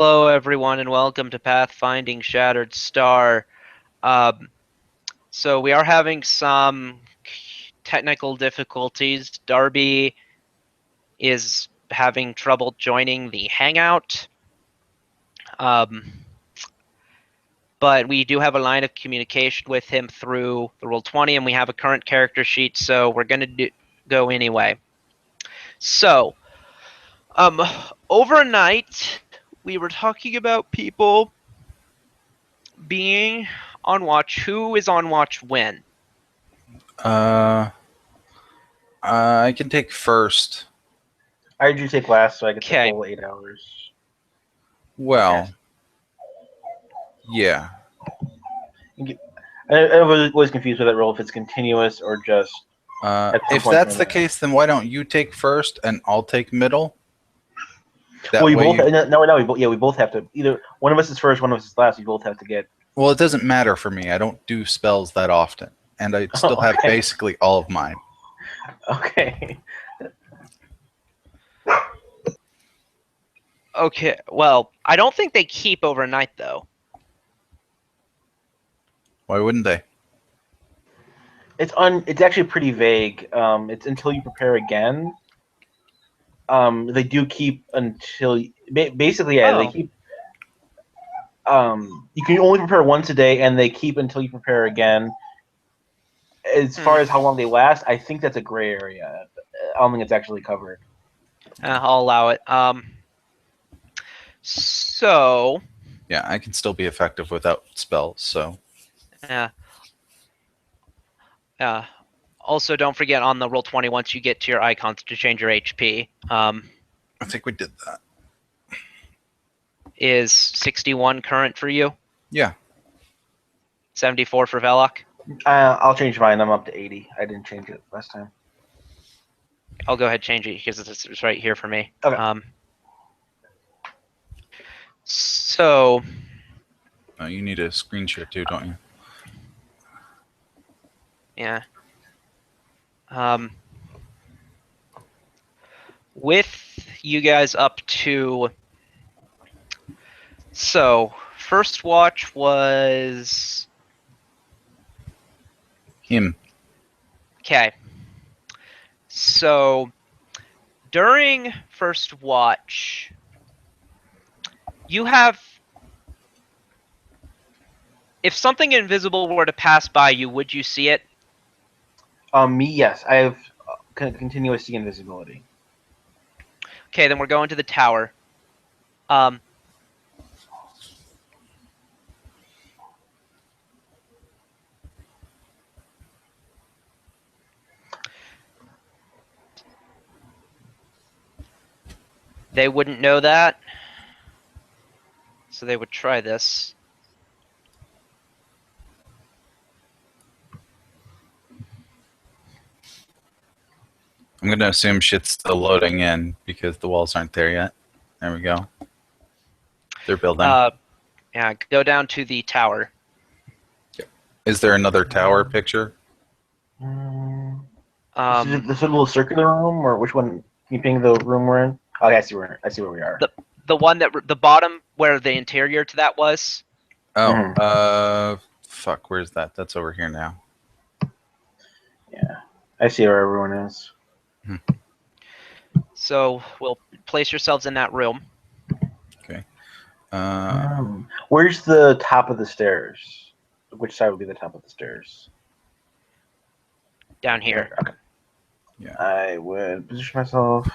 Hello, everyone, and welcome to Pathfinding Shattered Star. So we are having some technical difficulties. Darby is having trouble joining the Hangout. But we do have a line of communication with him through the Roll20, and we have a current character sheet, so we're going to go anyway. So, overnight, we were talking about people being on watch. Who is on watch when? I can take first. I usually take last, so I get the Okay. full 8 hours. Well, yeah. I was always confused with that roll if it's continuous or just. If that's the case, then why don't you take first and I'll take middle? Well, we both have to. Either one of us is first, one of us is last. We both have to get. Well, it doesn't matter for me. I don't do spells that often, and I still have basically all of mine. Okay. Okay, well, I don't think they keep overnight, though. Why wouldn't they? It's actually pretty vague. It's until you prepare again. They do keep until basically, yeah. They keep. You can only prepare once a day, and they keep until you prepare again. As far as how long they last, I think that's a gray area. I don't think it's actually covered. I'll allow it. So. Yeah, I can still be effective without spells, so. Yeah. Also, don't forget on the Roll20 once you get to your icons to change your HP. I think we did that. Is 61 current for you? Yeah. 74 for Velok? I'll change mine. I'm up to 80. I didn't change it last time. I'll go ahead and change it because it's right here for me. Okay. So. Oh, you need a screen share too, don't you? Yeah. With you guys up to. So, first watch was. Him. Okay. So, during first watch, you have. If something invisible were to pass by you, would you see it? Me, yes. I have continuous invisibility. Okay, then we're going to the tower. They wouldn't know that, so they would try this. I'm going to assume shit's still loading in because the walls aren't there yet. There we go. They're building. Yeah, go down to the tower. Is there another tower picture? This little circular room, or which one? Can you ping the room we're in? Oh, I see where we are. The one that the bottom where the interior to that was. Oh, fuck. Where's that? That's over here now. Yeah, I see where everyone is. So we'll place yourselves in that room. Okay. Where's the top of the stairs? Which side would be the top of the stairs? Down here. Okay. Yeah. I would position myself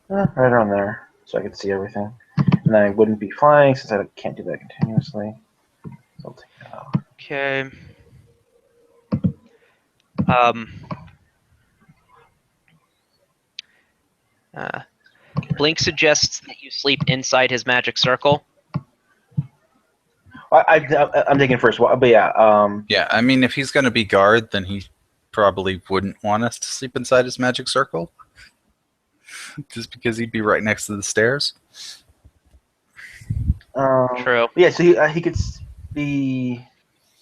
right around there so I could see everything. And I wouldn't be flying since I can't do that continuously. So I'll take that out. Okay. Blink suggests that you sleep inside his magic circle. I'm taking first, but yeah. Yeah, I mean, if he's going to be guard, then he probably wouldn't want us to sleep inside his magic circle. Just because he'd be right next to the stairs. True. Yeah, so he could be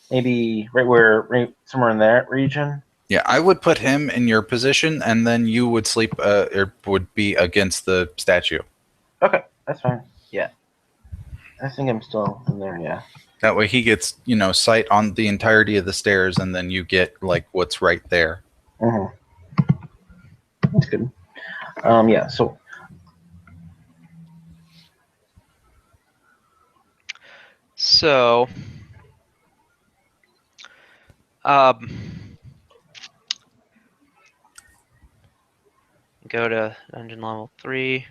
maybe right somewhere in that region. Yeah, I would put him in your position, and then you would sleep, or would be against the statue. Okay, that's fine. Yeah. I think I'm still in there. Yeah. That way he gets, sight on the entirety of the stairs, and then you get like what's right there. Mm-hmm. That's good. Yeah. So. So, go to dungeon level 3.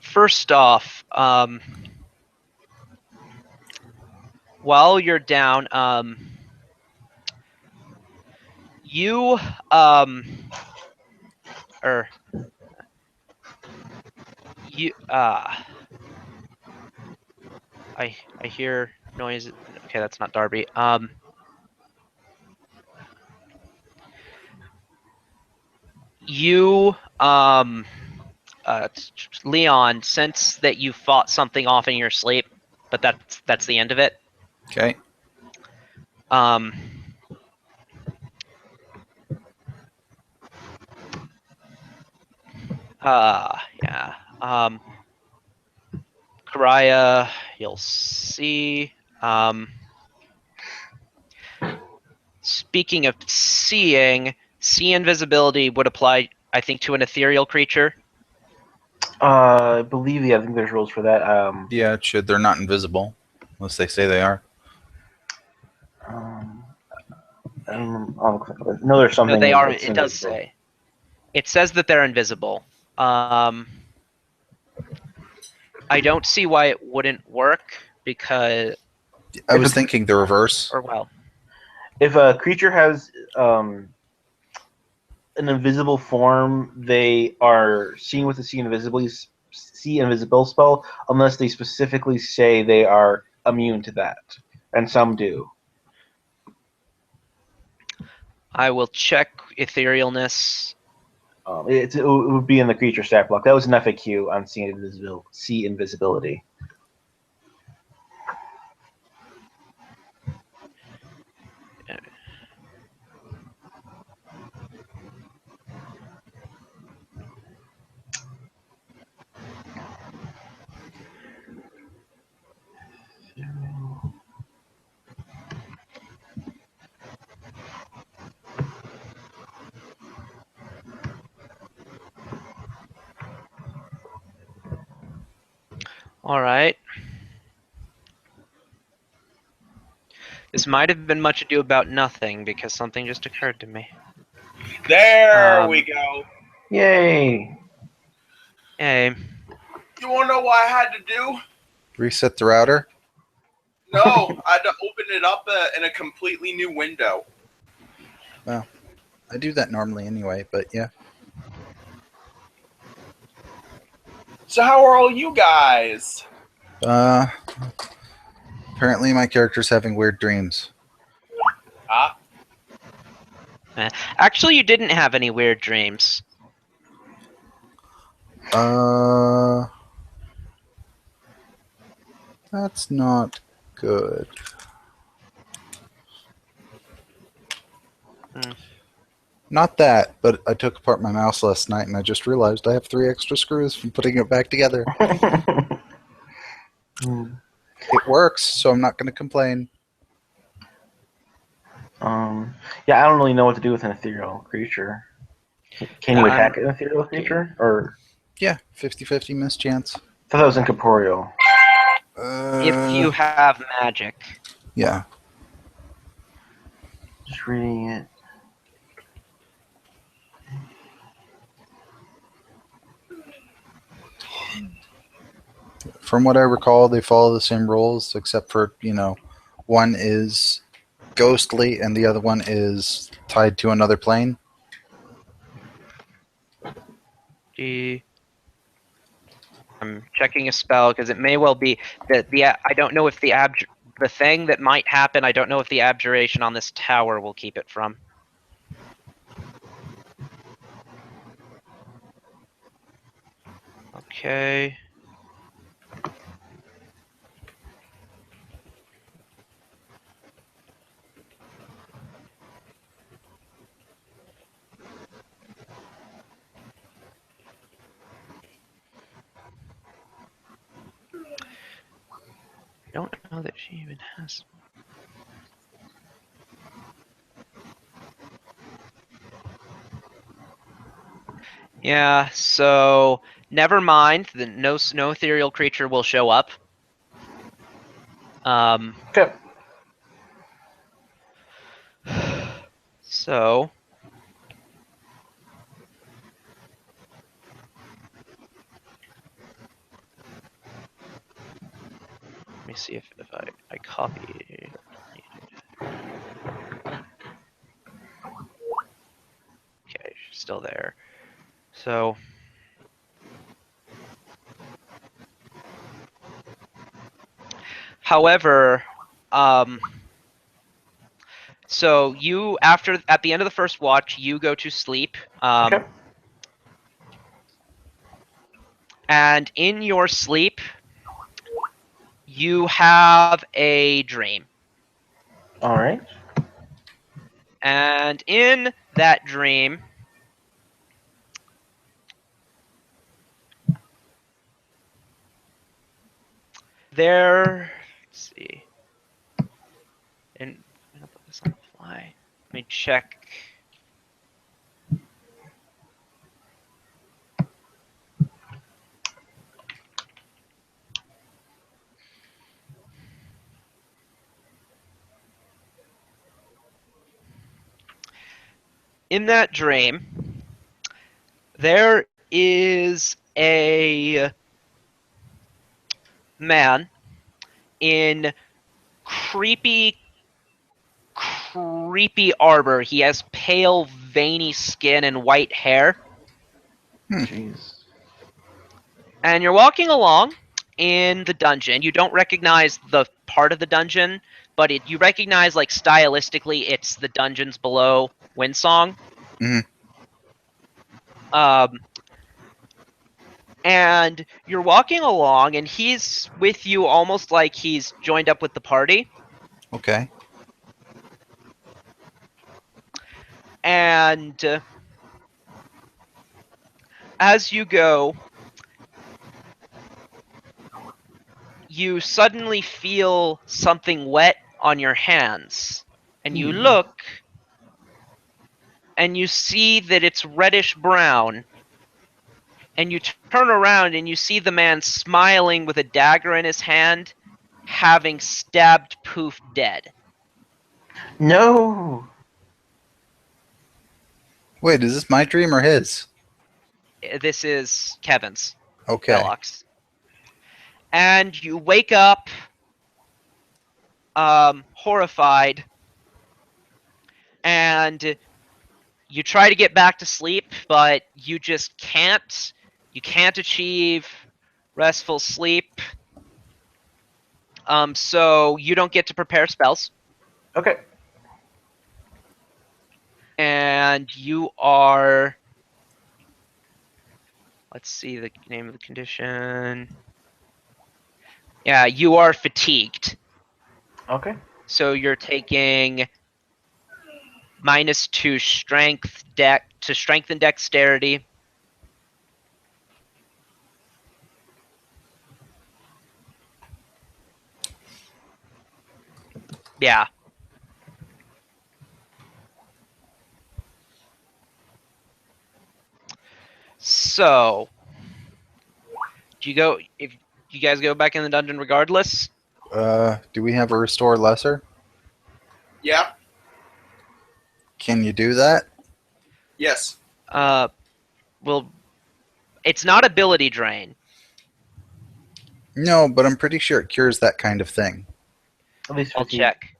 First off, while you're down, you or you I hear noise. Okay, that's not Darby. You Leon, sense that you fought something off in your sleep, but that's the end of it. Okay. Yeah. Karaya, you'll see. Speaking of seeing, see invisibility would apply, I think, to an ethereal creature. I believe. Yeah, I think there's rules for that. Yeah, it should. They're not invisible, unless they say they are. No, there's something. No, they are. It Does say. It says that they're invisible. I don't see why it wouldn't work because. I was thinking the reverse. Or well. If a creature has an invisible form, they are seen with the see invisible spell unless they specifically say they are immune to that, and some do. I will check etherealness. It would be in the creature stat block. That was an FAQ on see invisibility. All right. This might have been much ado about nothing because something just occurred to me. There we go. Yay! Hey. You want to know what I had to do? Reset the router. No, I had to open it up in a completely new window. Well, I do that normally anyway, but yeah. So how are all you guys? Apparently my character's having weird dreams. Actually, you didn't have any weird dreams. That's not good. Not that, but I took apart my mouse last night and I just realized I have 3 extra screws from putting it back together. It works, so I'm not going to complain. Yeah, I don't really know what to do with an ethereal creature. Can you attack an ethereal creature? Or yeah, 50-50 mischance. I thought that was incorporeal. If you have magic. Yeah. Just reading it. From what I recall, they follow the same rules, except for, one is ghostly and the other one is tied to another plane. I'm checking a spell because it may well be that I don't know if the thing that might happen, I don't know if the abjuration on this tower will keep it from. Okay. don't know that she even has. Yeah, so never mind. No ethereal creature will show up. Okay. So let me see if I copy. Okay, she's still there. So however, so you at the end of the first watch, you go to sleep. Okay. And in your sleep, you have a dream. All right. And in that dream, let's see. And I'm gonna put this on the fly. Let me check. In that dream, there is a man in creepy arbor. He has pale, veiny skin and white hair. Jeez. And you're walking along in the dungeon. You don't recognize the part of the dungeon, but you recognize, like, stylistically, it's the dungeons below Windsong. Mhm. And you're walking along, and he's with you almost like he's joined up with the party. Okay. And as you go, you suddenly feel something wet on your hands. And you look, and you see that it's reddish brown. And you turn around, and you see the man smiling with a dagger in his hand, having stabbed Poof dead. No. Wait, is this my dream or his? This is Kevin's. Okay. Velox. And you wake up horrified, and you try to get back to sleep, but you just can't. You can't achieve restful sleep. So you don't get to prepare spells. Okay. And you are... Let's see the name of the condition. Yeah, you are fatigued. Okay. So you're taking -2 strength and dexterity. Yeah. So, do you guys go back in the dungeon regardless? Do we have a restore lesser? Yeah. Can you do that? Yes. Well, it's not ability drain. No, but I'm pretty sure it cures that kind of thing. At least I'll 50. check.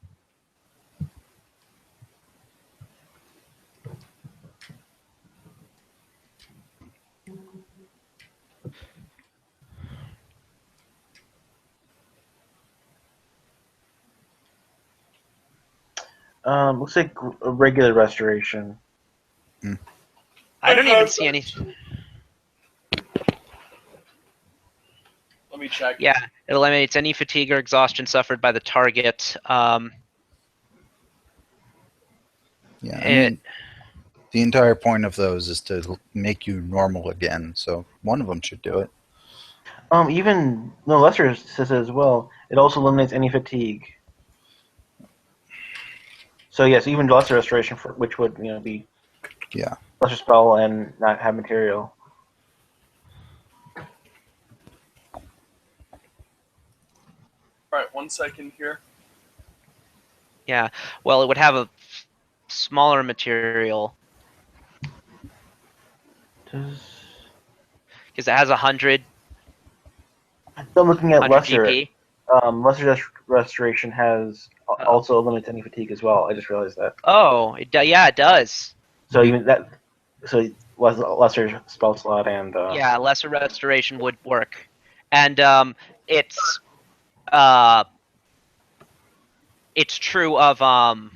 Looks like a regular restoration. I don't even see any. Let me check. Yeah, it eliminates any fatigue or exhaustion suffered by the target. Yeah, I mean, the entire point of those is to make you normal again, so one of them should do it. Even no, Lester says it as well. It also eliminates any fatigue. So yes, even lesser restoration, which would be Yeah. lesser spell and not have material. All right, 1 second here. Yeah. Well, it would have a smaller material Does because it has 100 I'm looking at lesser. GP. Lesser restoration has also eliminates any fatigue as well. I just realized that. Oh, yeah, it does. So even that, so lesser spell slot and Yeah, lesser restoration would work, and uh, it's true of of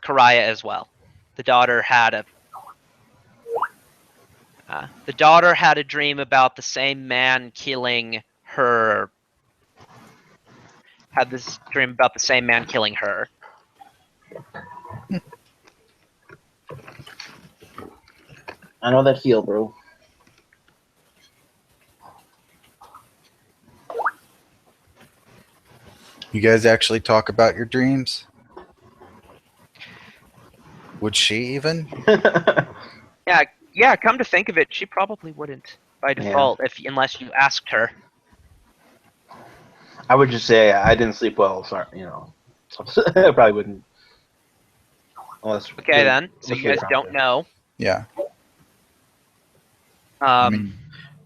Karaya as well. The daughter had a dream about the same man killing her. Had this dream about the same man killing her. I know that heal, bro. You guys actually talk about your dreams? Would she even? Yeah. Come to think of it, she probably wouldn't by default unless you asked her. I would just say I didn't sleep well. Sorry, I probably wouldn't. Unless Okay, then. So you guys don't know. Yeah. I mean,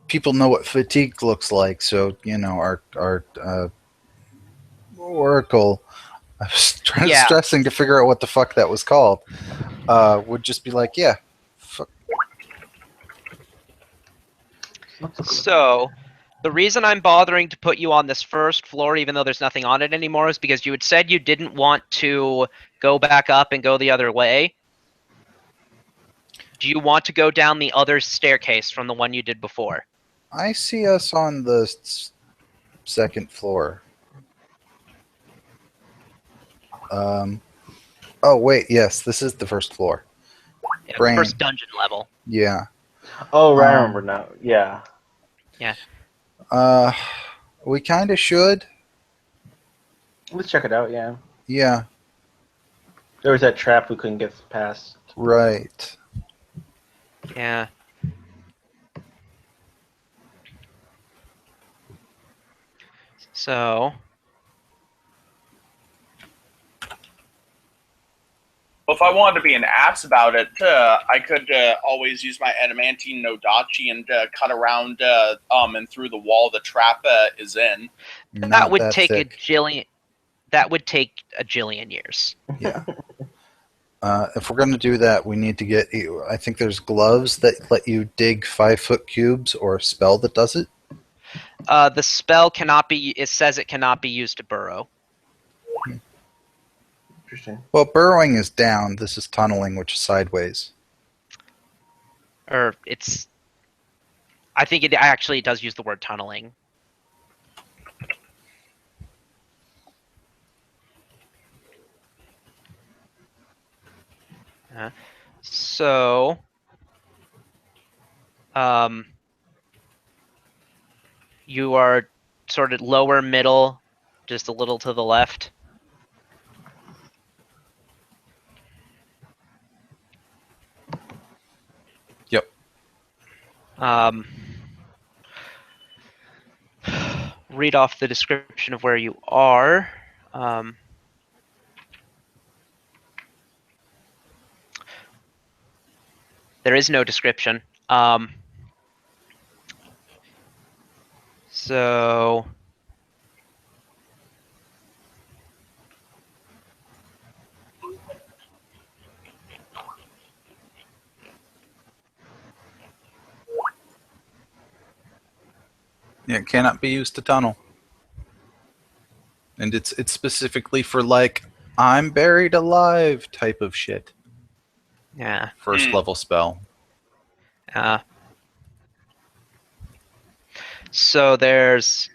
people know what fatigue looks like, so our Oracle. I was stressing to figure out what the fuck that was called. Would just be like, yeah, fuck. So, the reason I'm bothering to put you on this first floor, even though there's nothing on it anymore, is because you had said you didn't want to go back up and go the other way. Do you want to go down the other staircase from the one you did before? I see us on the second floor. Oh, wait, yes, this is the first floor. Yeah, the first dungeon level. Yeah. Oh, right, I remember now. Yeah. Yeah. We kind of should. Let's check it out, yeah. Yeah. There was that trap we couldn't get past. Right. Yeah. So... Well, if I wanted to be an ass about it, I could always use my adamantine nodachi and cut around and through the wall the trap is in. That would take a jillion. That would take a jillion years. Yeah. If we're going to do that, we need to get. I think there's gloves that let you dig 5-foot cubes, or a spell that does it. The spell cannot be. It says it cannot be used to burrow. Interesting. Well, burrowing is down. This is tunneling, which is sideways. Or it's. I think it actually does use the word tunneling. So. You are sort of lower middle, just a little to the left. Yep. Read off the description of where you are. There is no description. So... Yeah, it cannot be used to tunnel. And it's specifically for, like, I'm buried alive type of shit. Yeah. First level spell. So there's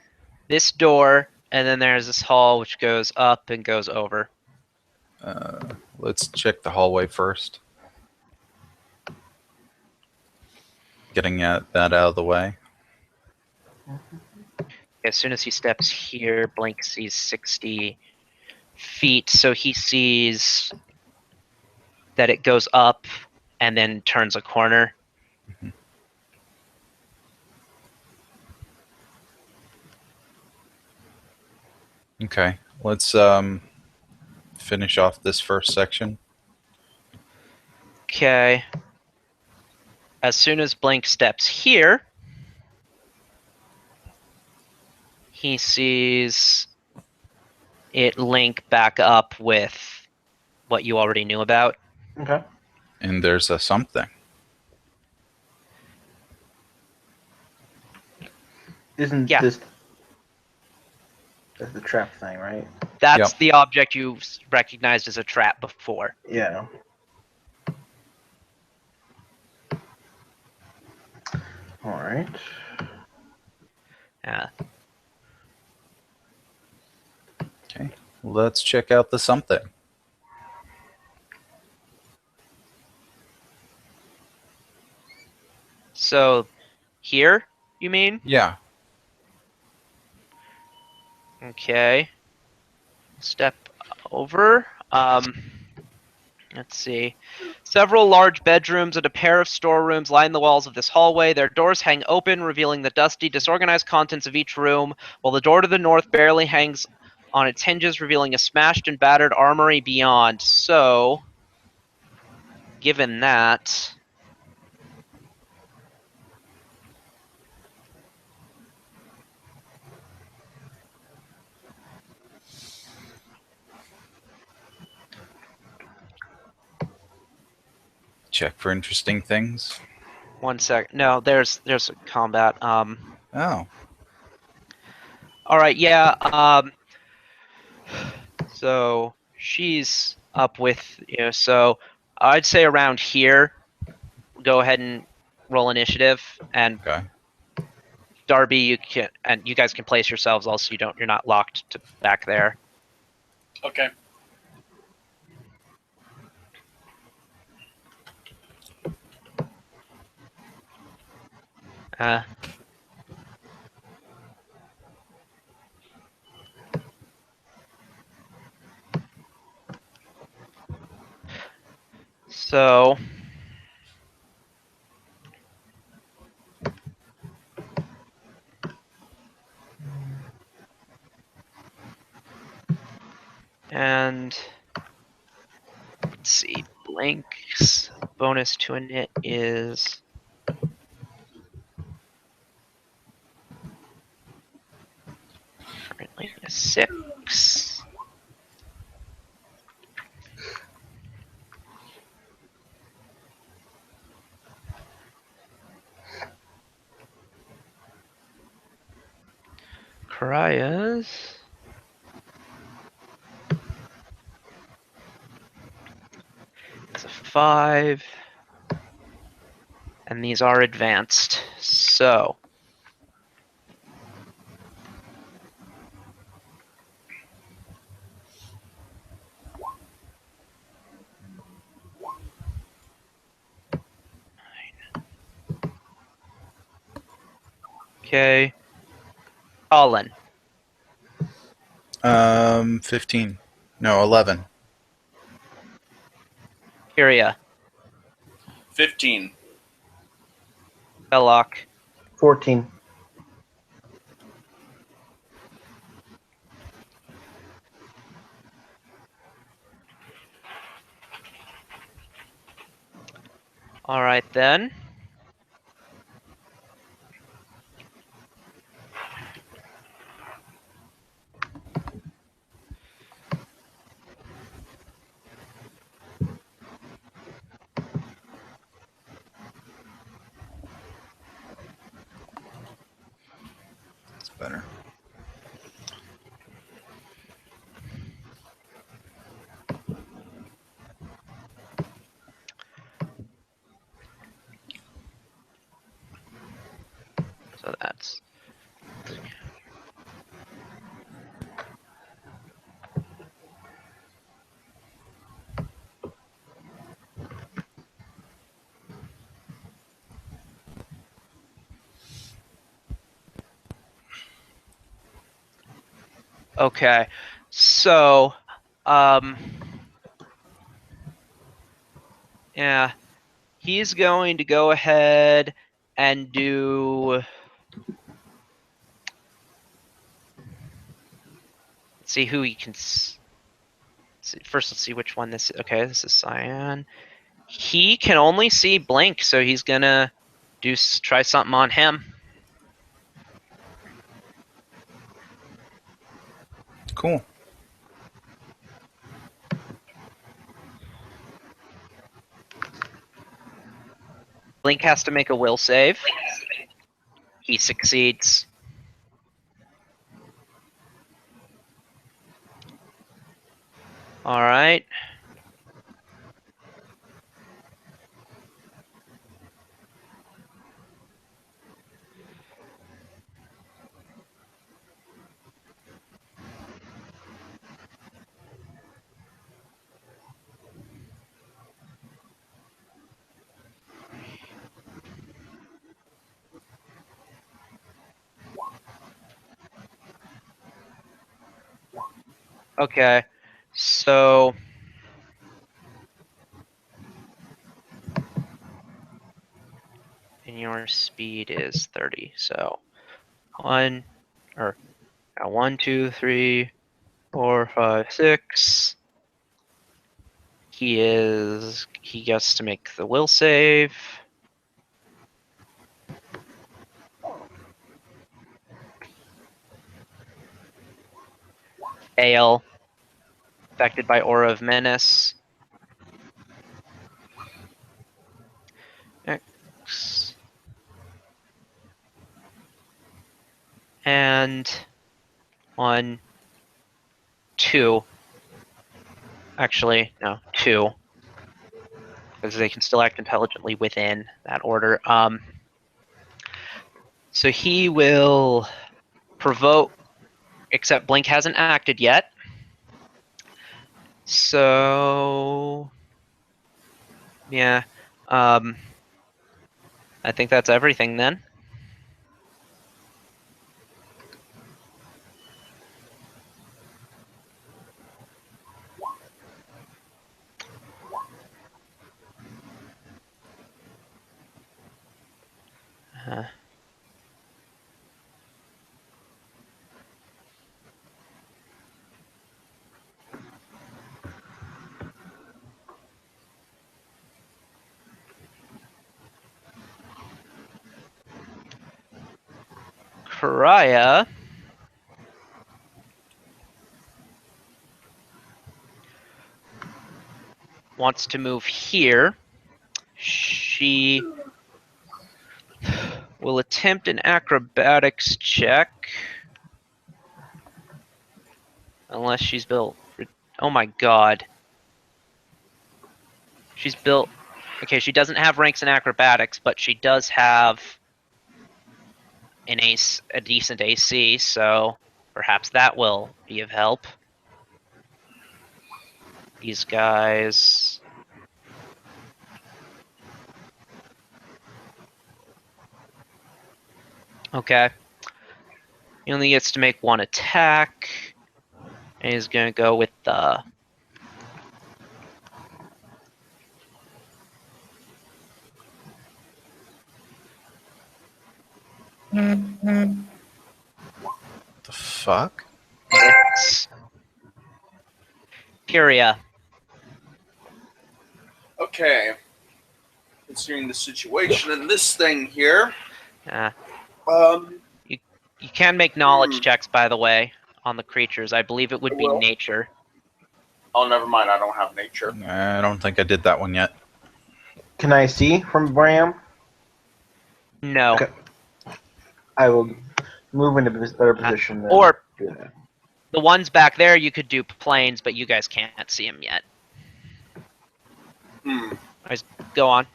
this door, and then there's this hall which goes up and goes over. Let's check the hallway first. Getting that out of the way. As soon as he steps here, Blink sees 60 feet, so he sees that it goes up and then turns a corner. Okay, let's finish off this first section. Okay. As soon as Blink steps here, he sees it link back up with what you already knew about. Okay. And there's a something. Isn't Yeah. this that's the trap thing, right? That's Yep. the object you recognized as a trap before. Yeah. All right. Yeah. Okay, let's check out the something. So, here, you mean? Yeah. Okay. Step over. Let's see. Several large bedrooms and a pair of storerooms line the walls of this hallway. Their doors hang open, revealing the dusty, disorganized contents of each room, while the door to the north barely hangs on its hinges, revealing a smashed and battered armory beyond. So, given that, Check for interesting things. one sec. No, there's a combat. Oh. All right, yeah. So she's up with you. So I'd say around here, go ahead and roll initiative, and Okay. Darby, you guys can place yourselves. Also, you're not locked to back there. Okay. Uh, so and let's see, Blink's bonus to a knit is currently a 6. Karaya's is a 5, and these are advanced. So okay, Colin, 15. No, 11. Kyria, 15. Belloc, 14. All right then. That's better. So that's Okay, so, yeah, he's going to go ahead and do. Let's see who he can. First, let's see which one this is. Okay, this is Cyan. He can only see Blink, so he's gonna try something on him. Cool. Blink has to make a will save. He succeeds. All right. Okay, so and your speed is 30. So 1, 2, 3, 4, 5, 6. He gets to make the will save. Fail. Affected by Aura of Menace. X. And 1, 2. Actually, no, 2. Because they can still act intelligently within that order. So he will provoke, except Blink hasn't acted yet. So, yeah. I think that's everything then. Karaya wants to move here. She will attempt an acrobatics check. Unless she's built. Oh my god. She's built. Okay, she doesn't have ranks in acrobatics, but she does have a decent AC, so perhaps that will be of help. These guys. Okay. He only gets to make one attack. And he's gonna go with the. The fuck? Kyria. Okay. Considering the situation in this thing here. You can make knowledge checks, by the way, on the creatures. I believe it would be nature. Oh, never mind. I don't have nature. I don't think I did that one yet. Can I see from where I am? No. Okay. I will move into a better position. Or do that. the ones back there, you could do planes, but you guys can't see them yet. Go on.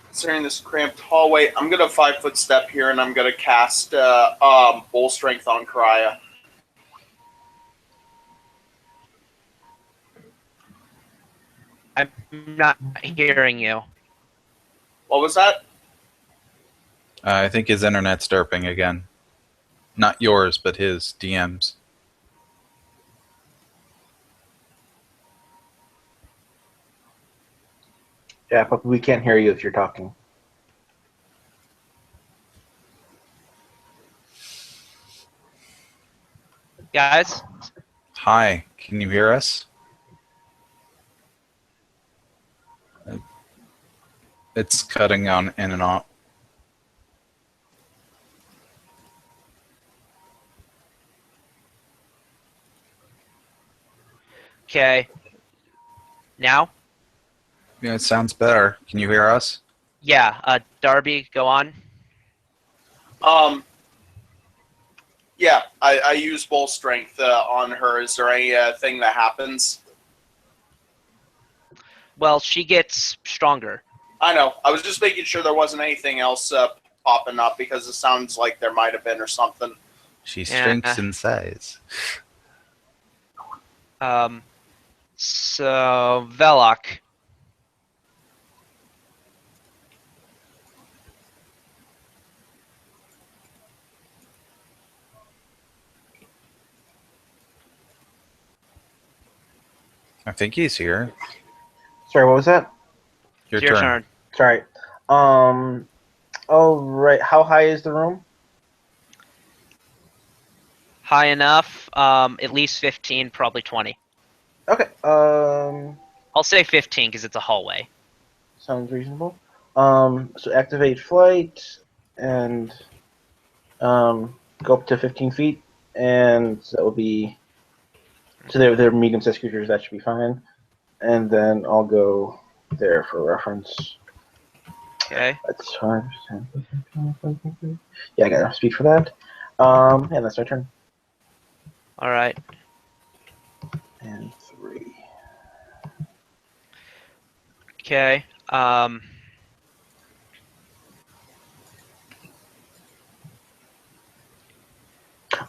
Considering this cramped hallway, I'm gonna 5-foot step here, and I'm gonna cast Bull Strength on Karaya. I'm not hearing you. What was that? I think his internet's derping again. Not yours, but his DM's. Yeah, but we can't hear you if you're talking. Guys? Hi, can you hear us? It's cutting on in and out. Okay. Now? Yeah, it sounds better. Can you hear us? Yeah, Darby, go on. Yeah, I use bull strength on her. Is there any thing that happens? Well, she gets stronger. I know. I was just making sure there wasn't anything else popping up because it sounds like there might have been or something. She Yeah. shrinks in size. So, Velok. I think he's here. Sorry, what was that? Your It's your turn. turn. Sorry. Oh, right. How high is the room? High enough. At least 15, probably 20. Okay. I'll say 15 because it's a hallway. Sounds reasonable. So activate flight and go up to 15 feet, and that will be. So they're medium-sized creatures. That should be fine. And then I'll go there for reference. Okay. That's 5, 10, 15, 20, 25. Yeah, I got enough speed for that. Yeah, that's my turn. All right. And 3. Okay.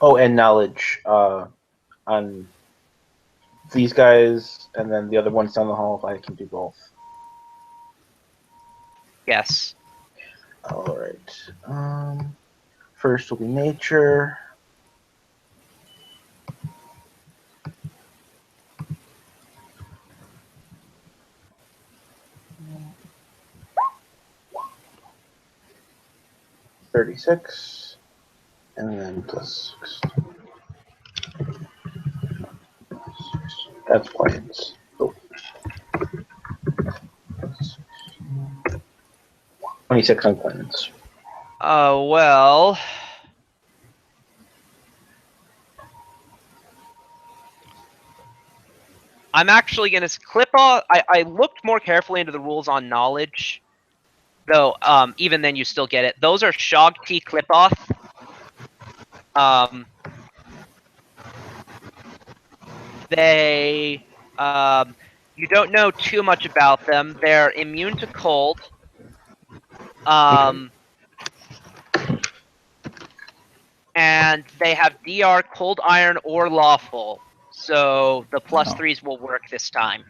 Oh, and knowledge on these guys, and then the other ones down the hall. If I can do both. Yes. All right. First will be nature. +36, and then +6. That's planes. Oh. 26 on planes. Well. I'm actually going to clip off. I looked more carefully into the rules on knowledge, though. Even then, you still get it. Those are Shogti clip off. They. You don't know too much about them. They're immune to cold. And they have DR, cold iron, or lawful. So the +3s will work this time.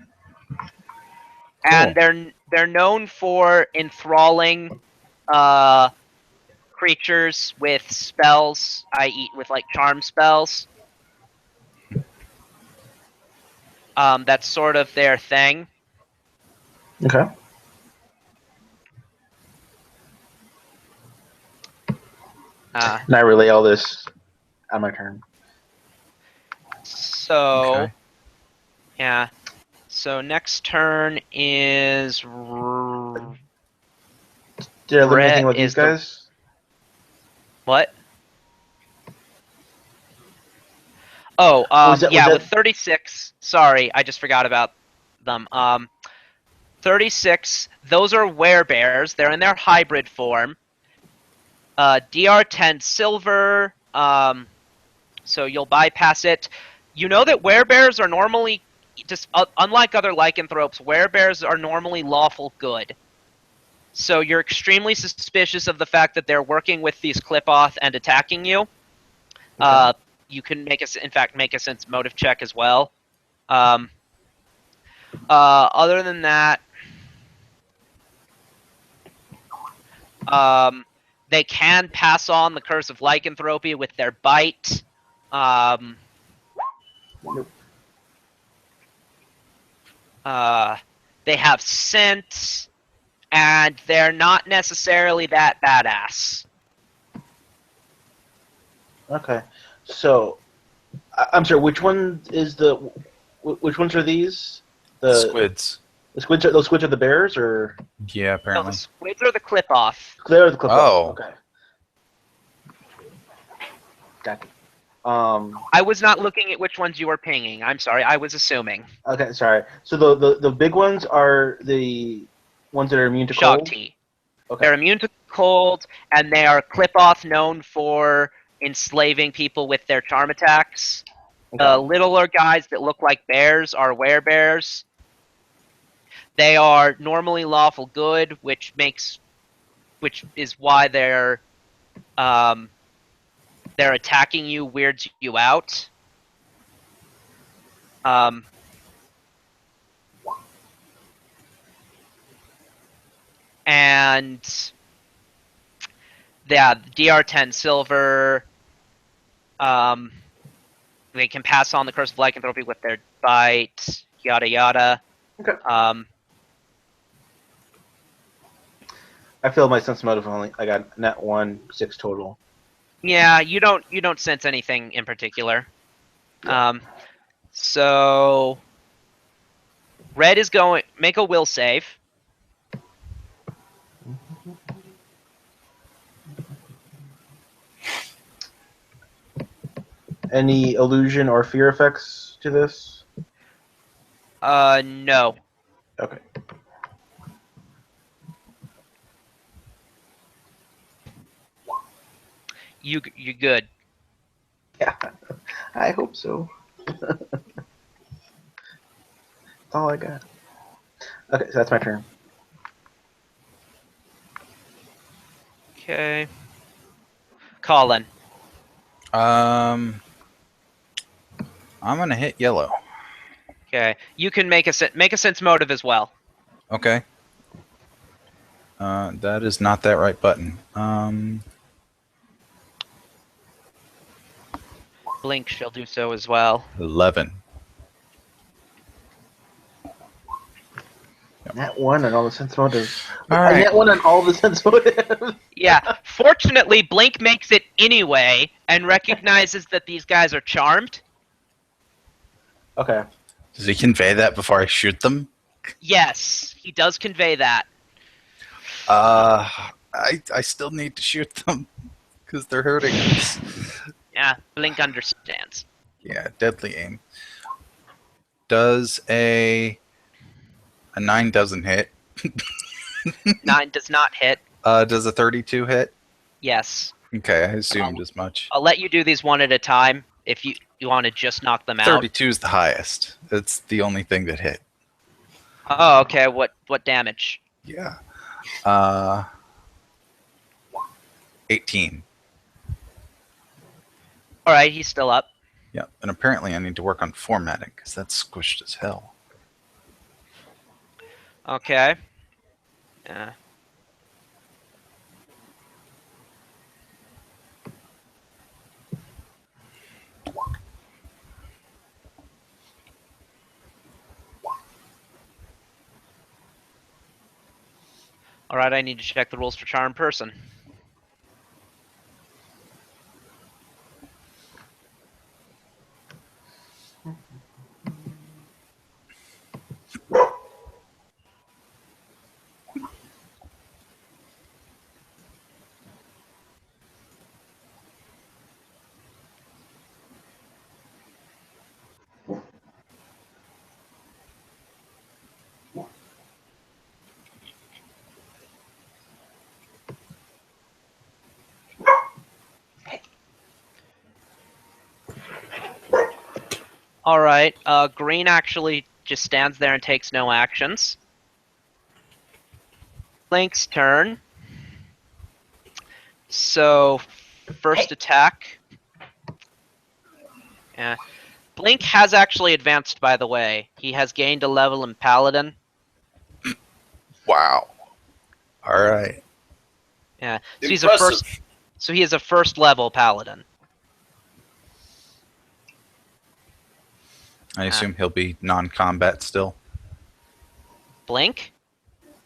And they're known for enthralling creatures with spells, i.e. with like charm spells. That's sort of their thing. Okay. And I relay all this on my turn. So, Okay. yeah. So next turn is. Did I learn anything with these guys? What? Oh, yeah, with 36. Sorry, I just forgot about them. 36. Those are werebears. They're in their hybrid form. DR 10 silver. So you'll bypass it. You know that werebears are normally just unlike other lycanthropes. Werebears are normally lawful good. So you're extremely suspicious of the fact that they're working with these clip-off and attacking you. Okay. You can make a sense motive check as well. Other than that, They can pass on the curse of lycanthropy with their bite. Nope. They have scent, and they're not necessarily that badass. Okay. So, I'm sorry. Which one is the? Which ones are these? The Squids. The squids. Those squids are the bears, or Yeah, No, apparently. the squids are the clip-off. they're the clip. Oh. Okay. Gotcha. I was not looking at which ones you were pinging. I'm sorry, I was assuming. Okay. Sorry. So the big ones are the ones that are immune to Shock cold. T. Okay. They're immune to cold, and they are clip-off, known for enslaving people with their charm attacks. Okay. The littler guys that look like bears are werebears. They are normally lawful good, which is why they're attacking you, weirds you out. And yeah, DR10 silver. They can pass on the curse of lycanthropy with their bite. Yada yada. Okay. I feel my sense motive only. I got net 1, 6 total. Yeah, you don't sense anything in particular. So red is going make a will save. Any illusion or fear effects to this? No. Okay. You're good. Yeah, I hope so. That's all I got. Okay, so that's my turn. Okay. Colin. I'm gonna hit yellow. Okay. You can make a sense motive as well. Okay. That is not that right button. Blink shall do so as well. 11. Net 1 and all the sense motives. All right. Net 1 on all the sense motives. Yeah. Fortunately, Blink makes it anyway and recognizes that these guys are charmed. Okay. Does he convey that before I shoot them? Yes, he does convey that. I still need to shoot them because they're hurting us. Yeah, Blink understands. Yeah, deadly aim. Does a 9 doesn't hit. 9 does not hit. Does a 32 hit? Yes. Okay, I assumed as much. I'll let you do these one at a time if you want to just knock them out. 32 is the highest. It's the only thing that hit. Oh, okay. What damage? Yeah. 18. All right, he's still up. Yeah, and apparently I need to work on formatting because that's squished as hell. Okay. Yeah. All right, I need to check the rules for charm person. All right. Green actually just stands there and takes no actions. Blink's turn. So, first attack. Yeah. Blink has actually advanced, by the way. He has gained a level in Paladin. Wow. All right. Yeah. So Impressive. he is a first level paladin. I assume he'll be non-combat still. Blink?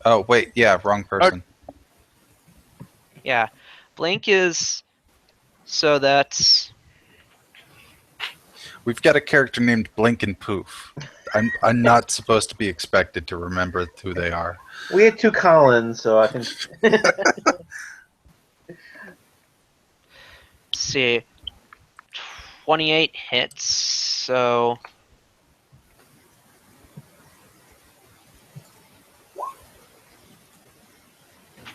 Oh wait, yeah, wrong person. Yeah. Blink is so that's We've got a character named Blink and Poof. I'm not supposed to be expected to remember who they are. We had 2 Collins, so I think. let's see. 28 hits, so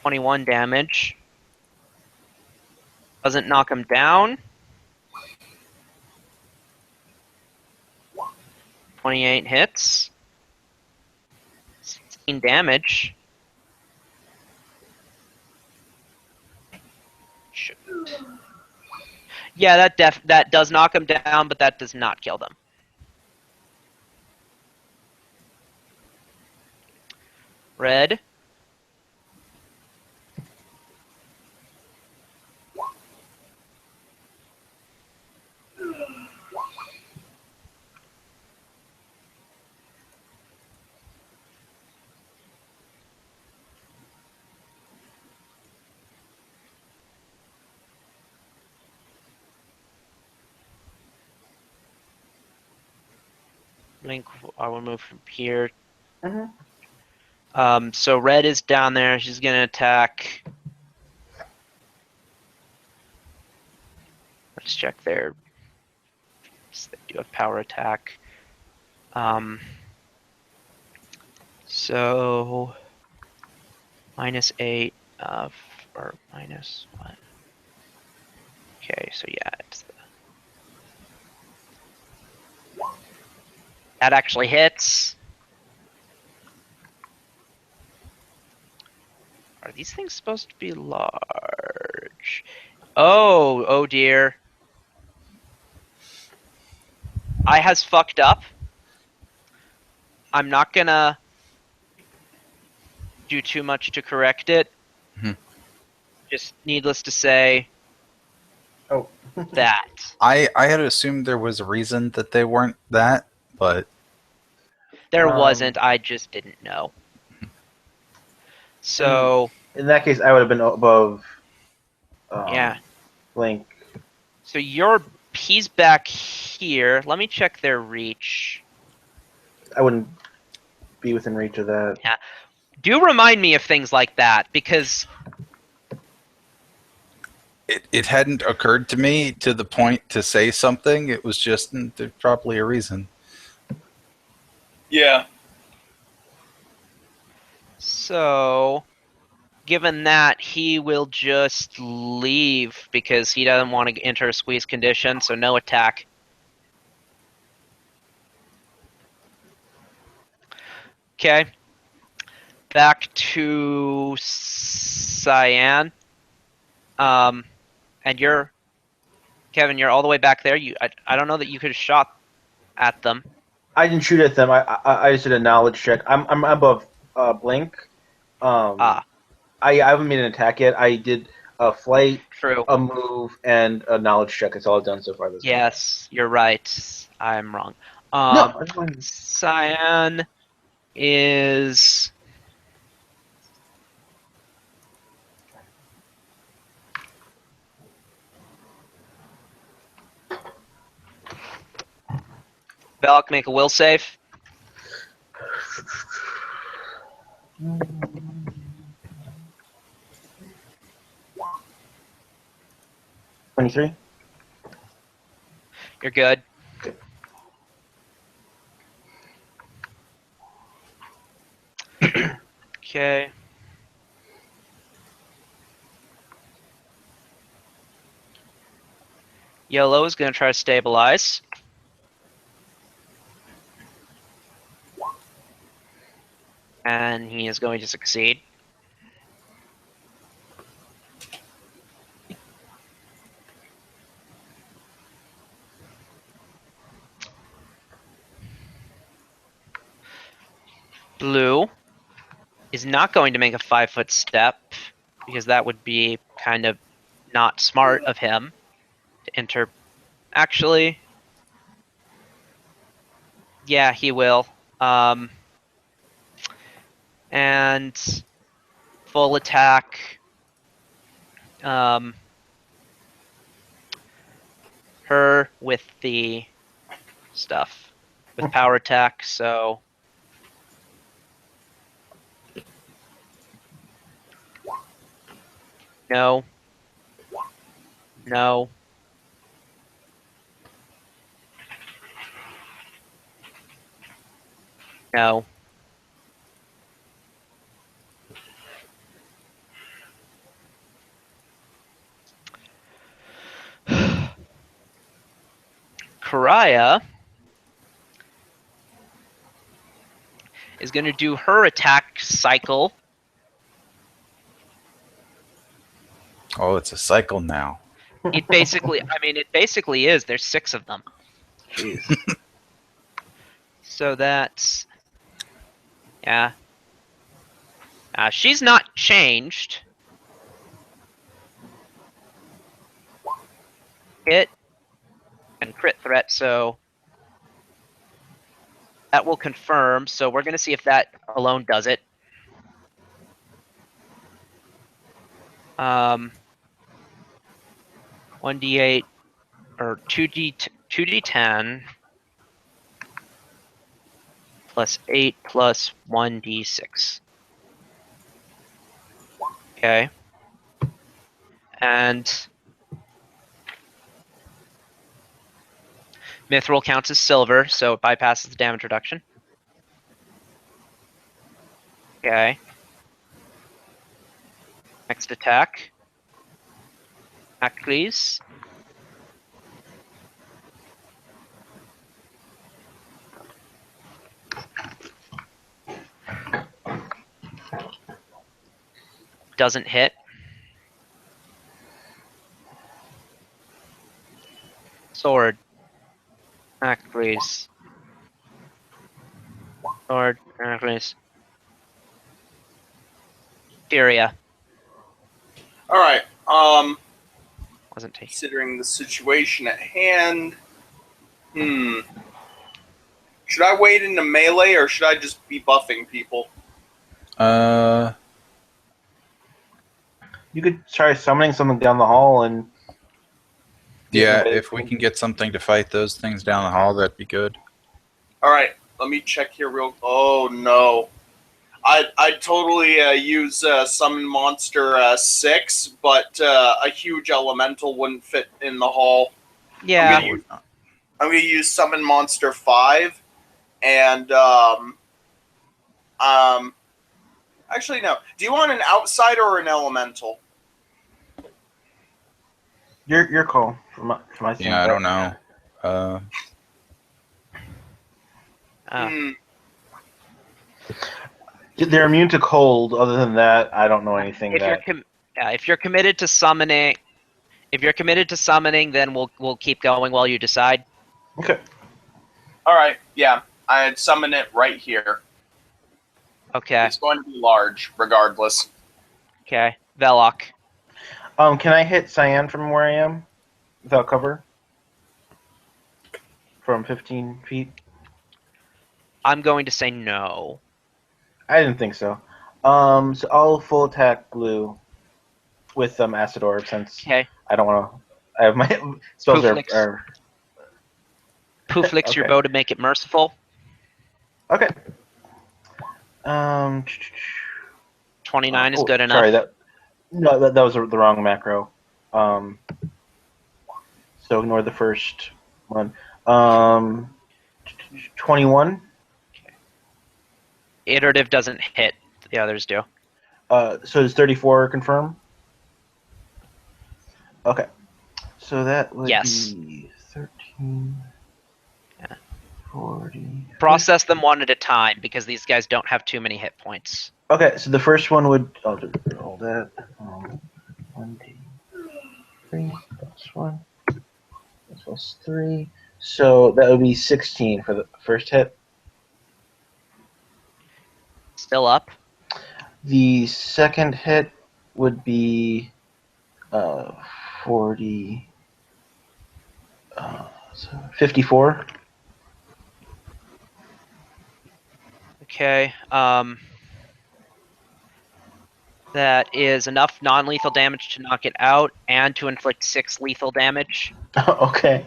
21 damage. Doesn't knock him down. 28 hits. 16 damage. Shoot. Yeah, that does knock him down, but that does not kill them. Red. Blink. I will move from here. Mhm. So red is down there. She's gonna attack. Let's check their. They do have power attack. So -8 or minus what? Okay, so yeah, it's that actually hits. Are these things supposed to be large? Oh dear. I has fucked up. I'm not gonna do too much to correct it. Mhm. Just needless to say Oh. that. I had assumed there was a reason that they weren't that, but There Um, wasn't, I just didn't know. So, In that case, I would have been above. yeah. Blink. So he's back here. Let me check their reach. I wouldn't be within reach of that. Do remind me of things like that, because it hadn't occurred to me to the point to say something. It was just there's probably a reason. Yeah. so given that, he will just leave because he doesn't want to enter a squeeze condition, so no attack. Okay. Back to Cyan. And Kevin, you're all the way back there. I don't know that you could have shot at them. I didn't shoot at them. I just did a knowledge check. I'm above Blink. I haven't made an attack yet. I did a flight, True. a move, and a knowledge check. That's all I've done so far this game. Yes, you're right. I'm wrong. No, I just wanted- Cyan is Belk, make a will save. 23. You're good. Okay. Yellow is going to try to stabilize. And he is going to succeed. Blue is not going to make a 5-foot step. because that would be kind of not smart of him to enter. Actually, yeah, he will. And full attack. Her with the stuff with power attack. So no, no. No. Karaya is going to do her attack cycle. Oh, it's a cycle now. It basically, I mean, it basically is. There's 6 of them. Jeez. So that's, yeah. She's not changed. Hit and crit threat, so that will confirm. So we're going to see if that alone does it. 1d8 or 2d10 plus 8 plus 1d6. Okay. And Mithril counts as silver, so it bypasses the damage reduction. Okay. Next attack. Attack, please. Doesn't hit. Sword. Attack, please. Sword. Attack, please. Furia. All right. Wasn't taken. Considering the situation at hand, should I wade into melee or should I just be buffing people? You could try summoning something down the hall and. Yeah, if we can get something to fight those things down the hall, that'd be good. All right, let me check here real. Oh no, I'd totally use summon monster 6, but a huge elemental wouldn't fit in the hall. Yeah. I'm gonna use summon monster 5, and actually no. Do you want an outsider or an elemental? Your call for my Yeah, I don't know. They're immune to cold. Other than that, I don't know anything. If you're committed to summoning, then we'll keep going while you decide. Okay. All right. Yeah, I'd summon it right here. Okay. It's going to be large, regardless. Okay. Velok. Can I hit Cyan from where I am without cover? From 15 feet? I'm going to say no. I didn't think so. So I'll full attack blue with Acid Orb since I don't want to. I have my spells are Poof licks Okay. your bow to make it merciful. Okay. 29 is good enough. Sorry, that was the wrong macro. So ignore the first one. 21. Iterative doesn't hit. The others do. So does 34 confirm? Okay. So that would be 13, 40. Process them one at a time because these guys don't have too many hit points. Okay, so the first one would. I'll just roll that. 1, 2, 3 plus 1 plus 3. So that would be 16 for the first hit. Still up. The second hit would be 40, 54. Okay. That is enough non-lethal damage to knock it out and to inflict 6 lethal damage. Okay.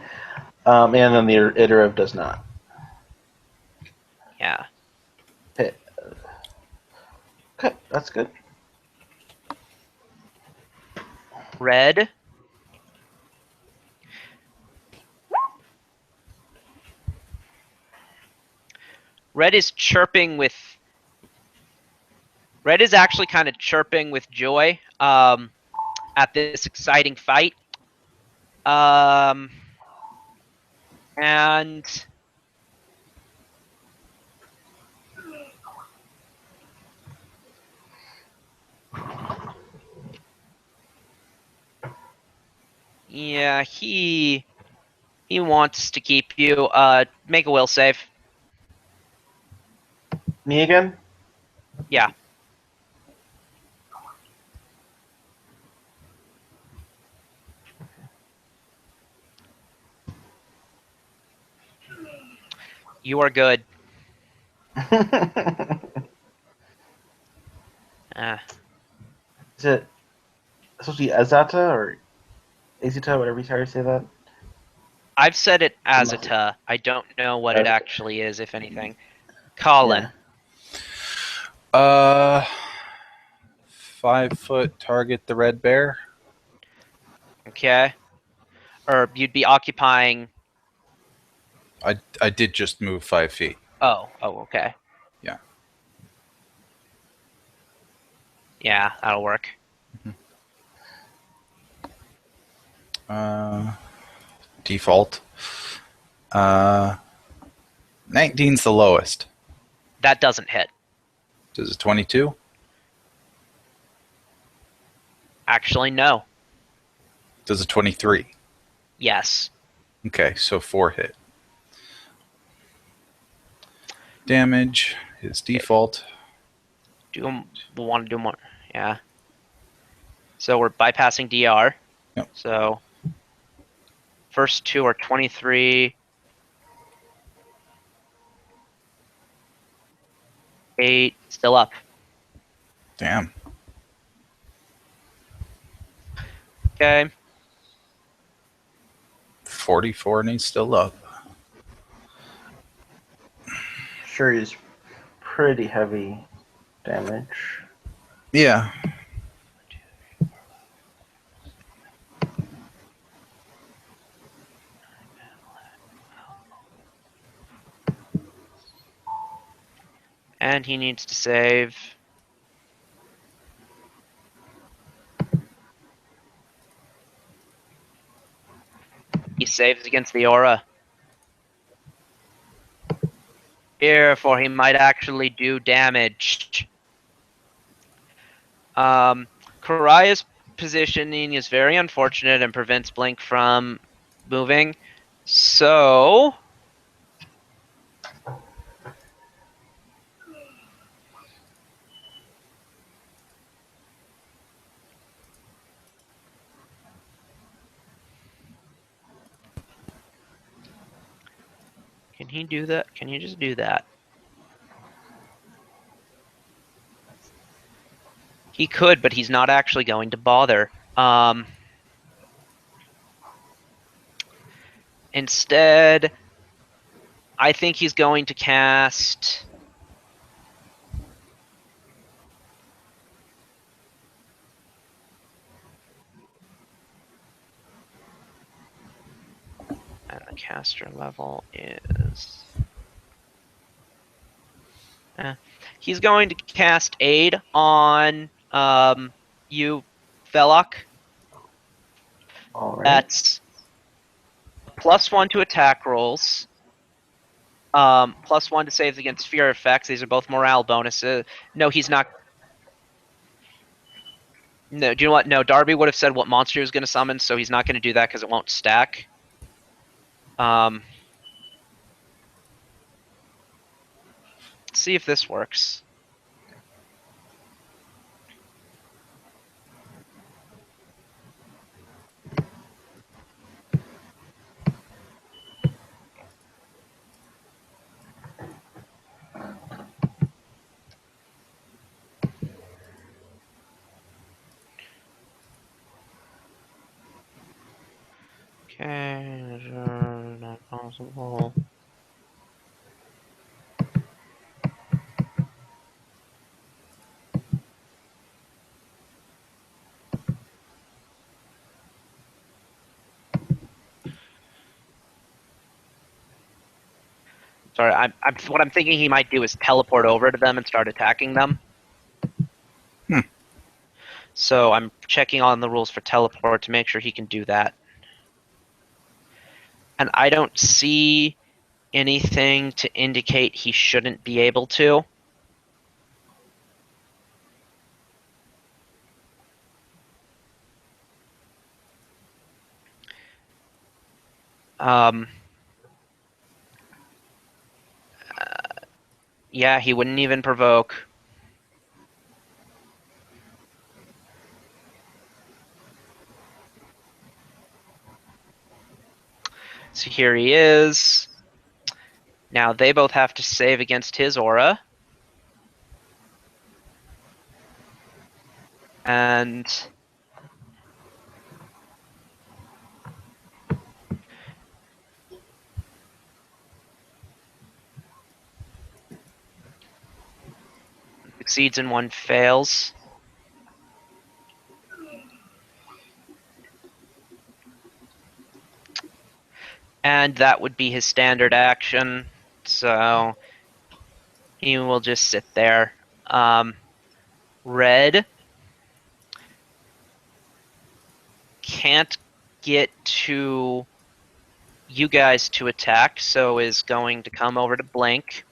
And then the iterative does not. Yeah. Hit. Okay, that's good. Red. Red is chirping with. Red is actually kind of chirping with joy at this exciting fight. And yeah, he wants to keep you. Make a will save. Me again? Yeah. You are good. Is it supposed to be Azata or Azita, whatever you say that? I've said it as Must- I don't know what it Okay. actually is, if anything. Colin. Yeah. 5 foot, target the red bear. Okay. Or you'd be occupying. I did just move 5 feet. Oh, okay. Yeah. Yeah, that'll work. Default. 19's the lowest. That doesn't hit. Does it 22? Actually, no. Does it 23? Yes. Okay, so 4 hit. Damage is default. We'll want to do more. Yeah. So we're bypassing DR. Yep. So first 2 are 23. 8, still up. Damn. Okay. 44 and he's still up. Sure is pretty heavy damage. Yeah. And he needs to save. He saves against the aura. Therefore, he might actually do damage. Karaya's positioning is very unfortunate and prevents Blink from moving. So can he do that? Can you just do that? He could, but he's not actually going to bother. Instead, I think he's going to cast. And the caster level is. He's going to cast Aid on you, Velok. All right. That's +1 to attack rolls. +1 to saves against fear effects. These are both morale bonuses. No, he's not. No, do you know what? No, Darby would have said what monster he was going to summon, so he's not going to do that because it won't stack. Let's see if this works. Okay, not possible. Sorry, what I'm thinking he might do is teleport over to them and start attacking them. Hmm. So I'm checking on the rules for teleport to make sure he can do that. And I don't see anything to indicate he shouldn't be able to. Yeah, he wouldn't even provoke. So here he is. Now they both have to save against his aura. And succeeds and one fails. And that would be his standard action. So he will just sit there. Red can't get to you guys to attack, so is going to come over to Blink.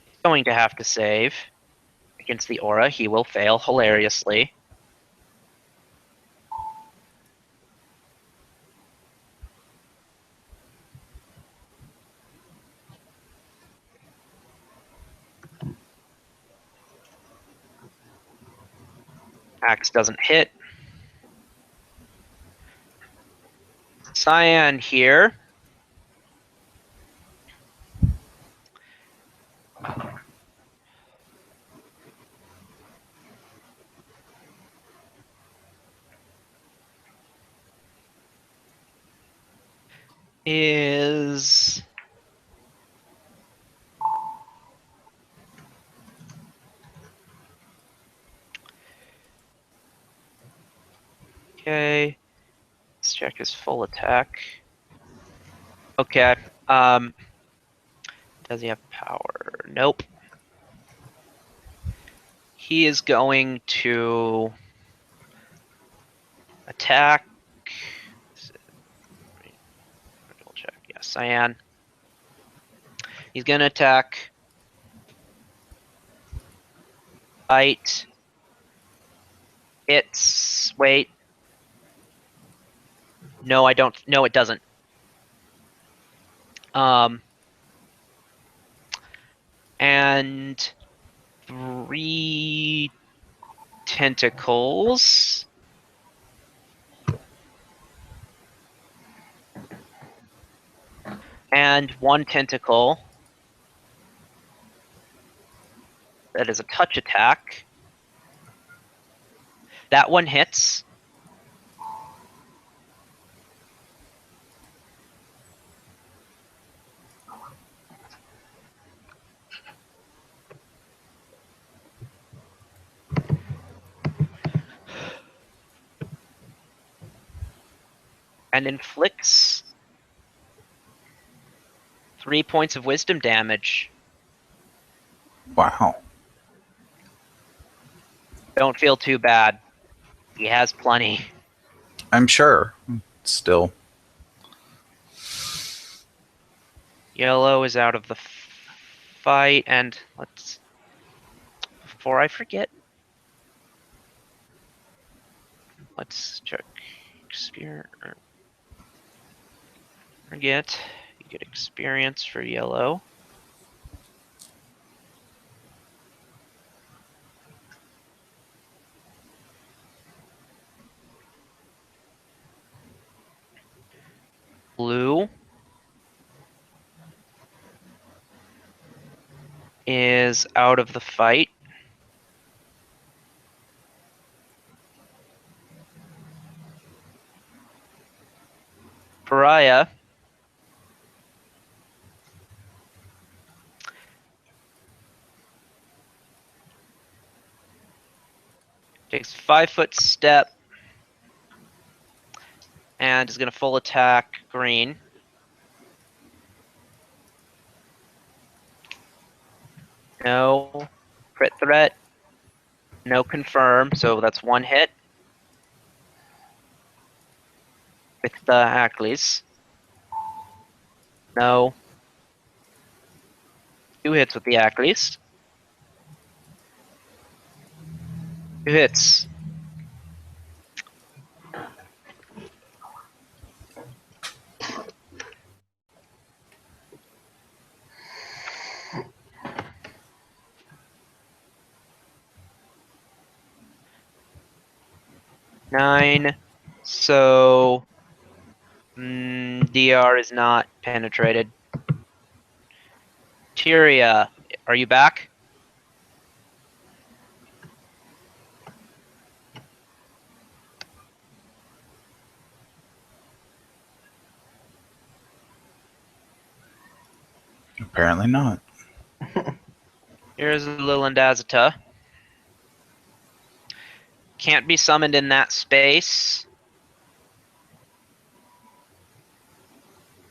He's going to have to save against the aura. He will fail hilariously. Axe doesn't hit. Cyan here. Is okay. Let's check his full attack. Okay. Does he have power? Nope. He is going to attack. Double check. Yeah, Cyan. He's going to attack. Bite. It's wait. No, I don't. No, it doesn't. And 3 tentacles. And 1 tentacle. That is a touch attack. That one hits. And inflicts 3 points of wisdom damage. Wow. Don't feel too bad. He has plenty. I'm sure. Still. Yellow is out of the fight, and let's... Before I forget, let's check experience. Forget. You get experience for yellow. Blue is out of the fight. Takes a 5-foot step. And is going to full attack green. No crit threat. No confirm, so that's 1 hit. With the Ackley's. No. 2 hits with the Ackley's. 2 hits. Nine. So DR is not penetrated. Tyria, are you back? Apparently not. Here's Lilindazita. Can't be summoned in that space.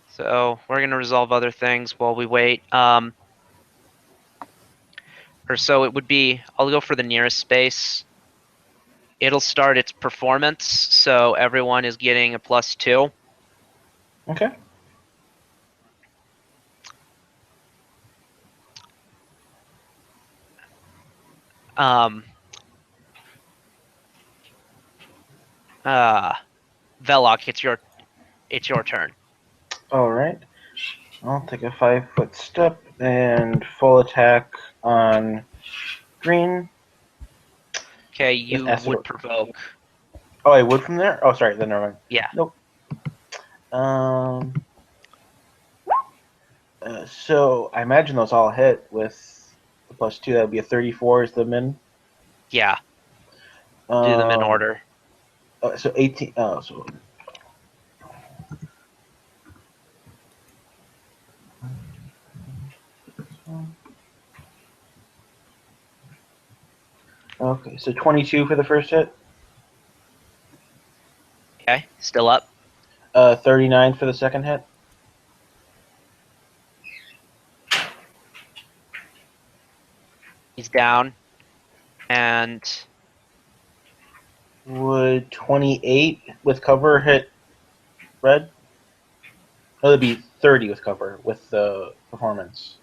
So we're going to resolve other things while we wait. Or so it would be, I'll go for the nearest space. It'll start its performance, so everyone is getting a +2. Okay. Velok, it's your turn. All right. I'll take a 5-foot step and full attack on green. Okay, you acid- would provoke. Oh, I would from there? Oh, sorry. Then never mind. Yeah. Nope. So I imagine those all hit with the +2. That would be a 34 is the min. Yeah. Do them in order. So 18. Oh, so. Okay, so 22 for the first hit. Okay, still up. 39 for the second hit. He's down. And Would 28 with cover hit red? No, that'd be 30 with cover with the performance.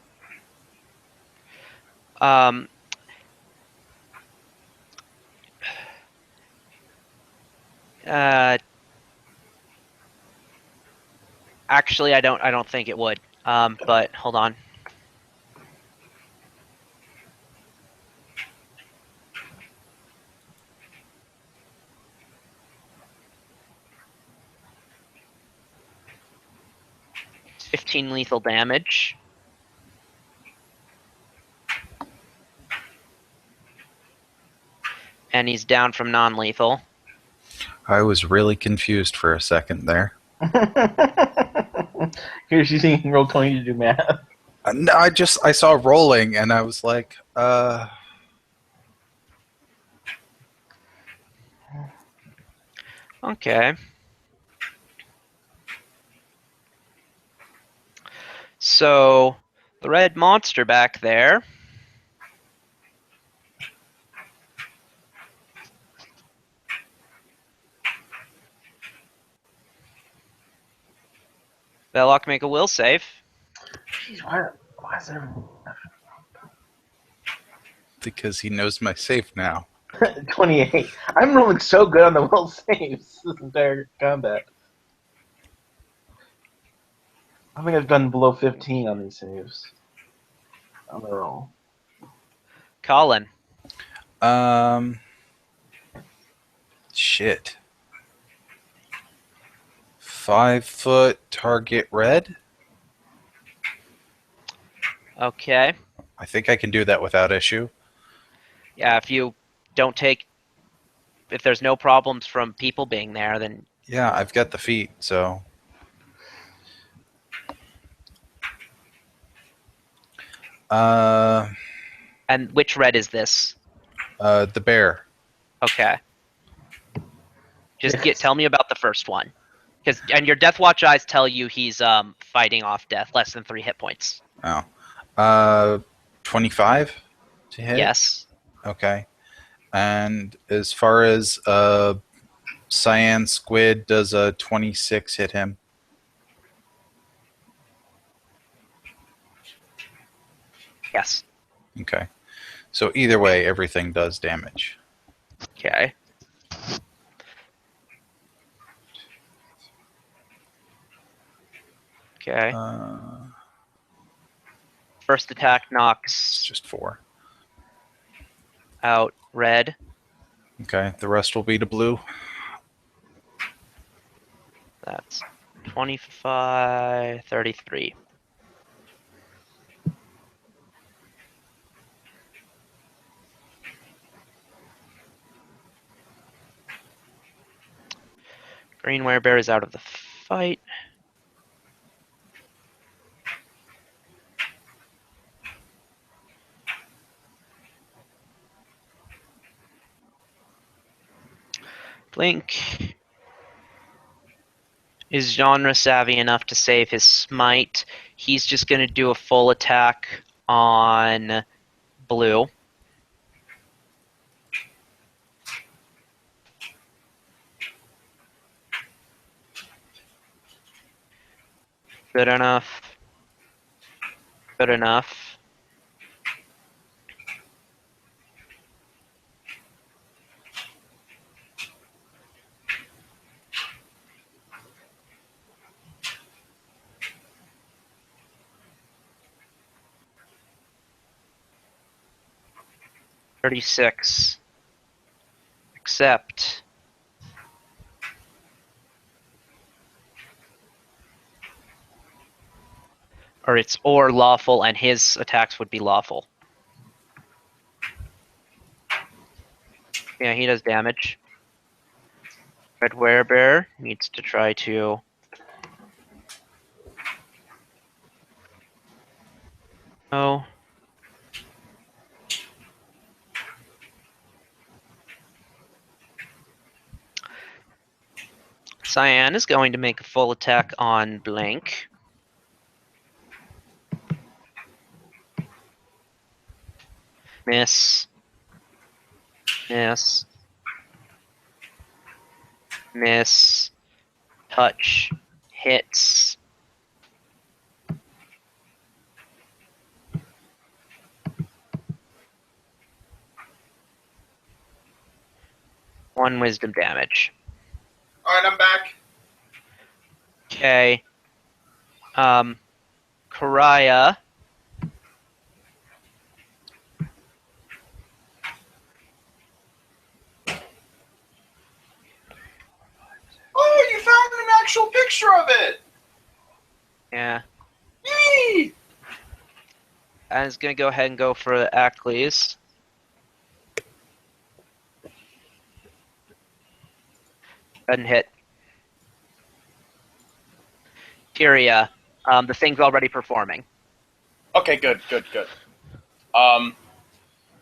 Actually, I don't think it would. But hold on. It's 15 lethal damage. And he's down from non-lethal. I was really confused for a second there. Here's using roll 20 to do math. No, I saw rolling and I was like, Okay. So, the red monster back there. Velok, make a will save. Jeez, why is there because he knows my safe now. 28? I'm rolling so good on the will saves this entire combat. I think I've done below 15 on these saves. On the roll. Colin. Shit. 5-foot target red? Okay. I think I can do that without issue. Yeah, if you don't take... If there's no problems from people being there, then... Yeah, I've got the feet, so... And which red is this? The bear. Okay. Yes. Tell me about the first one. And your Death Watch eyes tell you he's fighting off death, less than 3 hit points. Oh. 25 to hit? Yes. Okay. And as far as Cyan Squid, does a 26 hit him? Yes. Okay. So either way, everything does damage. Okay. Okay. First attack It's knocks just 4. out red. Okay. The rest will be to blue. That's 25, 33. Green Werebear is out of the fight. Blink is genre savvy enough to save his smite. He's just going to do a full attack on blue. Good enough. Good enough. $36. Except or lawful, and his attacks would be lawful. Yeah, he does damage. Red Werebear needs to try to Oh. Cyan is going to make a full attack on Blank. Miss. Miss. Miss. Touch. Hits. One wisdom damage. Alright, I'm back. Okay. Karaya. Oh, you found an actual picture of it! Yeah. Yee! I was gonna go ahead and go for Ackley's. Doesn't hit. Tyria. The thing's already performing. Okay, good.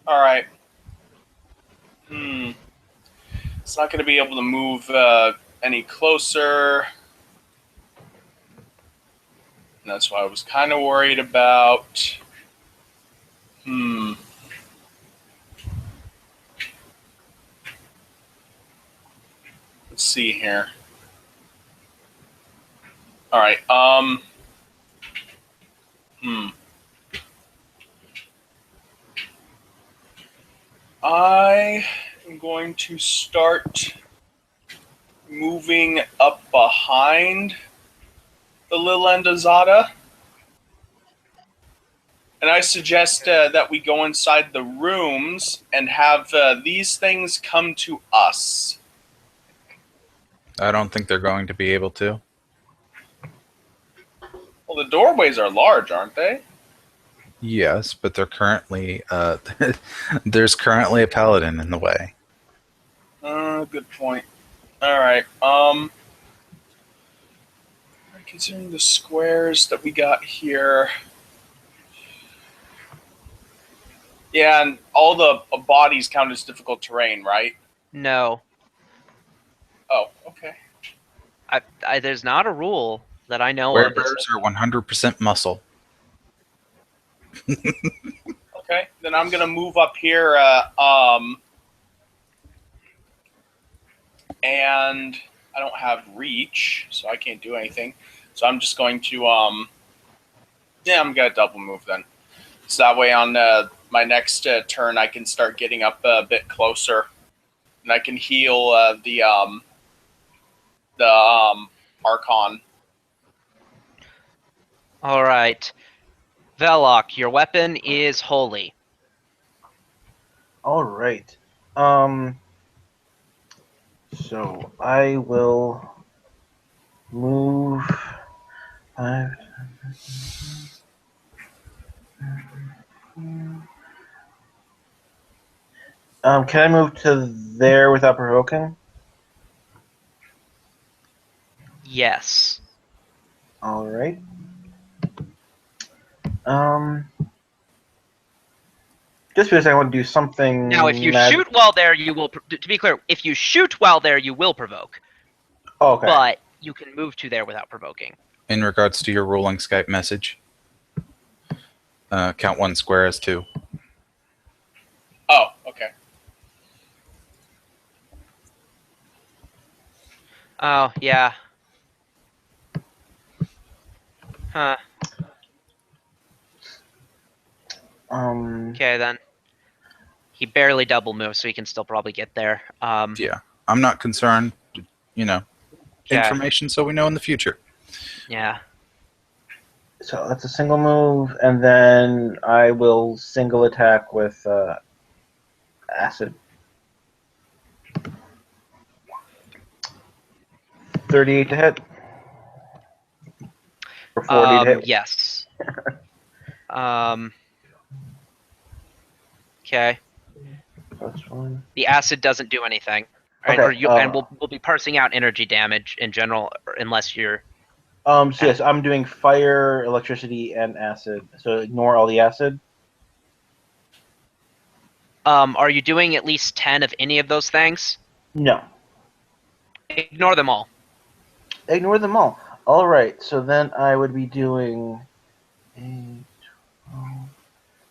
Alright. It's not going to be able to move any closer. And that's what I was kind of worried about. Let's see here. Alright, I am going to start moving up behind the Lilendazada. And I suggest that we go inside the rooms and have these things come to us. I don't think they're going to be able to. Well, the doorways are large, aren't they? Yes, but they're currently there's currently a paladin in the way. Good point. All right. Considering the squares that we got here, yeah, and all the bodies count as difficult terrain, right? No. Oh, okay. There's not a rule that I know of. Werebears are 100% muscle. Okay, then I'm gonna move up here, and I don't have reach, so I can't do anything. So I'm just going to, yeah, I'm gonna double move then. So that way on my next turn, I can start getting up a bit closer, and I can heal the Archon. All right. Velok, your weapon is holy. All right. So I will move 5. Can I move to there without provoking? Yes. All right. Just because I want to do something. Now, if you shoot while there, you will. To be clear, if you shoot while there, you will provoke. Oh, okay. But you can move to there without provoking. In regards to your ruling Skype message, count 1 square as 2. Oh, okay. Oh, yeah. Huh. Okay, then. He barely double moves, so he can still probably get there. Yeah, I'm not concerned. You know, Okay. information so we know in the future. Yeah. So that's a single move, and then I will single attack with acid. 38 to hit. Or 40 to hit. Yes. Okay. Plus 1. The acid doesn't do anything. Okay, And we'll be parsing out energy damage in general, unless you're. So yes, I'm doing fire, electricity, and acid. So ignore all the acid. Are you doing at least 10 of any of those things? No. Ignore them all. Ignore them all. All right. So then I would be doing 8,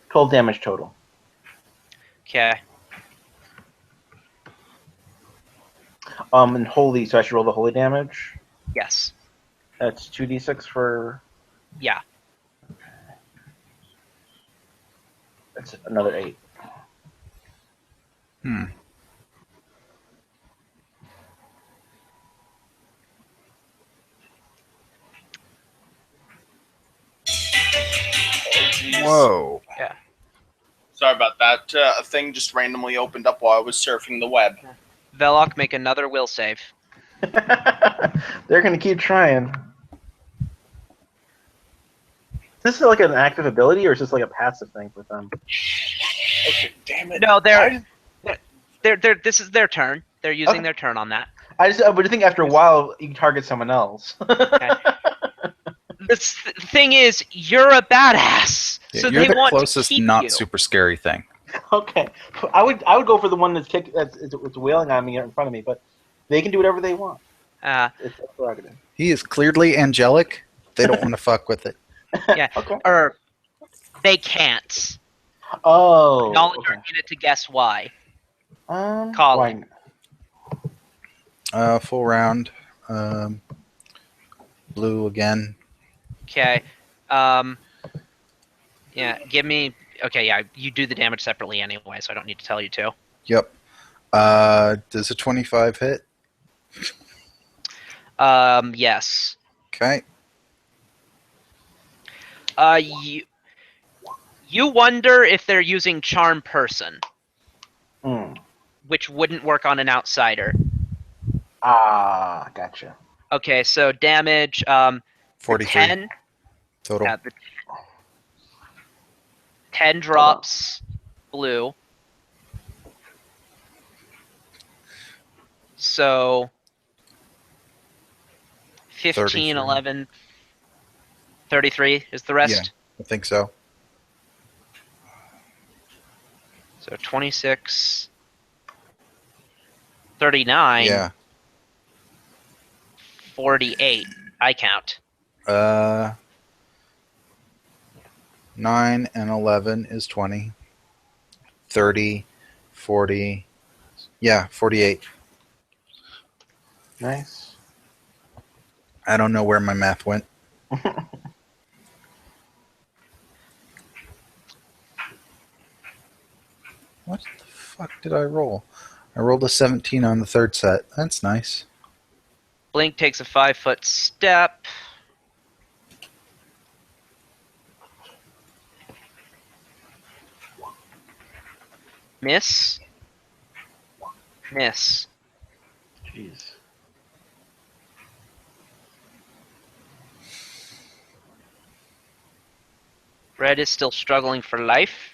12 damage total. Okay. And holy. So I should roll the holy damage. Yes. That's 2d6 for. Yeah. That's another 8. Whoa. Yeah. Sorry about that. A thing just randomly opened up while I was surfing the web. Velok, make another will save. They're gonna keep trying. Is this like an active ability, or is this like a passive thing with them? Okay, damn it. No, this is their turn. They're using their turn on that. I would think after a while you can target someone else. The thing is, you're a badass, Yeah, so you're they the want closest to keep not you. super scary thing. Okay, I would go for the one that's wailing on me in front of me, but they can do whatever they want. It's their prerogative. He is clearly angelic. They don't want to fuck with it. Yeah. Okay. Or they can't. Oh. Knowledge Okay. are needed to guess why. Colin. Full round. Blue again. Okay. Yeah. Give me. Okay. Yeah. You do the damage separately anyway, so I don't need to tell you to. Yep. Does a 25 hit? Yes. Okay. You wonder if they're using Charm Person, Mm. which wouldn't work on an outsider. Ah, gotcha. Okay, so damage 43 10. total. Yeah, 10 drops blue. So 15, 33. 11, 33 is the rest. Yeah, I think so. So 26. 39. Yeah. 48. I count. 9 and 11 is 20. 30, 40. Yeah, 48. Nice. I don't know where my math went. What the fuck did I roll? I rolled a 17 on the third set. That's nice. Blink takes a 5-foot step. Miss. Miss. Jeez. Red is still struggling for life.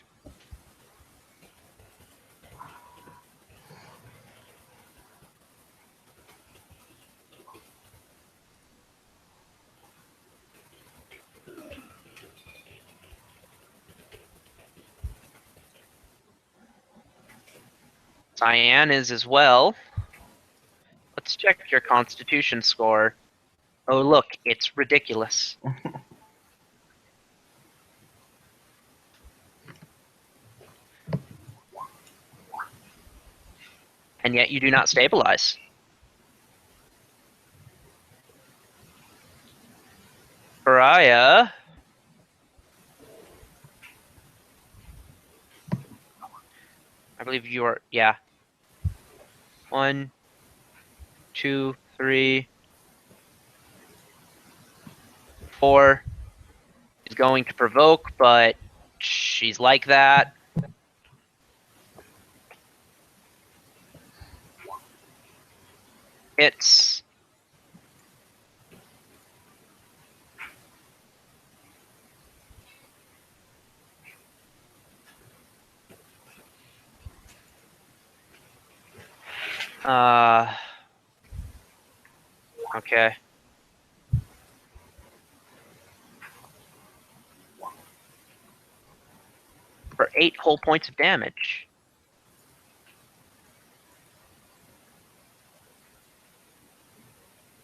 Cyan is as well. Let's check your constitution score. Oh, look, it's ridiculous. And yet you do not stabilize. Pariah. I believe you are, yeah. 1, 2, 3, 4. She's going to provoke, but she's like that. It's okay. For 8 whole points of damage.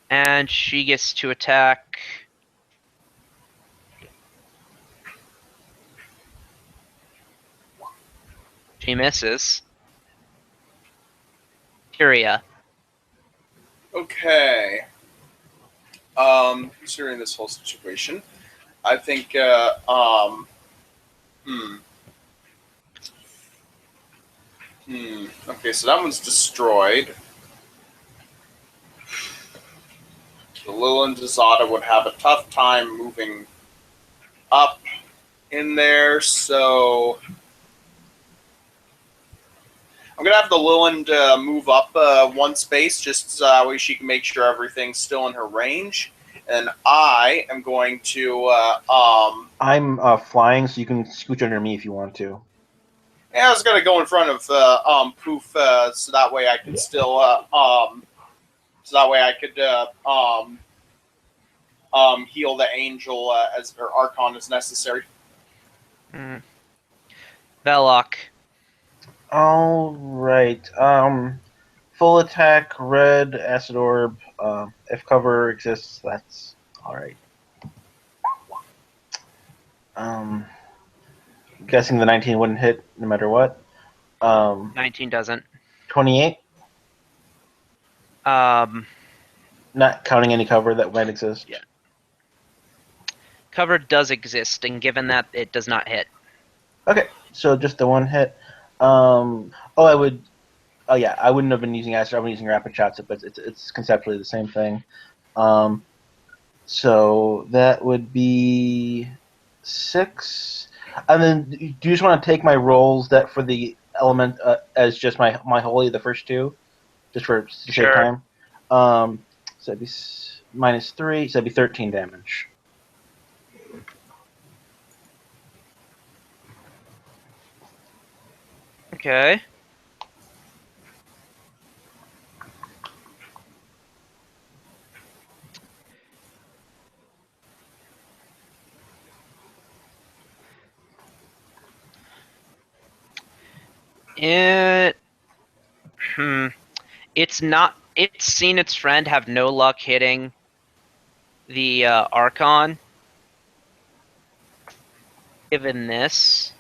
And she gets to attack. She misses. Tyria. Okay. Considering this whole situation, I think, Okay, so that one's destroyed. The Lilin Dazada would have a tough time moving up in there, so I'm gonna have the Lilin move up one space, just so that way she can make sure everything's still in her range. And I am going to I'm flying, so you can scooch under me if you want to. yeah, I was gonna go in front of Poof, so that way I could still so that way I could heal the angel as or Archon as necessary. Velok. All right. Full attack, red, acid orb. If cover exists, that's all right. Guessing the 19 wouldn't hit no matter what. 19 doesn't. 28. Not counting any cover that might exist. Yeah. Cover does exist, and given that it does not hit. Okay, so just the one hit. I would. Oh yeah, I wouldn't have been using acid. I've been using rapid shots, but it's conceptually the same thing. So that would be 6. And then, do you just want to take my rolls that for the element as just my holy, the first 2, just for to save Sure. time? So that'd be -3. So that'd be 13 damage. Okay. It It's not. It's seen its friend have no luck hitting the Archon. Given this,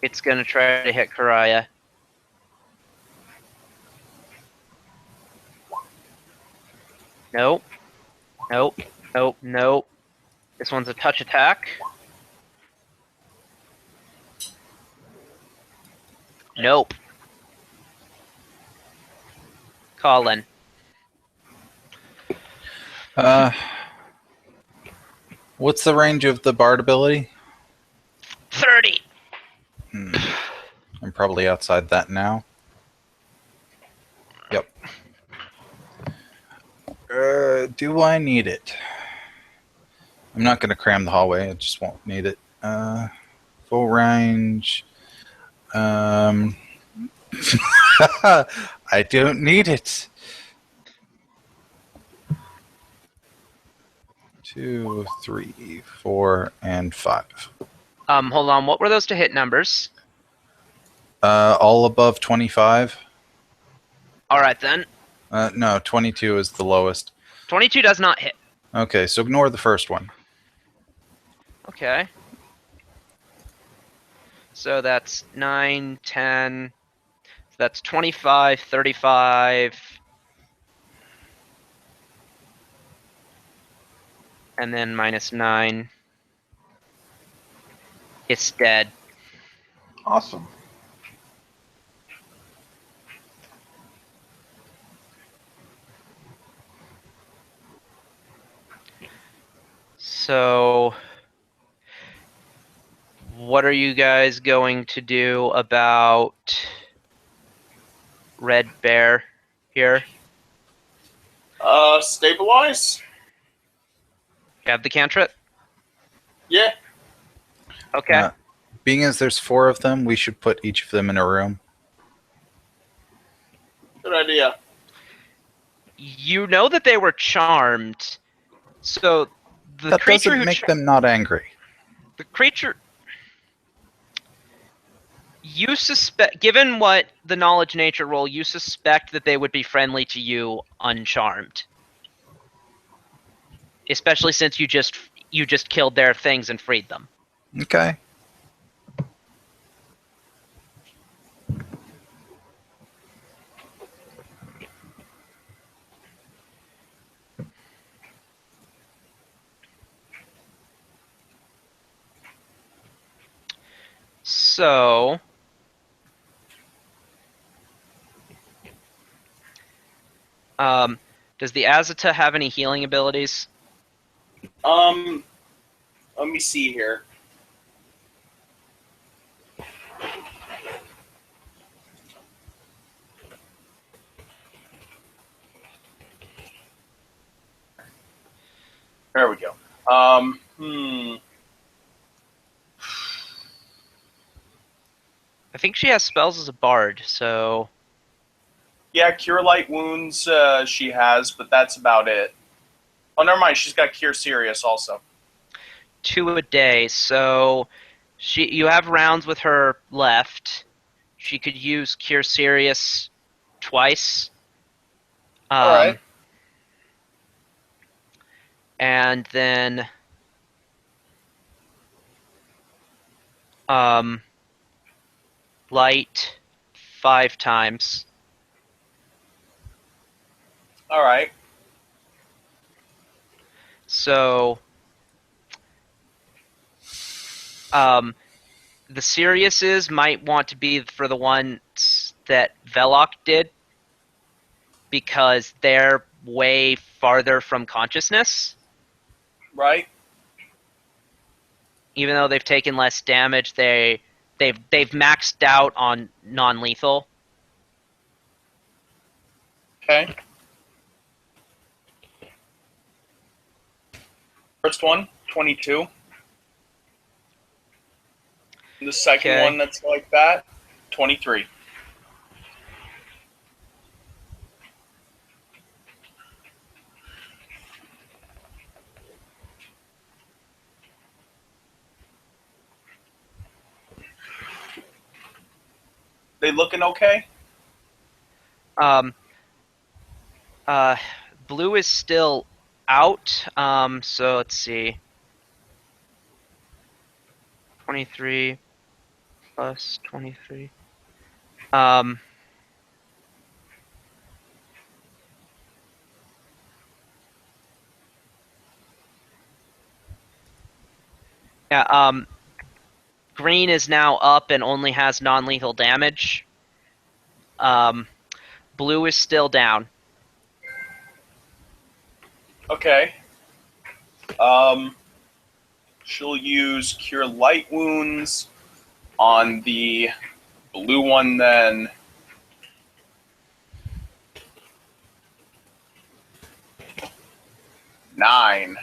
it's gonna try to hit Karaya. Nope. Nope. Nope. Nope. This one's a touch attack. Nope. Colin. What's the range of the Bard ability? 30. I'm probably outside that now. Yep. Do I need it? I'm not going to cram the hallway. I just won't need it. Full range. I don't need it. 2, 3, 4, and 5. Hold on. What were those to hit numbers? All above 25. All right then. No, 22 is the lowest. 22 does not hit. Okay, so ignore the first one. Okay. So that's 9, 10. So that's 25, 35. And then minus 9. It's dead. Awesome. So, what are you guys going to do about Red Bear here? Stabilize? You have the cantrip? Yeah. Okay. Being as there's 4 of them, we should put each of them in a room. Good idea. You know that they were charmed, so the That creature doesn't who make them not angry. the creature you suspect, given what the knowledge nature roll, you suspect that they would be friendly to you uncharmed, especially since you just killed their things and freed them. Okay. So, does the Azata have any healing abilities? Let me see here. There we go. I think she has spells as a bard, so Yeah, Cure Light Wounds she has, but that's about it. Oh, never mind. She's got Cure Serious also. 2 a day. So you have rounds with her left. She could use Cure Serious twice. All right. And then light 5 times. All right. So the Siriuses might want to be for the ones that Velok did, because they're way farther from consciousness. Right. Even though they've taken less damage, they've maxed out on non-lethal. Okay. First one, 22. And the second Okay. one that's like that, 23. They looking okay? Um, blue is still out. So let's see. 23 plus 23. Yeah, green is now up and only has non-lethal damage. Blue is still down. Okay. She'll use Cure Light Wounds on the blue one then. Nine.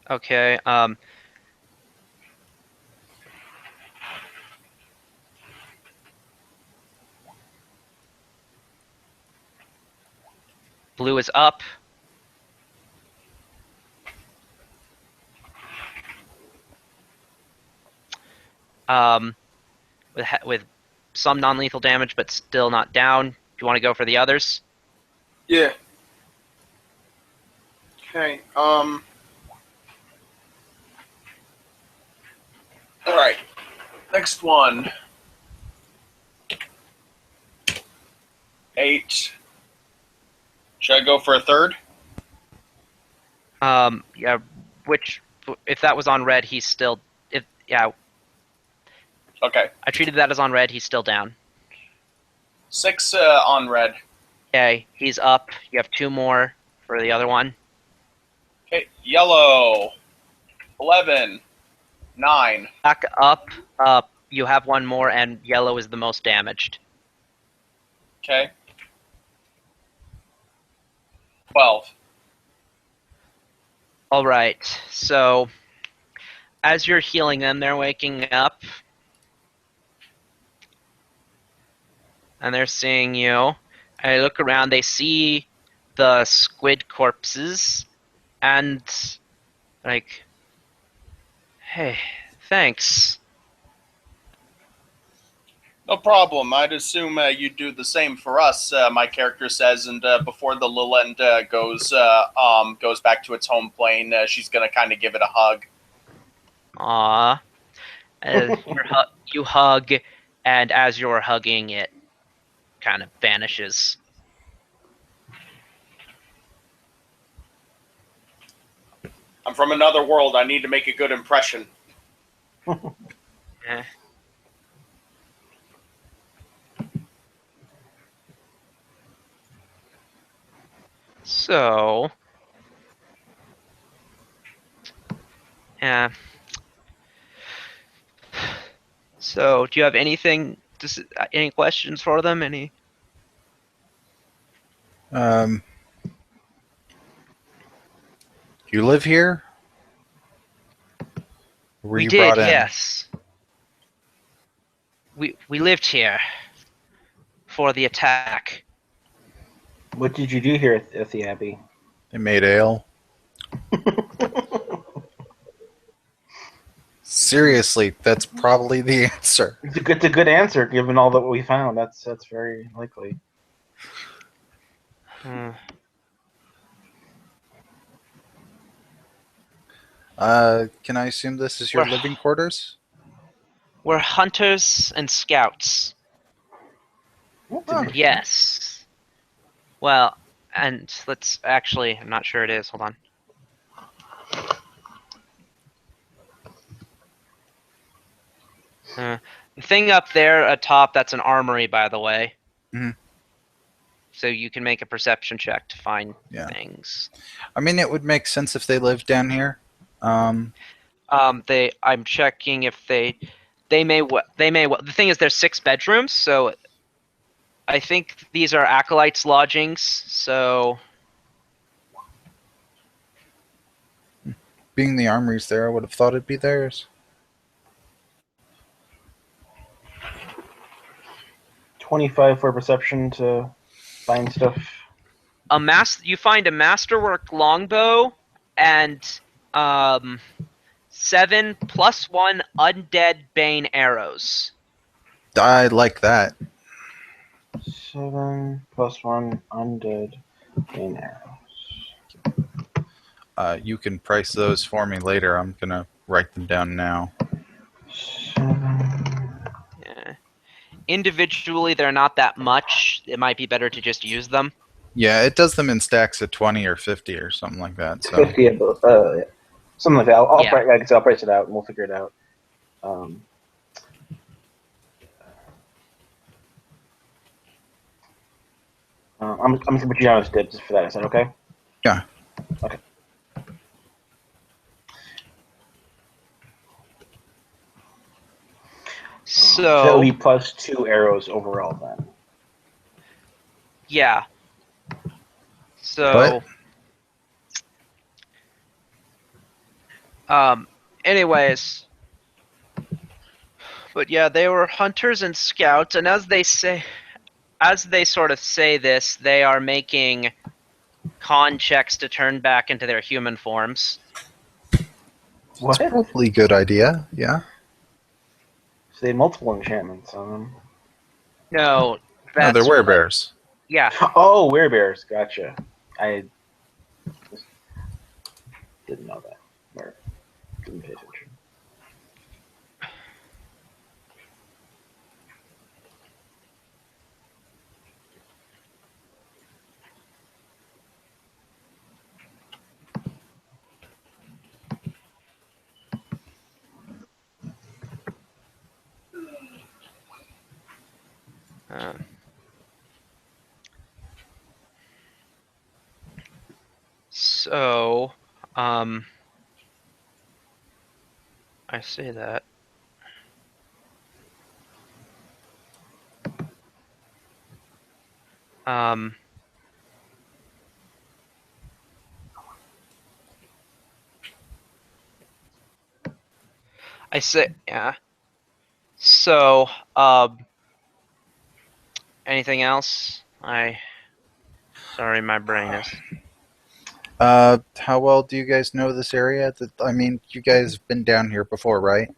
Okay, blue is up. With some non-lethal damage, but still not down. Do you want to go for the others? Yeah. Okay. All right. Next one. 8. Should I go for a third? Yeah. If that was on red, he's still. Yeah, Okay. I treated that as on red. He's still down. 6 on red. Okay, he's up. You have 2 more for the other one. Okay. Yellow. 11. 9. Back up. You have 1 more, and yellow is the most damaged. Okay. 12. All right. So, as you're healing them, they're waking up, and they're seeing you. And they look around. They see the squid corpses, and like, hey, thanks. No problem. I'd assume you'd do the same for us. My character says, and before the Lilend goes back to its home plane, she's gonna kind of give it a hug. Aww. You hug, and as you're hugging, it kind of vanishes. I'm from another world. I need to make a good impression. Eh. So, yeah. So, do you have any questions for them? Any? You live here? Were We you did, brought in? yes. We lived here for the attack. What did you do here at the Abbey? They made ale. Seriously, that's probably the answer. It's a good answer given all that we found. That's very likely. Hmm. Can I assume this is your We're- living quarters? We're hunters and scouts. Oh. Yes. Well, and let's actually, I'm not sure it is. Hold on. The thing up there atop, that's an armory, by the way. Mhm. So you can make a perception check to find Yeah. things. I mean, it would make sense if they lived down here. I'm checking if they may. The thing is, there's 6 bedrooms, so I think these are acolytes' lodgings. So Being the armory's there, I would have thought it'd be theirs. 25 for perception to find stuff. you find a masterwork longbow and 7 +1 undead bane arrows. I like that. 7 plus 1 undead in arrows. You can price those for me later. I'm gonna write them down now. 7. Yeah. Individually, they're not that much. It might be better to just use them. Yeah, it does them in stacks of 20 or 50 or something like that. So 50 of both. Yeah. Something like that. Yeah. I'll price it out and we'll figure it out. I'm going to put you down as dead just for that. Is that okay? yeah. Okay. So that would So be plus 2 arrows overall then. yeah. So anyways, but yeah, they were hunters and scouts, and as they sort of say this, they are making con checks to turn back into their human forms. What? It's probably a good idea. Yeah. So they had multiple enchantments on them. No, No, they're that's werebears. yeah. Oh, werebears. Gotcha. I just didn't know that. Or didn't pay attention. So, I say that. I say yeah. So, anything else? Sorry, my brain is. How well do you guys know this area? I mean, you guys have been down here before, right?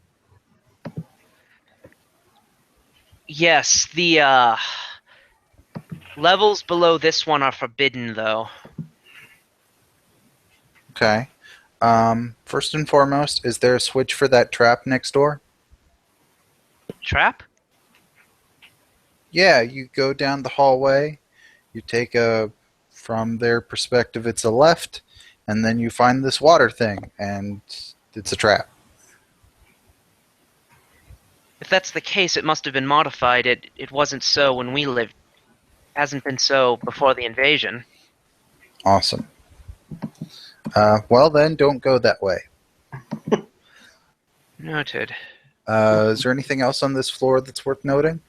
Yes, the levels below this one are forbidden, though. Okay. First and foremost, is there a switch for that trap next door? Trap? Yeah, you go down the hallway, you take from their perspective, it's a left, and then you find this water thing, and it's a trap. If that's the case, it must have been modified. It wasn't so when we lived. Hasn't been so before the invasion. Awesome. Well then, don't go that way. Noted. Is there anything else on this floor that's worth noting?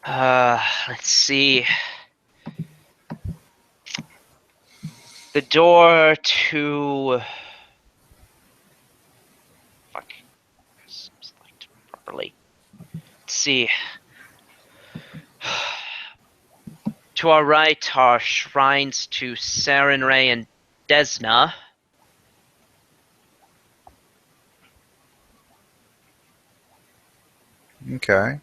Let's see. The door to... Fuck. Select properly. Let's see. To our right are shrines to Sarenrae and Desna. Okay.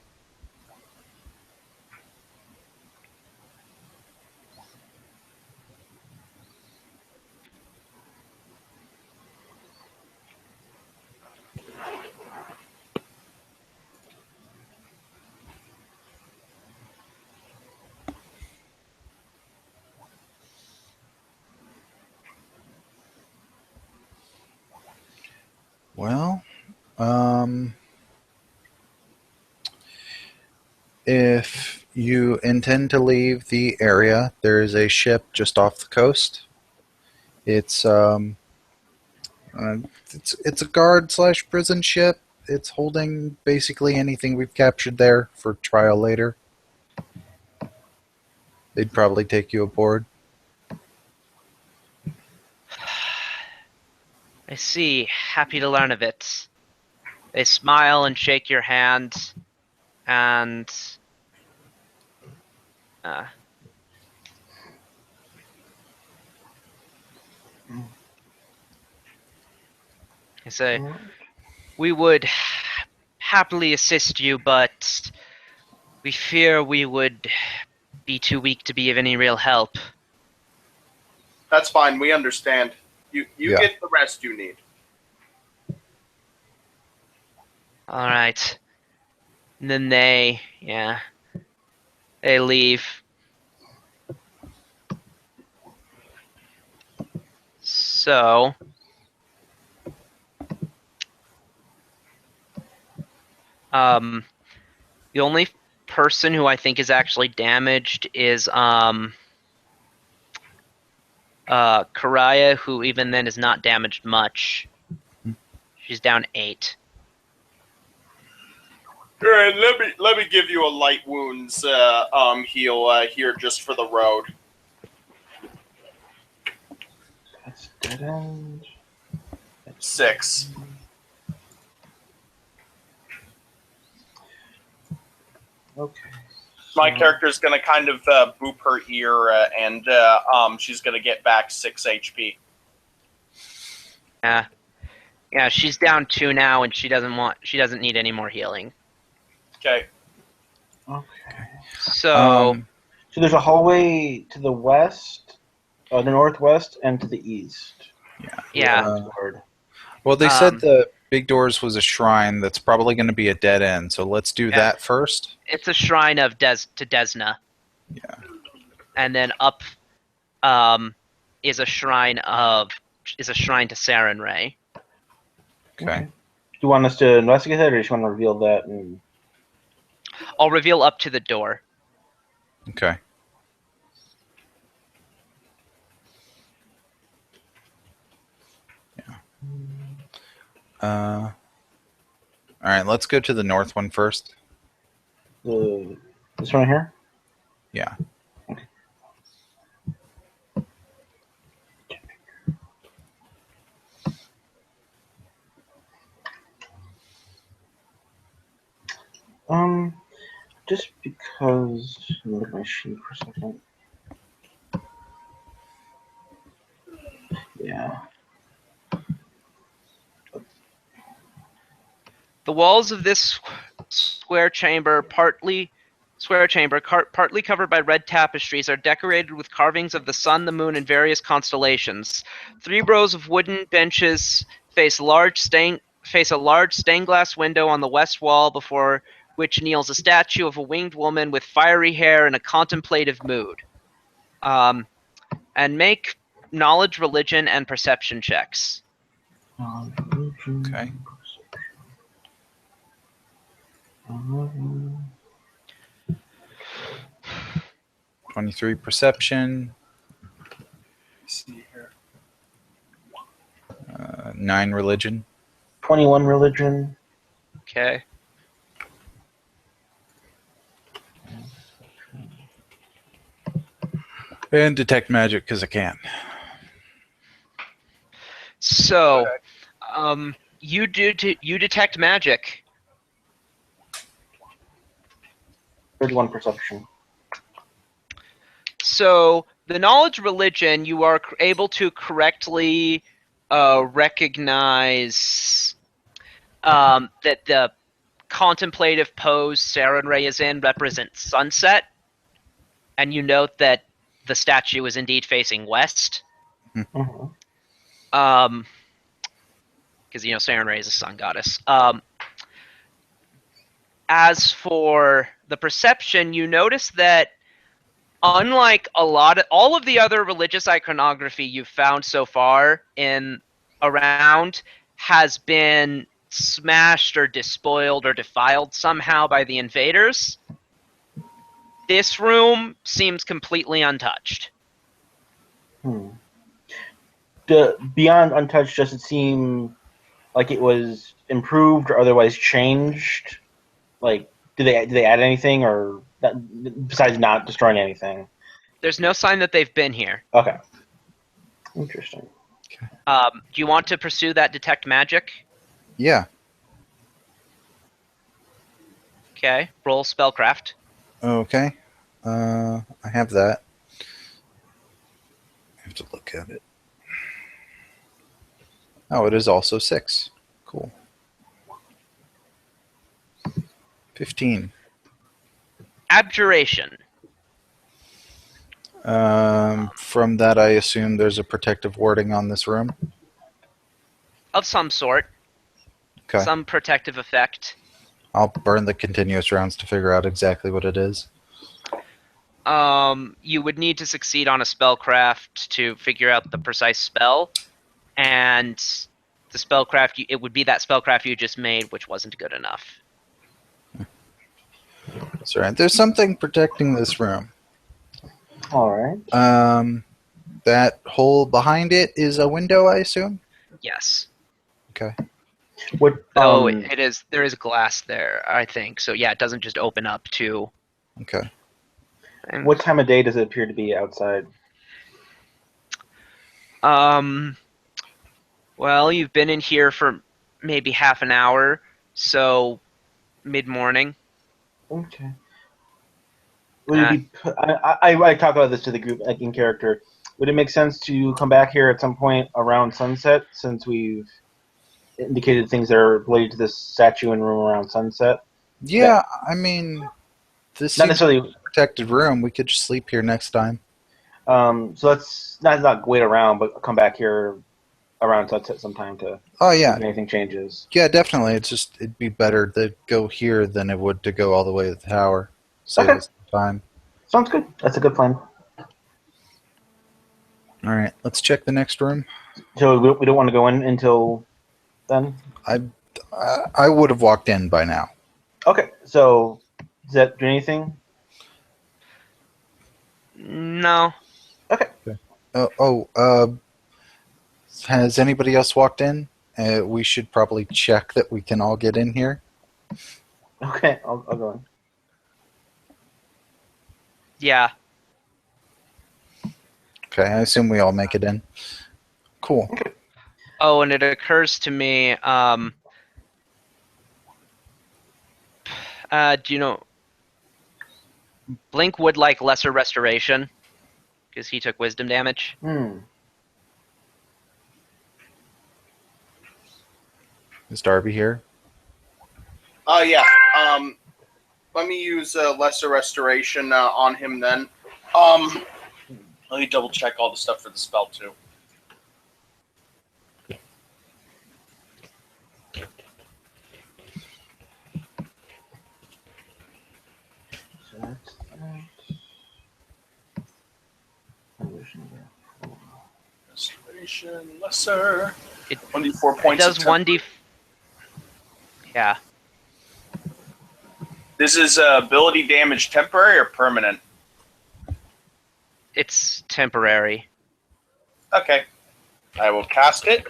Well, if you intend to leave the area, there is a ship just off the coast. It's it's a guard slash prison ship. It's holding basically anything we've captured there for trial later. They'd probably take you aboard. I see. Happy to learn of it. They smile and shake your hand, and I say, we would happily assist you, but we fear we would be too weak to be of any real help. That's fine. We understand. You Yeah. get the rest you need. All right. And then they leave. So, the only person who I think is actually damaged is Karaya, who even then is not damaged much. She's down 8. All right, let me give you a light wounds heal here just for the road. That's dead end. 6. Okay. My character's gonna kind of boop her ear, and she's gonna get back 6 HP. Yeah, she's down 2 now, and she doesn't need any more healing. Okay. Okay. So, So there's a hallway to the west, the northwest, and to the east. yeah. Well, they said the big doors was a shrine that's probably going to be a dead end, so let's do that first. It's a shrine of to Desna. Yeah. And then up is a shrine to Sarenrae. Okay. Do you want us to investigate that, or do you just want to reveal that? And... I'll reveal up to the door. Okay. Yeah. All right, let's go to the north one first. This one here? Yeah. Okay. Just because. Let me look at my sheet for a second. Yeah. The walls of this square chamber, partly covered by red tapestries, are decorated with carvings of the sun, the moon, and various constellations. 3 rows of wooden benches face a large stained glass window on the west wall, before which kneels a statue of a winged woman with fiery hair in a contemplative mood. And make knowledge, religion, and perception checks. Okay. 23 perception. See here. 9 religion. 21 religion. Okay. And detect magic because I can. So, you detect magic. 31 perception. So, the knowledge religion, you are able to correctly recognize that the contemplative pose Sarenrae is in represents sunset, and you note that the statue is indeed facing west. Mm-hmm. Because Sarenrae is a sun goddess. As for the perception, you notice that unlike all of the other religious iconography you've found so far around has been smashed or despoiled or defiled somehow by the invaders, this room seems completely untouched. Beyond untouched, does it seem like it was improved or otherwise changed? Like, do they add anything, or besides not destroying anything? There's no sign that they've been here. Okay. Interesting. Do you want to pursue that detect magic? Yeah. Okay. Roll spellcraft. Okay. I have that. I have to look at it. Oh, it is also 6. 15. Abjuration. From that, I assume there's a protective warding on this room. Of some sort. Okay. Some protective effect. I'll burn the continuous rounds to figure out exactly what it is. You would need to succeed on a spellcraft to figure out the precise spell, and the spellcraft, it would be that spellcraft you just made, which wasn't good enough. That's right. There's something protecting this room. All right. That hole behind it is a window, I assume? Yes. Okay. What? Oh, it is. There is glass there, I think. So yeah, it doesn't just open up to. Okay. What time of day does it appear to be outside? Well, you've been in here for maybe half an hour, so mid-morning. Okay. Would it be? I talk about this to the group, like in character. Would it make sense to come back here at some point around sunset, since we've indicated things that are related to this statue and room around sunset? Yeah, I mean, this Not seems like necessarily. a protected room. We could just sleep here next time. So let's not wait around, but come back here around sunset sometime to Oh, see yeah. if anything changes. Yeah, definitely. It'd be better to go here than it would to go all the way to the tower. Save Okay. us some time. Sounds good. That's a good plan. All right, let's check the next room. So we don't want to go in until then? I would have walked in by now. Okay, so does that do anything? No. Okay. Has anybody else walked in? We should probably check that we can all get in here. Okay, I'll go in. Yeah. Okay, I assume we all make it in. Cool. Oh, and it occurs to me, do you know, Blink would like lesser restoration, because he took wisdom damage. Is Darby here? Yeah. Let me use lesser restoration on him then. Let me double check all the stuff for the spell too. Restoration lesser. It 24 It points. does of 1d. Yeah. This is ability damage temporary or permanent? It's temporary. Okay. I will cast it.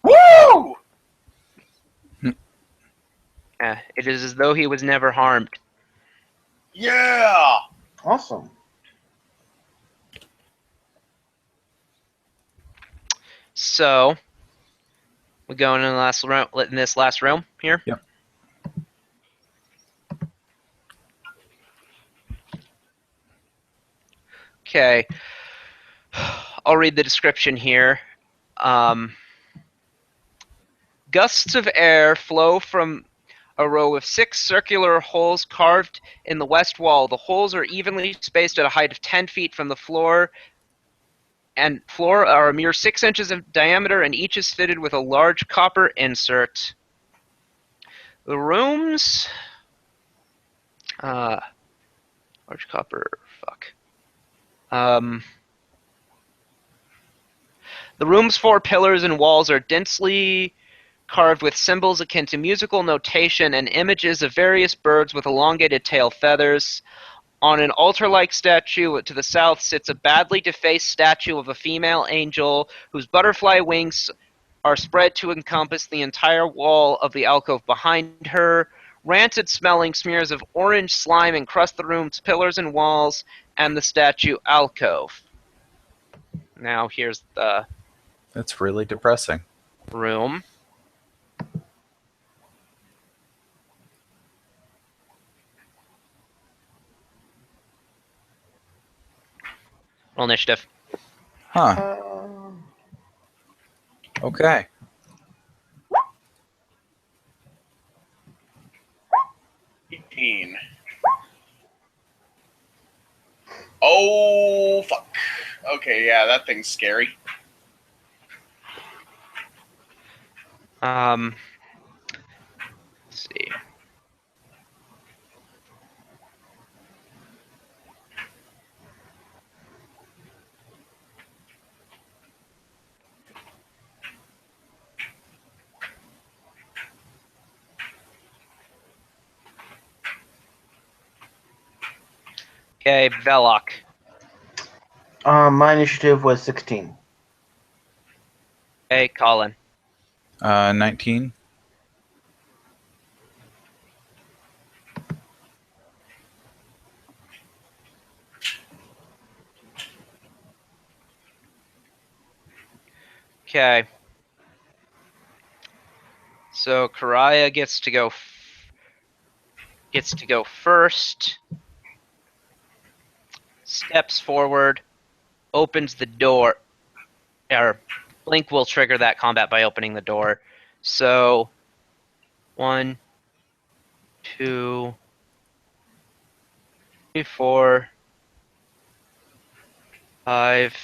Woo! It is as though he was never harmed. Yeah! Awesome. So, we go in this last room here. Yep. Okay. I'll read the description here. Gusts of air flow from a row of 6 circular holes carved in the west wall. The holes are evenly spaced at a height of 10 feet from the floor, and floor are a mere 6 inches of diameter, and each is fitted with a large copper insert. The rooms... large copper... fuck. The room's 4 pillars and walls are densely carved with symbols akin to musical notation and images of various birds with elongated tail feathers. On an altar-like statue to the south sits a badly defaced statue of a female angel whose butterfly wings are spread to encompass the entire wall of the alcove behind her. Rancid-smelling smears of orange slime encrust the room's pillars and walls and the statue alcove. Now here's the That's really depressing. room. Roll initiative. Huh. Okay. Oh, fuck. Okay, yeah, that thing's scary. Let's see. Okay, Velok. My initiative was 16. Okay, Colin. 19. Okay. So Karaya gets to go first. Steps forward, opens the door. Or Blink will trigger that combat by opening the door. So 1, 2, 3, 4, 5.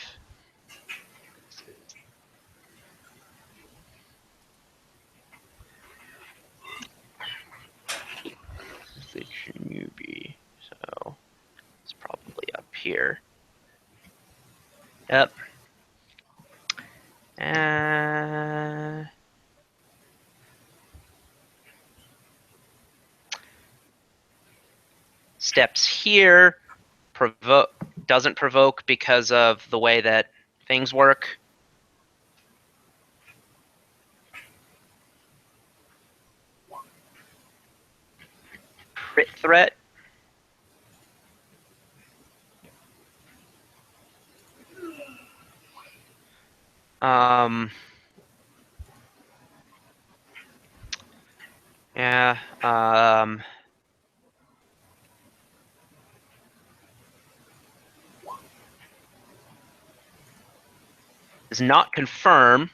The newbie. So it's probably up here. Yep. Steps here. Doesn't provoke because of the way that things work. Crit threat. Yeah. Does not confirm.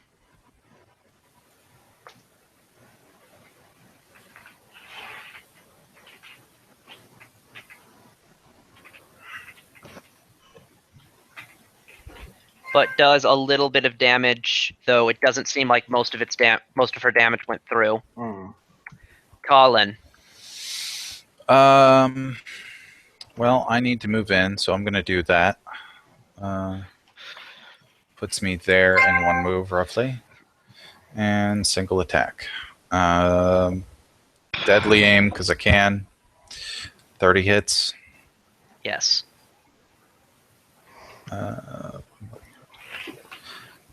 But does a little bit of damage, though it doesn't seem like most of her damage went through. Colin. Well, I need to move in, so I'm going to do that. Puts me there in one move, roughly. And single attack. Deadly aim, because I can. 30 hits. Yes.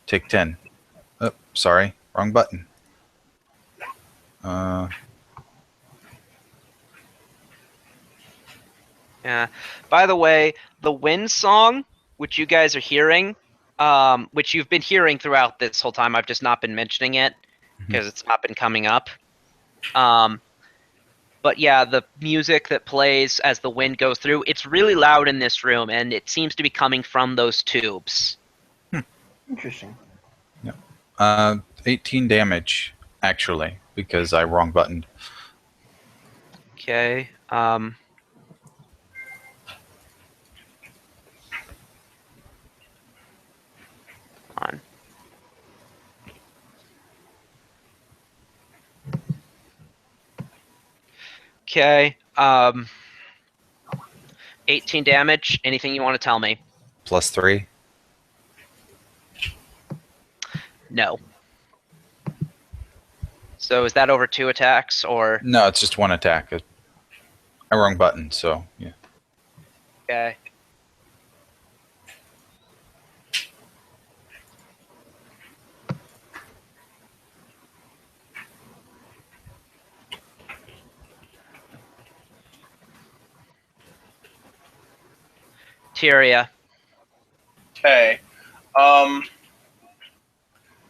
Take 10. Oh, sorry. Wrong button. Yeah. By the way, the wind song, which you guys are hearing, which you've been hearing throughout this whole time, I've just not been mentioning it because it's not been coming up. But yeah, the music that plays as the wind goes through, it's really loud in this room, and it seems to be coming from those tubes. Interesting. 18 damage, actually, because I wrong buttoned. Okay. On. Okay. 18 damage. Anything you want to tell me? +3. No. So is that over 2 attacks, or? No, it's just one attack. I wrong button, so yeah. Okay. Tyria. Okay.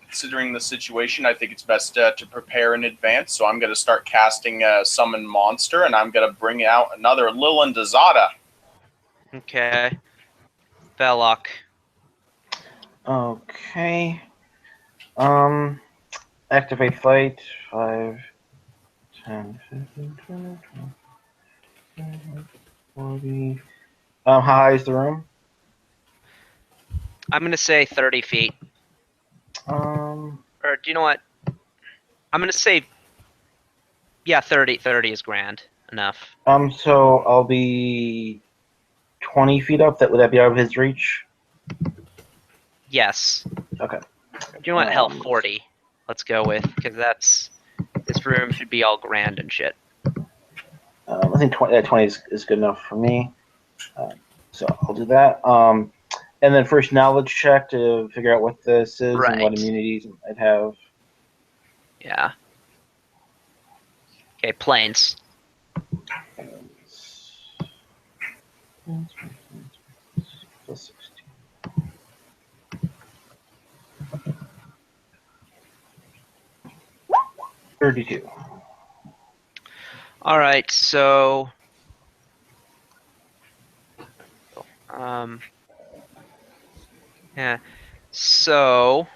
Considering the situation, I think it's best to prepare in advance. So I'm going to start casting Summon Monster, and I'm going to bring out another Lilindazada. Okay. Belloc. Okay. Activate fight. 5, 10, 15, 20, 40. How high is the room? I'm gonna say 30 feet. Um, Or do you know what? I'm gonna say, yeah, 30. 30 is grand enough. so I'll be 20 feet up. Would that be out of his reach? Yes. Okay. Do you know what? Hell, Um, 40. Let's go with, because this room should be all grand and shit. I think 20 is good enough for me. So I'll do that. And then first knowledge check to figure out what this is and what Right. immunities I'd have. Yeah. Okay, planes. Plus 16. 32. All right, so yeah, so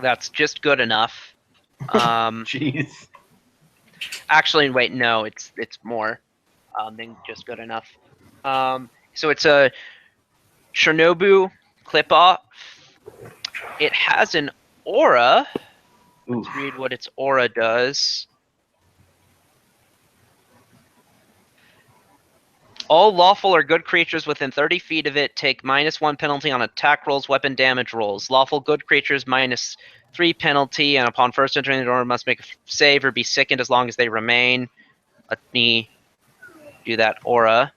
that's just good enough. Jeez. Actually, wait, no, it's more than just good enough. So it's a Chernobyl clip off. It has an aura. Let's Oof. read what its aura does. All lawful or good creatures within 30 feet of it take -1 penalty on attack rolls, weapon damage rolls. Lawful good creatures -3 penalty, and upon first entering the door must make a save or be sickened as long as they remain. Let me do that aura.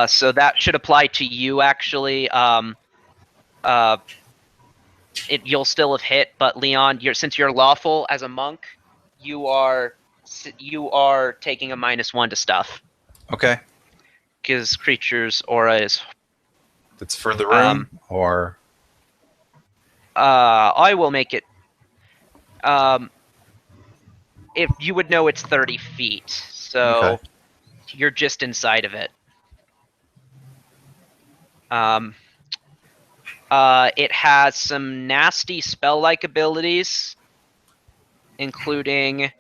So that should apply to you, actually. You'll still have hit, but Leon, since you're lawful as a monk, you are taking a -1 to stuff Okay. because creature's aura is. That's for the room, or I will make it. If you would know, it's 30 feet, so Okay. you're just inside of it. It has some nasty spell-like abilities, including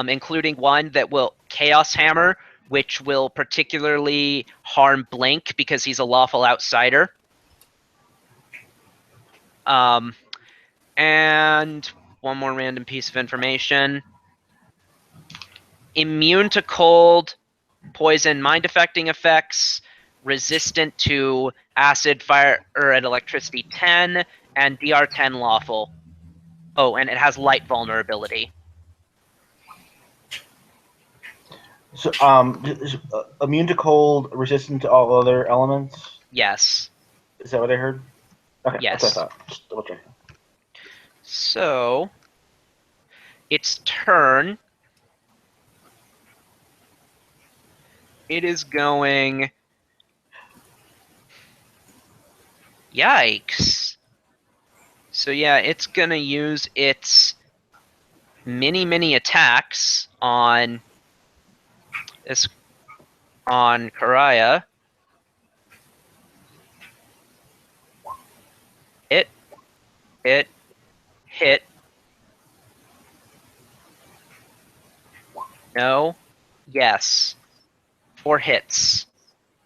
including one that will Chaos Hammer, which will particularly harm Blink because he's a lawful outsider. And one more random piece of information. Immune to cold, poison, mind affecting effects, resistant to acid, fire, and electricity 10, and DR 10 lawful. Oh, and it has light vulnerability. So, immune to cold, resistant to all other elements. Yes. Is that what I heard? Okay, Yes. that's what I thought. Just double checking. So, its turn. It is going. Yikes. So yeah, it's gonna use its mini attacks on this on Karaya. Hit. No. Yes. 4 hits.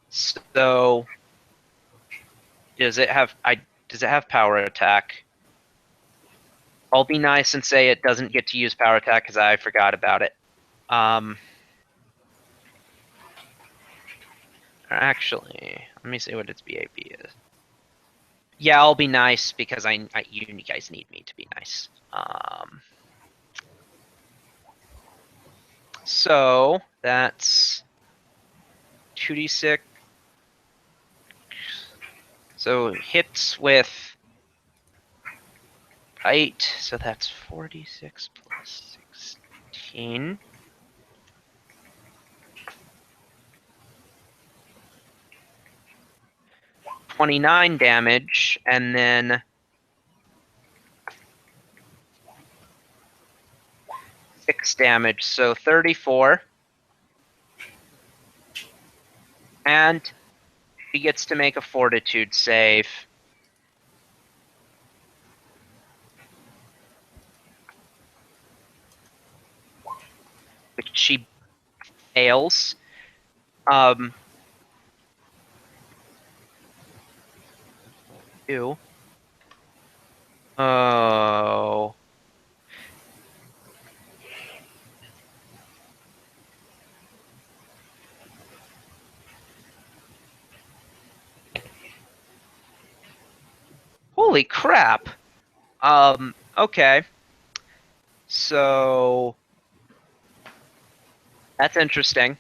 So does it have power attack? I'll be nice and say it doesn't get to use power attack because I forgot about it. Actually, let me see what its BAB is. Yeah, I'll be nice because you guys need me to be nice. So that's 2d6. So hits with 8, so that's 46 plus 16. $29 damage, and then 6 damage, so 34. And she gets to make a fortitude save. Which she fails. Ew. Oh. Holy crap. Okay. So that's interesting.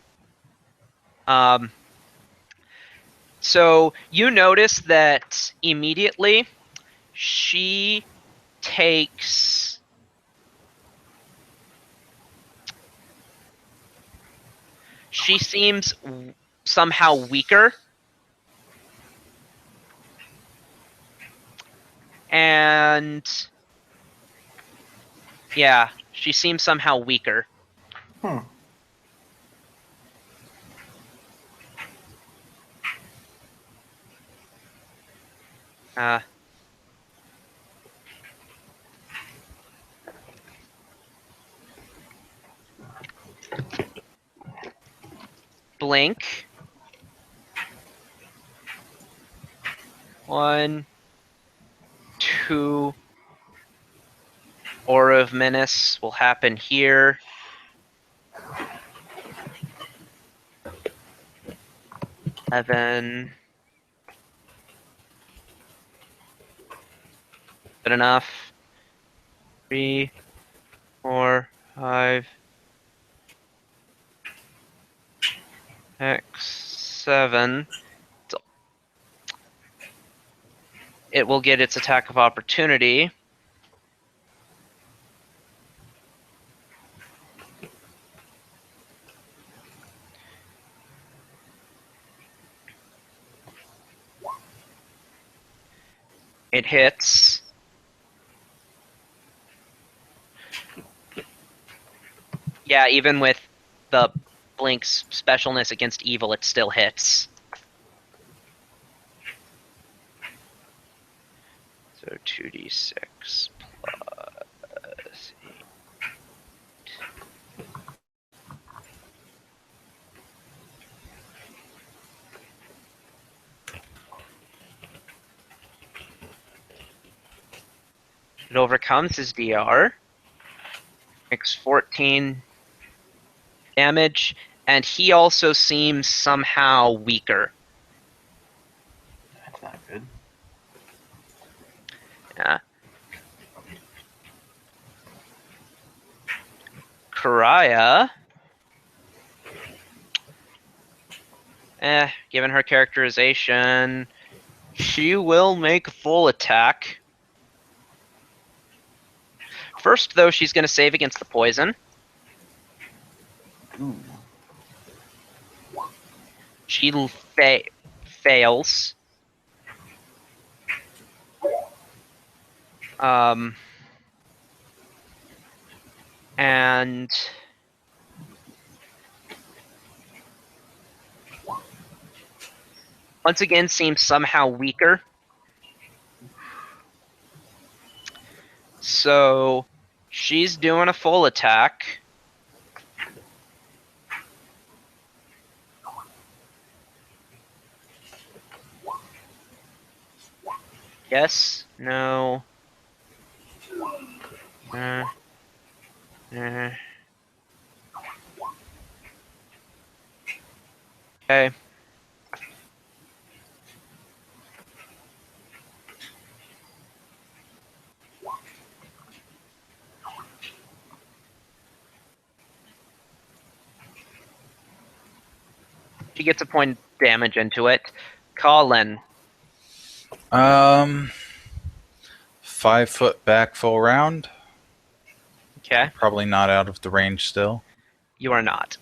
So you notice that immediately she takes she seems somehow weaker. And yeah, she seems somehow weaker. Hmm. Blink. 1, 2. Aura of Menace will happen here. Good enough. 3, 4, 5, 6, 7. It will get its attack of opportunity. It hits. Yeah, even with the Blink's specialness against evil, it still hits. So 2d6 plus 8. It overcomes his DR. Makes 14 damage, and he also seems somehow weaker. That's not good. Yeah. Karaya, given her characterization, she will make a full attack. First, though, she's going to save against the poison. Ooh. She fails. And once again seems somehow weaker. So she's doing a full attack. Yes, no. Okay. She gets a point of damage into it. Colin. 5 foot back full round. Okay. Probably not out of the range still. You are not.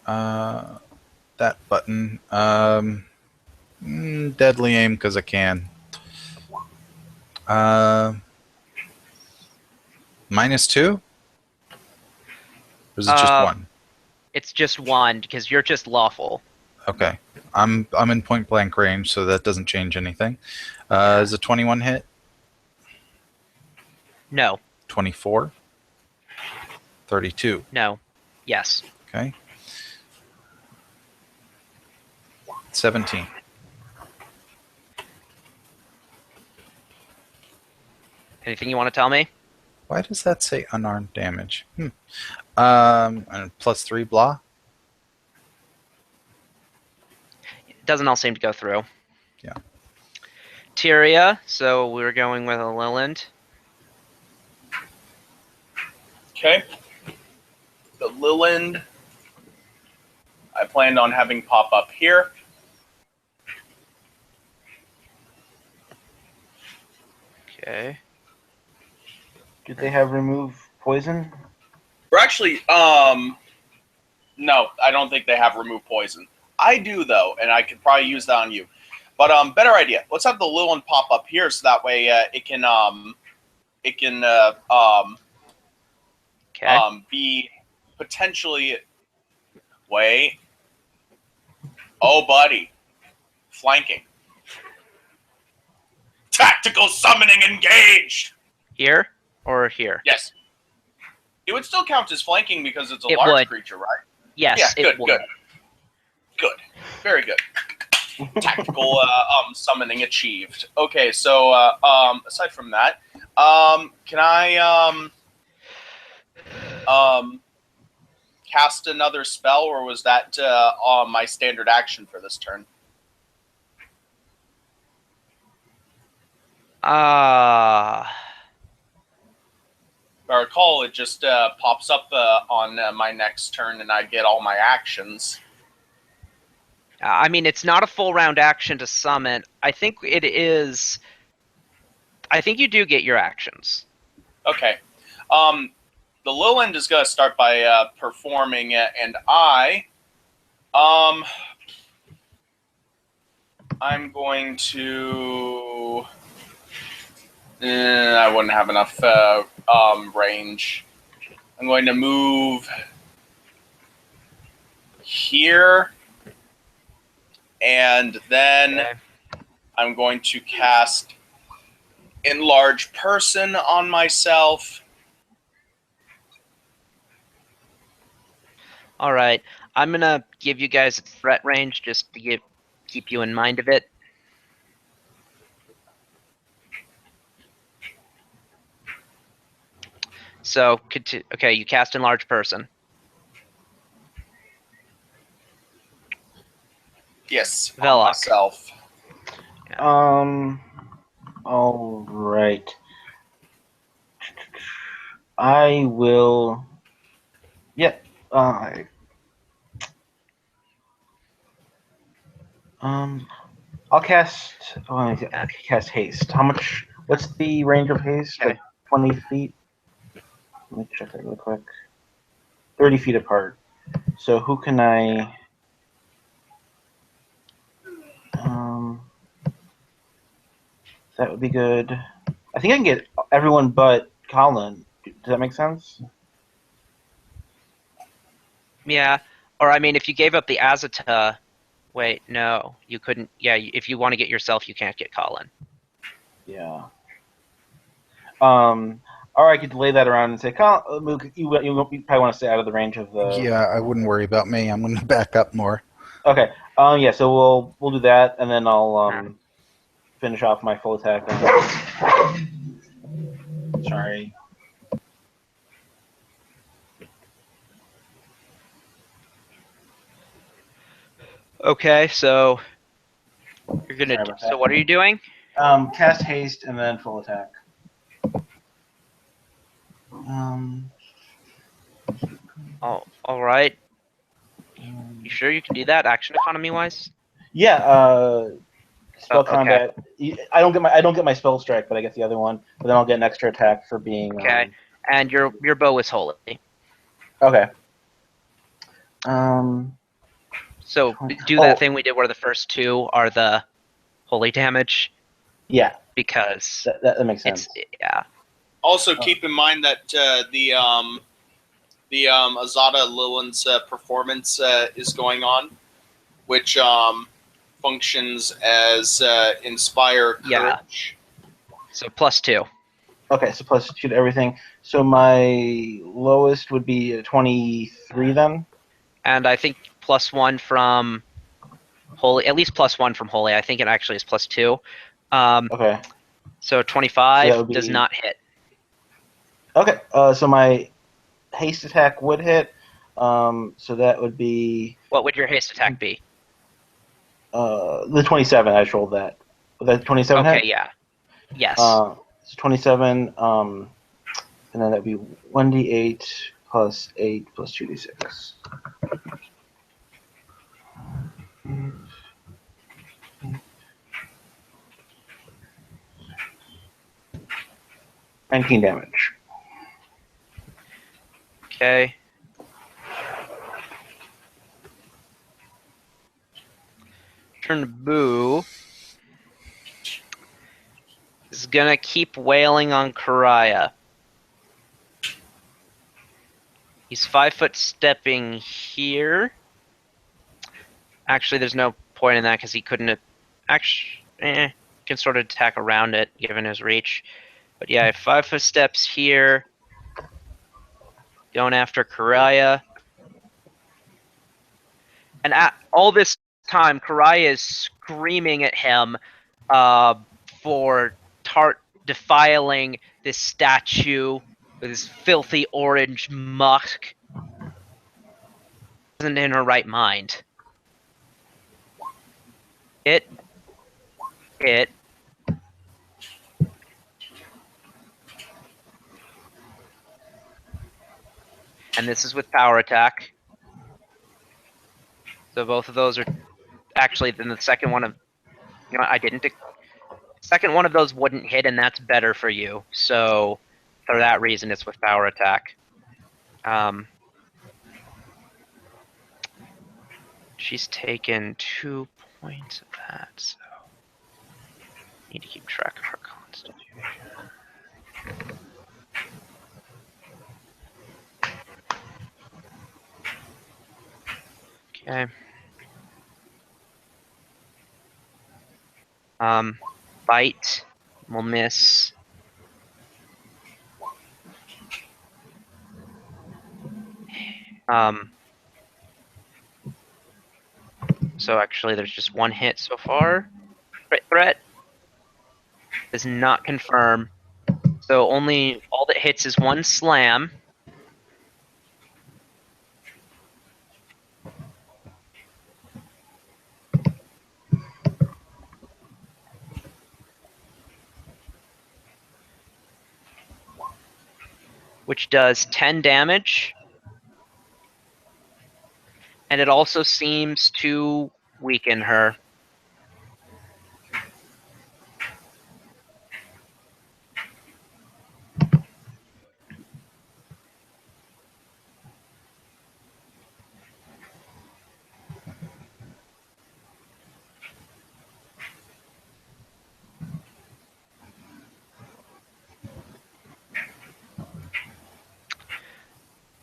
That button. Deadly aim because I can. -2? Or is it just 1? It's just one because you're just lawful. Okay. I'm in point blank range, so that doesn't change anything. Is a 21 hit? No. 24? 32. No. Yes. Okay. 17. Anything you want to tell me? Why does that say unarmed damage? And +3 blah? It doesn't all seem to go through. Yeah. Tyria, so we're going with a Leyland. Okay. The Leyland, I planned on having pop up here. Okay. Do they have remove poison? Or actually, no, I don't think they have remove poison. I do though, and I could probably use that on you. But better idea. Let's have the Leyland pop up here, so that way it can Okay. be potentially. Wait. Oh, buddy, flanking. Tactical summoning engaged. Here or here? Yes. It would still count as flanking because it's a It large would. creature, right? Yes, Yeah, it good, would. good. Good. Very good. Tactical summoning achieved. Okay, so aside from that, can I cast another spell, or was that my standard action for this turn? If I recall, it just pops up on my next turn, and I get all my actions. I mean, it's not a full round action to summon. I think it is. I think you do get your actions. Okay. The Leyland is going to start by performing, and I'm going to. I wouldn't have enough range. I'm going to move here, and then Okay. I'm going to cast Enlarge Person on myself. All right. I'm gonna give you guys a threat range just to keep you in mind of it. So, okay, you cast Enlarge Person. Yes, on Velok. myself. All right. I will. Yeah. I'll cast. Oh, I can cast haste. How much? What's the range of haste? Okay. Like 20 feet. Let me check that real quick. 30 feet apart. So who can I? That would be good. I think I can get everyone but Colin. Does that make sense? Yeah. Or I mean, if you gave up the Azata, wait, no, you couldn't. Yeah, if you want to get yourself, you can't get Colin. Yeah. Or I could delay that around and say, Colin, you probably want to stay out of the range of the. Yeah, I wouldn't worry about me. I'm going to back up more. Okay. Yeah. So we'll do that, and then I'll finish off my full attack. Sorry. Okay, so you're gonna. Sorry about that. So what are you doing? Cast haste and then full attack. Oh, all right. You sure you can do that, action economy wise? Yeah. Spell okay. combat. I don't get my spell strike, but I get the other one. But then I'll get an extra attack for being. Okay. And your bow is holy. Okay. So do that thing we did where the first two are the holy damage. Yeah. Because that makes sense. Yeah. Also, keep in mind that the the Azada Lillian's performance is going on, which functions as Inspire Yeah. Courage. So +2. Okay, so +2 to everything. So my lowest would be 23 then. And I think +1 from Holy, at least +1 from Holy. I think it actually is +2. Okay. So 25 So that would does be- not hit. Okay. So my haste attack would hit. So that would be What would your haste attack be? the 27. I just rolled that. Would that 27 Okay, hit? yeah. Yes. So 27. And then that'd be 1d8 plus 8 plus 2d6. $19 damage. Okay. Turn to Boo. Is gonna keep wailing on Karaya. He's 5 foot stepping here. Actually, there's no point in that because he couldn't. Actually, can sort of attack around it given his reach. But yeah, 5 foot steps here. Going after Karaya. And at all this time, Karaya is screaming at him for defiling this statue with this filthy orange muck. Isn't in her right mind. It. And this is with power attack. So both of those are actually. Then the second one of, I didn't. Second one of those wouldn't hit, and that's better for you. So for that reason, it's with power attack. She's taken 2 points of that, so need to keep track of her constitution. Okay. Bite will miss. So actually, there's just one hit so far. Crit threat does not confirm. So only all that hits is one slam. Which does 10 damage. And it also seems to weaken her.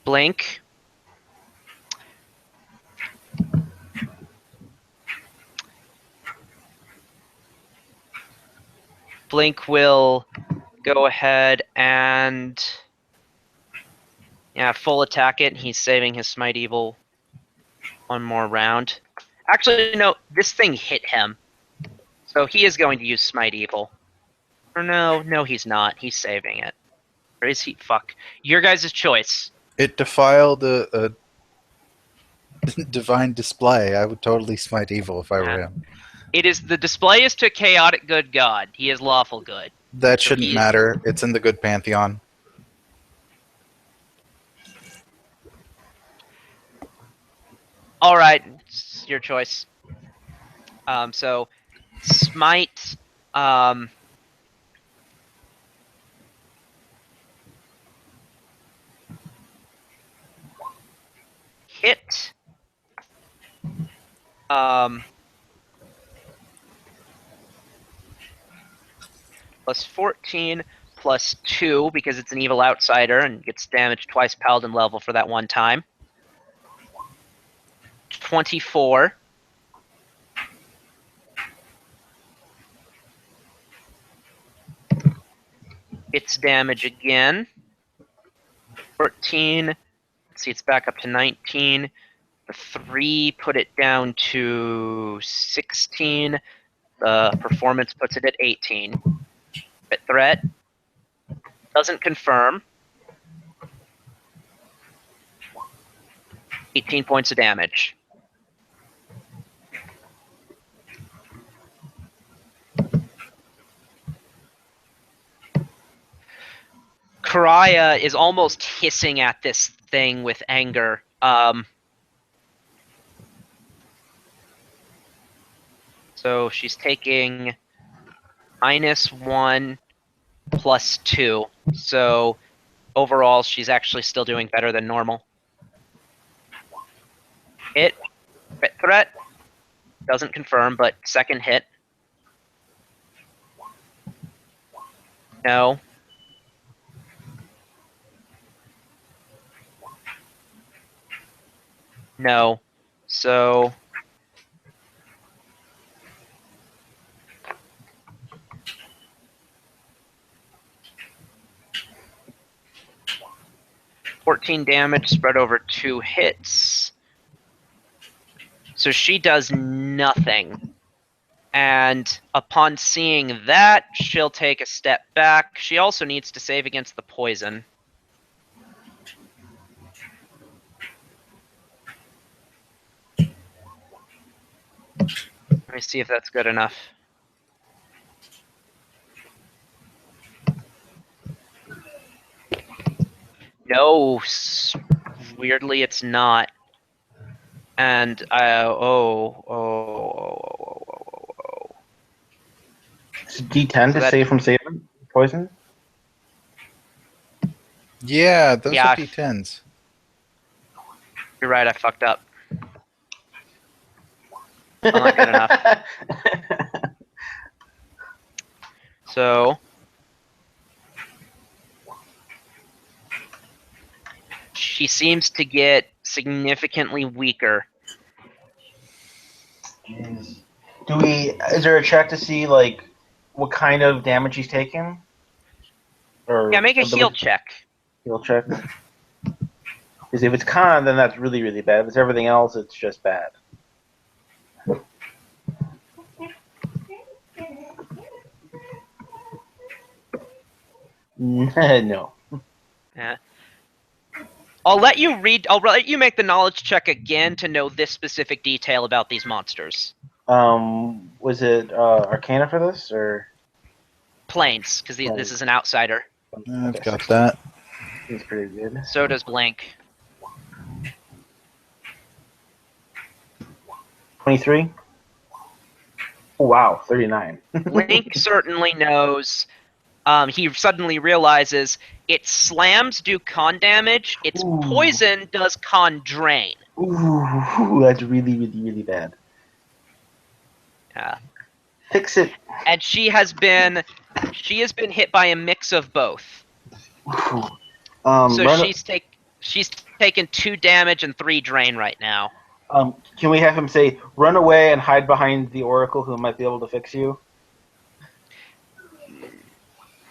Blink. Blink will go ahead and full attack it. He's saving his Smite Evil one more round. Actually, no, this thing hit him. So he is going to use Smite Evil. Or no, he's not. He's saving it. Or is he? Fuck. Your guys' choice. It defiled a divine display. I would totally smite evil if I were him. It is the display is to chaotic good god. He is lawful good. That So shouldn't he is- matter. It's in the good pantheon. All right, it's your choice. So smite. Hit. Plus 14 +2 because it's an evil outsider and gets damaged twice paladin level for that one time. 24. It's damage again. 14. Let's see, it's back up to 19. The 3 put it down to 16. The performance puts it at 18. Crit threat. Doesn't confirm. 18 points of damage. Karaya is almost hissing at this thing with anger. So she's taking -1 +2. So overall, she's actually still doing better than normal. Hit. Crit threat. Doesn't confirm, but second hit. No. No. So... ...14 damage spread over 2 hits. So she does nothing. And upon seeing that, she'll take a step back. She also needs to save against the poison. Let me see if that's good enough. No, weirdly it's not. And It's D10 to that- save from saving poison. Yeah, those Yeah, are D10s. You're right, I fucked up. Not good enough. So she seems to get significantly weaker. Jeez. Is there a check to see like what kind of damage he's taking? Or Yeah, make a ability- heal check. Heal check. Because if it's con, then that's really, really bad. If it's everything else, it's just bad. No. Yeah. I'll let you make the knowledge check again to know this specific detail about these monsters. Was it Arcana for this or Planes, because this is an outsider. I've got that. He's pretty good. So does Blink. 23. Oh, wow, 39. Blink certainly knows. He suddenly realizes its slams do con damage, its Ooh. poison does con drain. Ooh, that's really, really, really bad. Yeah. Fix it. And she has been hit by a mix of both. Ooh. So she's taken 2 damage and 3 drain right now. Can we have him say, "Run away and hide behind the Oracle, who might be able to fix you"?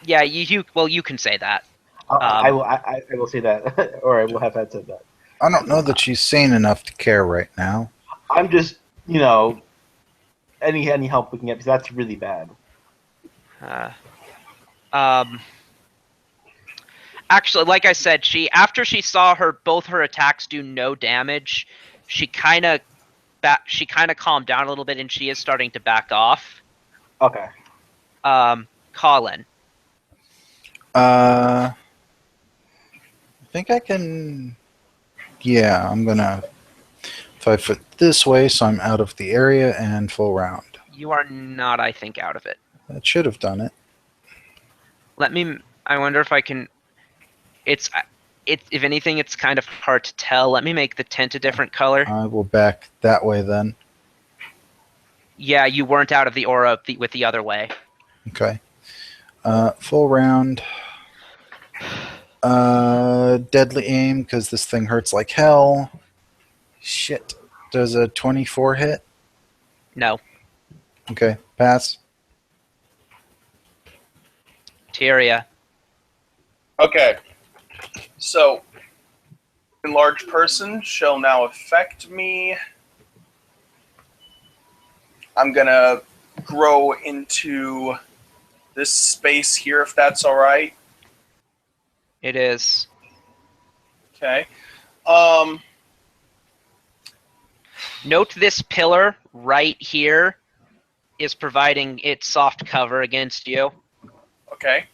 Yeah, you can say that. I will say that, or I will have had said that. I don't know that she's sane enough to care right now. I'm just, any help we can get, because that's really bad. Actually, like I said, after she saw both her attacks do no damage, she kind of calmed down a little bit, and she is starting to back off. Okay. Colin. I think I can... Yeah, I'm gonna 5 foot this way, so I'm out of the area and full round. You are not, I think, out of it. That should have done it. I wonder if I can... If anything, it's kind of hard to tell. Let me make the tent a different color. I will back that way then. Yeah, you weren't out of the aura with the other way. Okay. Full round. Deadly aim, because this thing hurts like hell. Shit. Does a 24 hit? No. Okay, pass. Tyria. Okay. So, enlarged person shall now affect me. I'm gonna grow into this space here, if that's all right. It is. Okay. Note this pillar right here is providing its soft cover against you. Okay.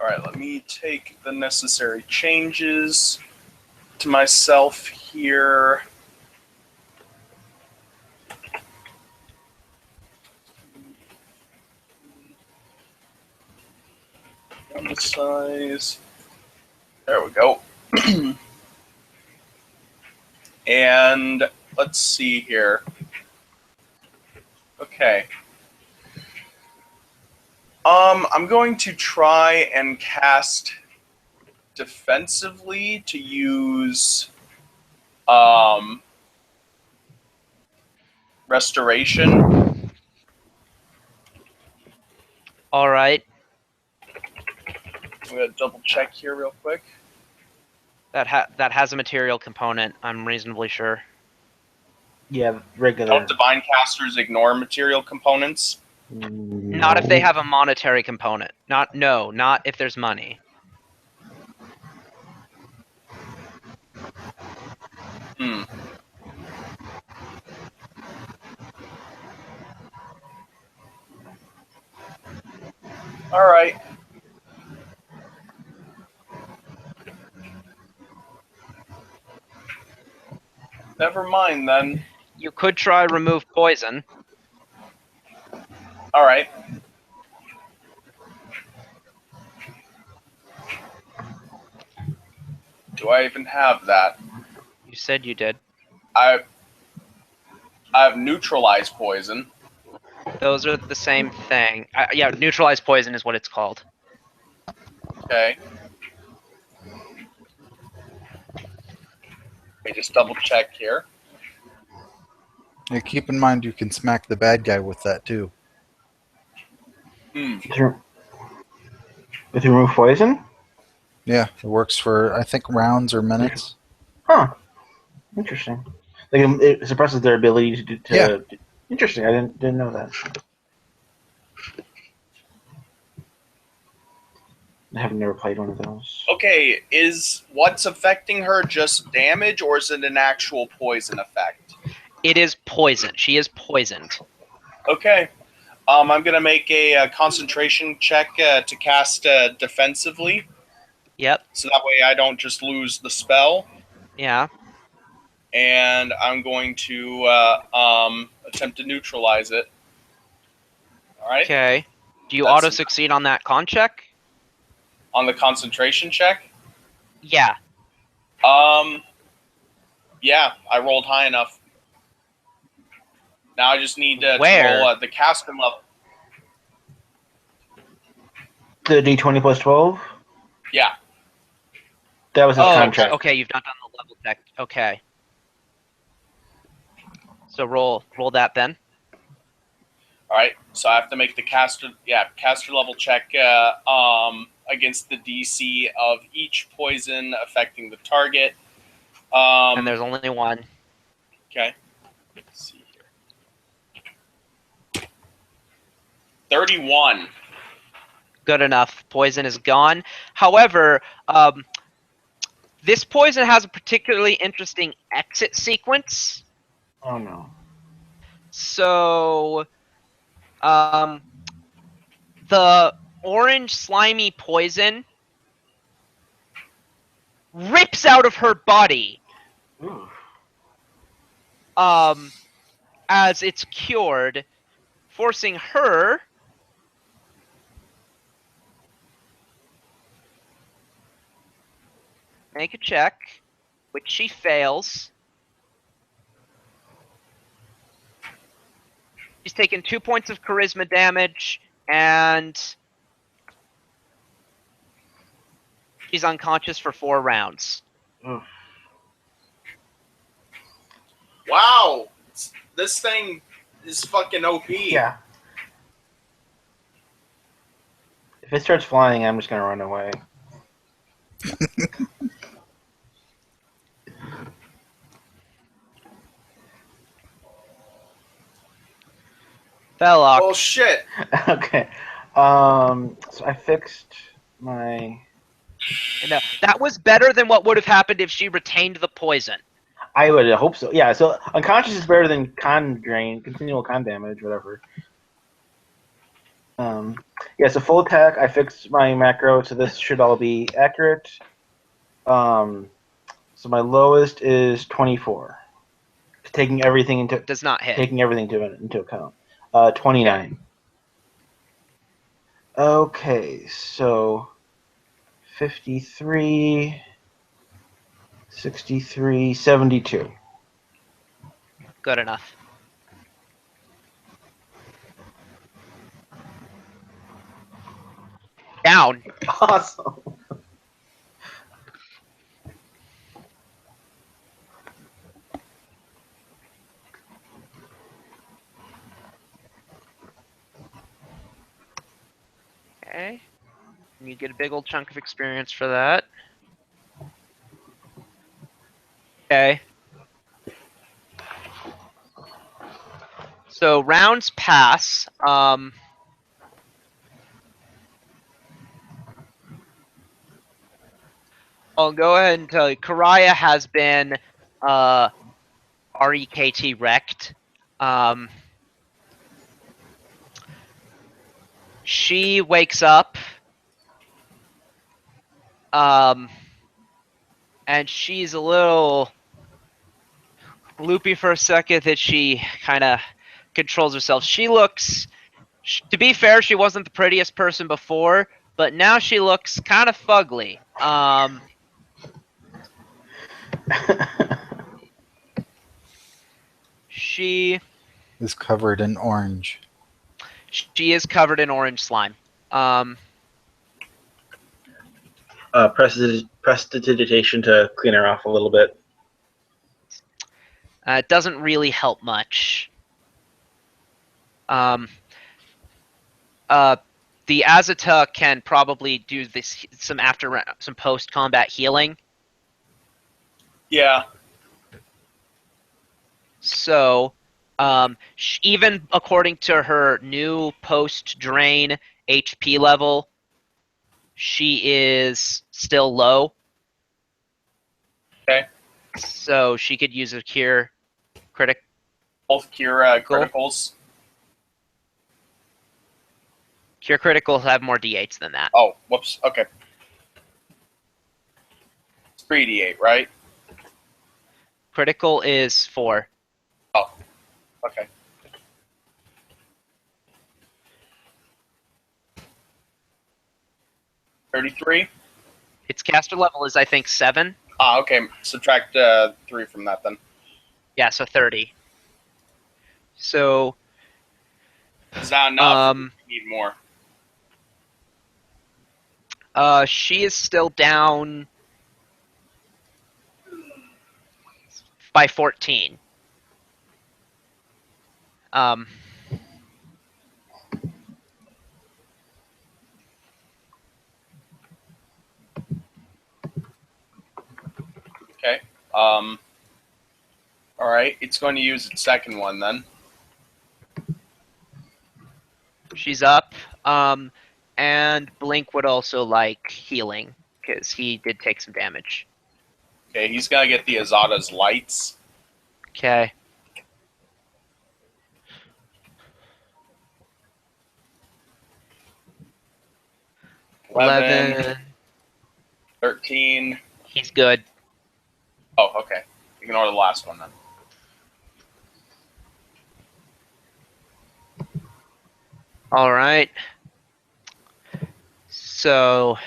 All right, let me take the necessary changes to myself here. On the size. There we go. And let's see here. Okay. I'm going to try and cast defensively to use restoration. All right. I'm gonna double check here real quick. That has a material component, I'm reasonably sure. Yeah, regular. Don't divine casters ignore material components? Not if they have a monetary component. Not if there's money. All right. Never mind then. You could try remove poison. All right. Do I even have that? You said you did. I have neutralized poison. Those are the same thing. Yeah, neutralize poison is what it's called. Okay. Let me just double check here. Yeah, keep in mind you can smack the bad guy with that too. With remove poison? Yeah, it works for, I think, rounds or minutes. Huh. Interesting. Like it suppresses their ability to. Yeah. Interesting. I didn't know that. I have never played one of those. Okay, is what's affecting her just damage, or is it an actual poison effect? It is poison. She is poisoned. Okay. I'm going to make a concentration check to cast defensively. Yep. So that way I don't just lose the spell. Yeah. And I'm going to attempt to neutralize it. All right. Okay. Do you That's- auto succeed on that con check? On the concentration check? Yeah. Yeah, I rolled high enough. Now I just need to Where? roll the caster level. The D20 plus 12? Yeah. That was his Oh, contract. okay. You've not done the level check. Okay. So roll that then. All right. So I have to make the caster level check against the DC of each poison affecting the target. And there's only one. Okay. Let's see here. 31. Good enough. Poison is gone. However, this poison has a particularly interesting exit sequence. Oh no. So, the orange slimy poison rips out of her body Ooh. as it's cured, forcing her make a check, which she fails. She's taken 2 points of charisma damage, and she's unconscious for 4 rounds. Wow, this thing is fucking OP. Yeah. If it starts flying, I'm just gonna run away. Felloc. Well, shit. Okay. So I fixed my. No, that was better than what would have happened if she retained the poison. I would hope so. Yeah. So unconscious is better than con drain, continual con damage, whatever. Yeah. So full attack. I fixed my macro, so this should all be accurate. So my lowest is 24, taking everything into Does not hit. into account. 29. Okay, so 53, 63, 72. Good enough. Down. Awesome. Okay. And you get a big old chunk of experience for that. Okay. So rounds pass. I'll go ahead and tell you, Karaya has been REKT wrecked. She wakes up, and she's a little loopy for a second that she kind of controls herself. She looks, to be fair, she wasn't the prettiest person before, but now she looks kind of fugly. She Is covered in orange. is covered in orange slime. Prestidigitation to clean her off a little bit. It doesn't really help much. The Azata can probably do this some post combat healing. Yeah. So, even according to her new post drain HP level, she is still low. Okay. So she could use a cure critic. Both cure criticals. Cure criticals have more d8s than that. Oh, whoops. Okay. It's 3d8, right? Critical is 4. Oh, okay. $33? Its caster level is, I think, 7. Ah, okay. Subtract 3 from that then. Yeah, so 30. So, Is that enough? We need more. she is still down by 14. Okay. All right. It's going to use its second one then. She's up. And Blink would also like healing, because he did take some damage. Okay, he's got to get the Azada's lights. Okay. $11. 13. He's good. Oh, okay. Ignore the last one then. All right. So,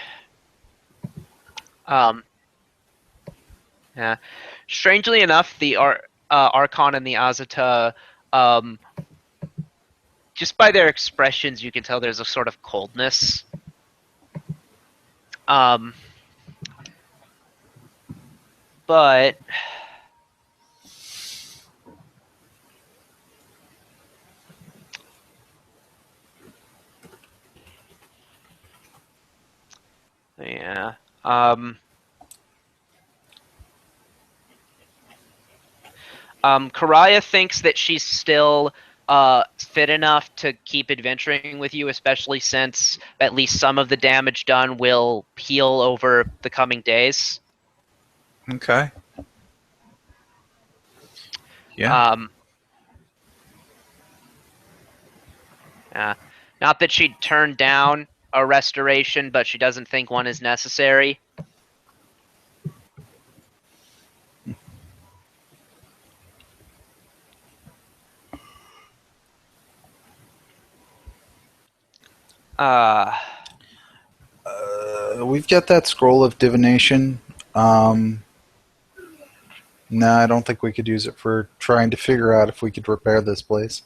yeah. Strangely enough, the Archon and the Azata just by their expressions, you can tell there's a sort of coldness. But yeah. Karaya thinks that she's still fit enough to keep adventuring with you, especially since at least some of the damage done will heal over the coming days. Okay. Yeah. Not that she'd turn down a restoration, but she doesn't think one is necessary. We've got that scroll of divination. No, I don't think we could use it for trying to figure out if we could repair this place.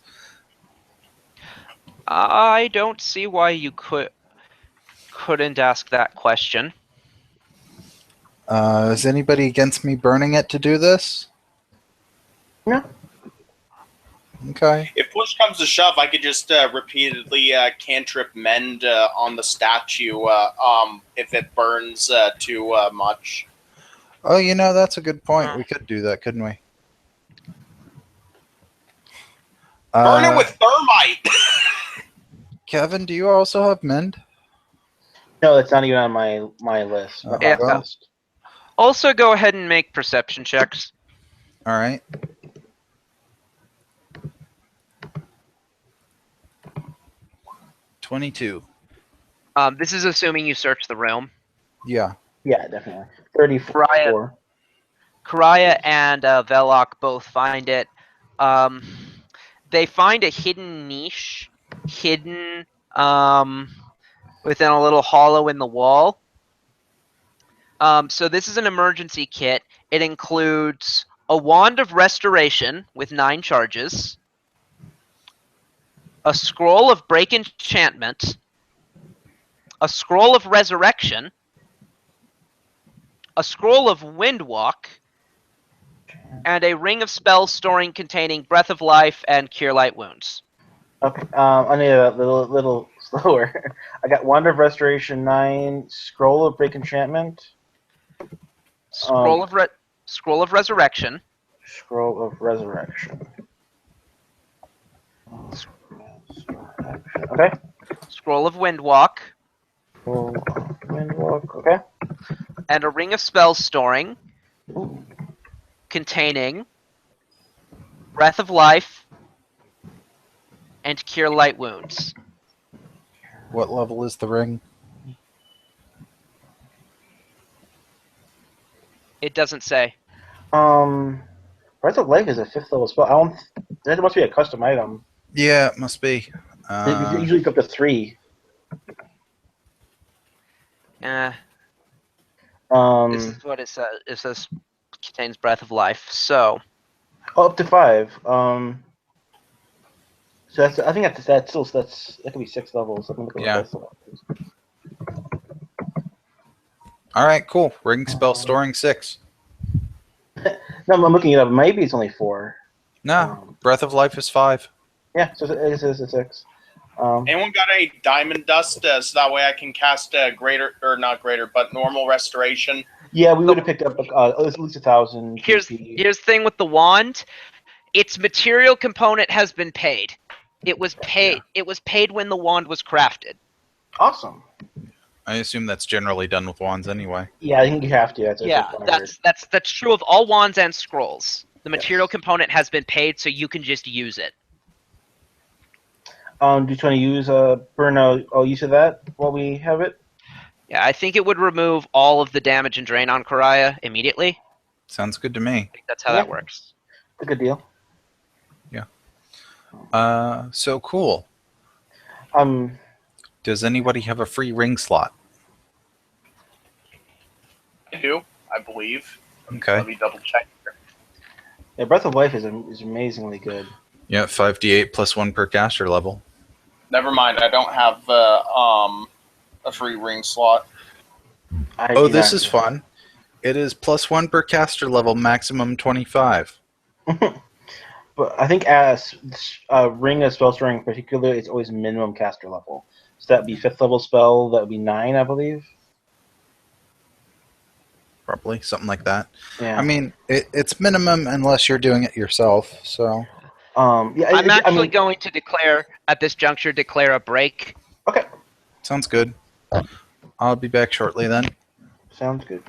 I don't see why you couldn't ask that question. Is anybody against me burning it to do this? No. Okay. If push comes to shove, I could just repeatedly cantrip mend on the statue if it burns too much. Oh, you know, that's a good point. We could do that, couldn't we? Burn it with thermite! Kevin, do you also have mend? No, it's not even on my list. My Yeah. list. Also, go ahead and make perception checks. All right. $22. This is assuming you search the room. Yeah. Yeah, definitely. 34. Karaya and Velok both find it. They find a hidden niche, hidden within a little hollow in the wall. So this is an emergency kit. It includes a wand of restoration with 9 charges, a scroll of break enchantment, a scroll of resurrection, a scroll of windwalk, and a ring of spells storing containing breath of life and cure light wounds. Okay, I need a little slower. I got Wand of Restoration 9, Scroll of Break Enchantment, Scroll of resurrection. Scroll of Resurrection. Okay. Scroll of windwalk. Scroll of Windwalk. Okay. And a ring of spells storing Ooh. containing breath of life and cure light wounds. What level is the ring? It doesn't say. Breath of Life is a 5th level spell. That must be a custom item. Yeah, it must be. They usually go up to 3. This is what it says. It says contains breath of life. So up to 5. So that's. I think that could be 6 levels. I'm gonna look at Yeah. what that level is. All right, cool. Ring spell storing 6. No, I'm looking it up. Maybe it's only 4. No, Breath of Life is 5. Yeah, so it is a 6. Anyone got any diamond dust so that way I can cast not greater, but normal restoration? Yeah, we would have picked up at least 1,000. here's GP. the thing with the wand. Its material component has been paid. It was paid. Yeah. It was paid when the wand was crafted. Awesome. I assume that's generally done with wands anyway. Yeah, I think you have to. That's true of all wands and scrolls. The material component has been paid, so you can just use it. Do you want to use burn all use of that while we have it? Yeah, I think it would remove all of the damage and drain on Karaya immediately. Sounds good to me. I think that's how Yeah. that works. It's a good deal. So cool. Does anybody have a free ring slot? I do, I believe. Okay. Let me double check here. Yeah, Breath of Life is amazingly good. Yeah, 5d8 plus 1 per caster level. Never mind. I don't have a free ring slot. Oh, this is fun. It is +1 per caster level, maximum 25. But I think as ring of spell storing in particular, it's always minimum caster level. So that'd be 5th level spell. That would be 9, I believe. Probably something like that. Yeah. I mean, it's minimum unless you're doing it yourself. So yeah. I'm actually going to declare at this juncture a break. Okay. sounds good. I'll be back shortly then. Sounds good.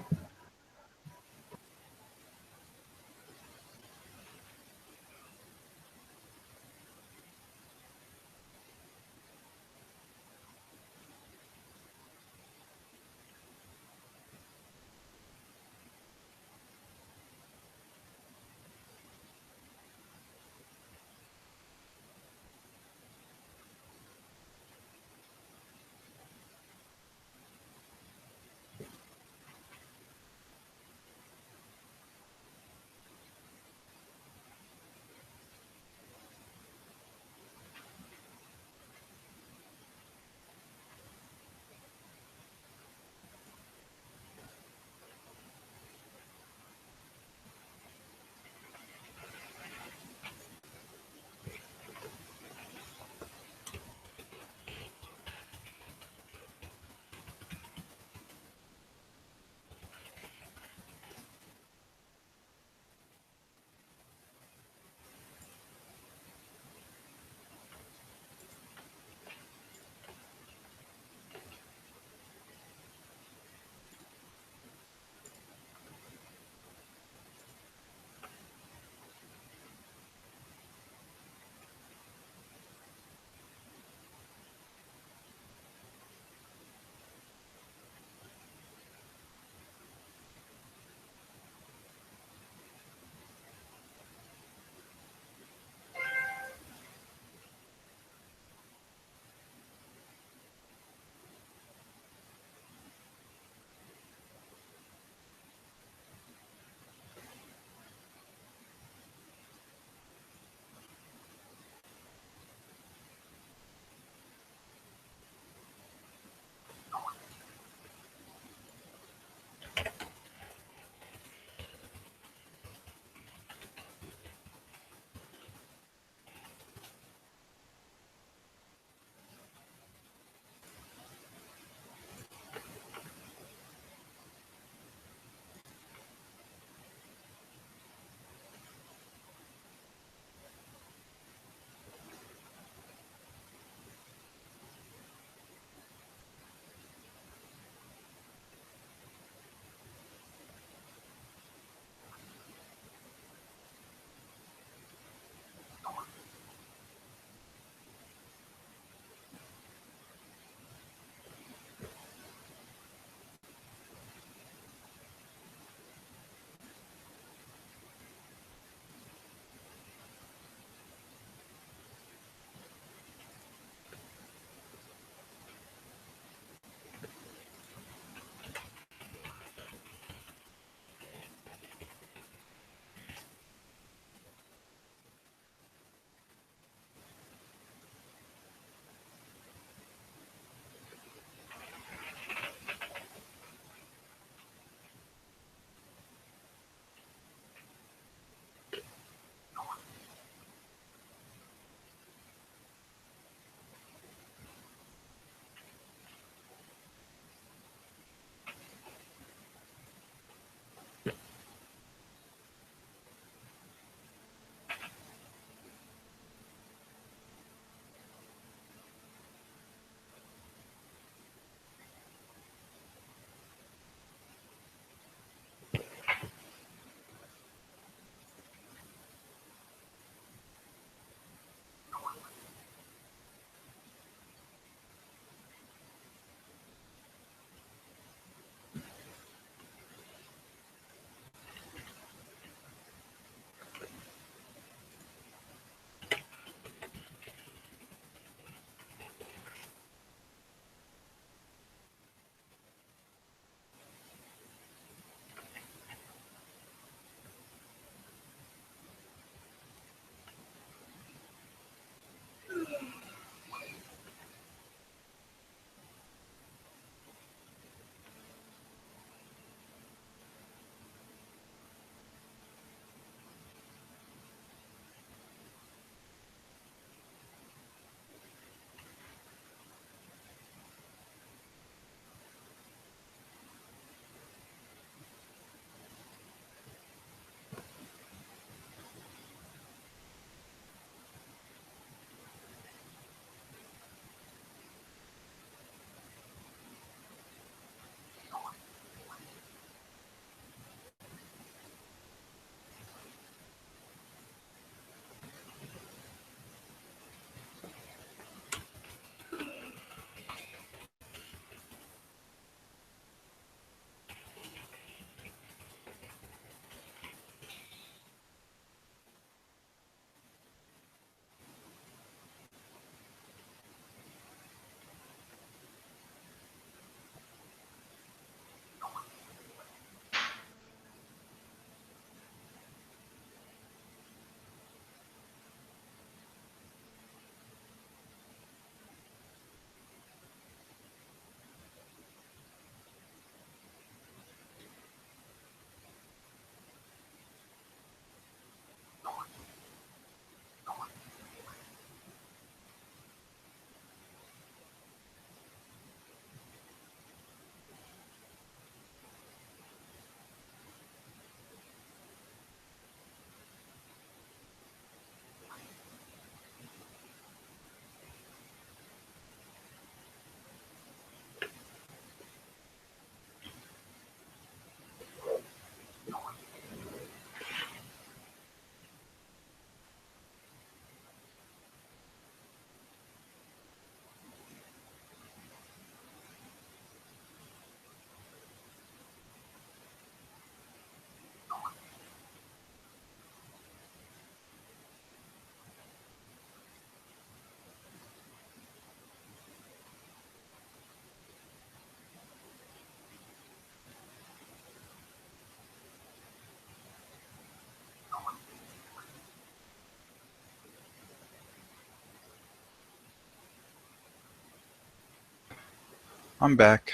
I'm back.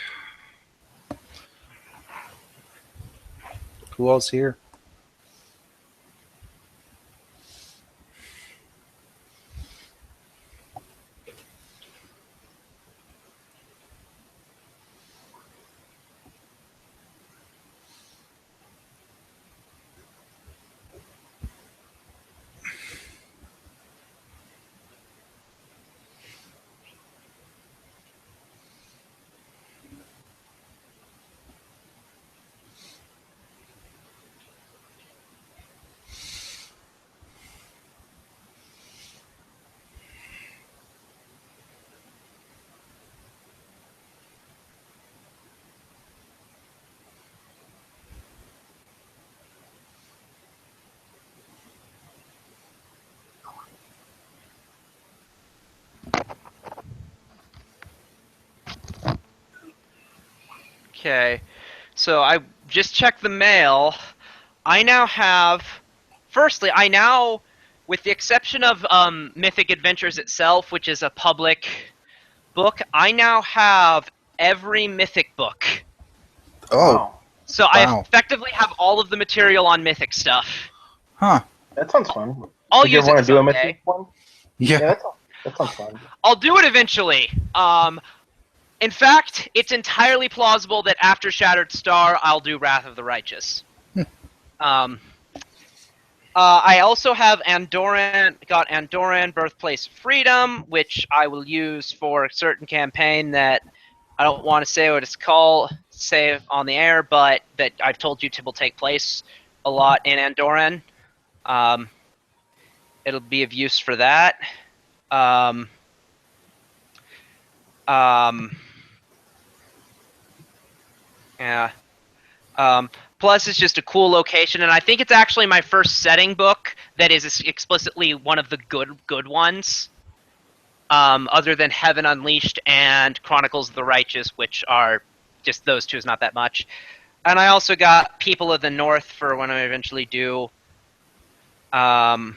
Who else here? Okay, so I just checked the mail. I now have. Firstly, I now, with the exception of Mythic Adventures itself, which is a public book, I now have every Mythic book. Oh, Wow. So I Wow. effectively have all of the material on Mythic stuff. huh. That sounds fun. I'll Would you use ever want it to do a someday. mythic one? Yeah. That sounds fun. I'll do it eventually. In fact, it's entirely plausible that after Shattered Star, I'll do Wrath of the Righteous. I also have Andorran, Birthplace of Freedom, which I will use for a certain campaign that I don't want to say what it's called, say on the air, but that I've told you will take place a lot in Andorran. It'll be of use for that. Yeah. Plus, it's just a cool location, and I think it's actually my first setting book that is explicitly one of the good ones. Other than Heaven Unleashed and Chronicles of the Righteous, which are just those two is not that much. And I also got People of the North for when I eventually do the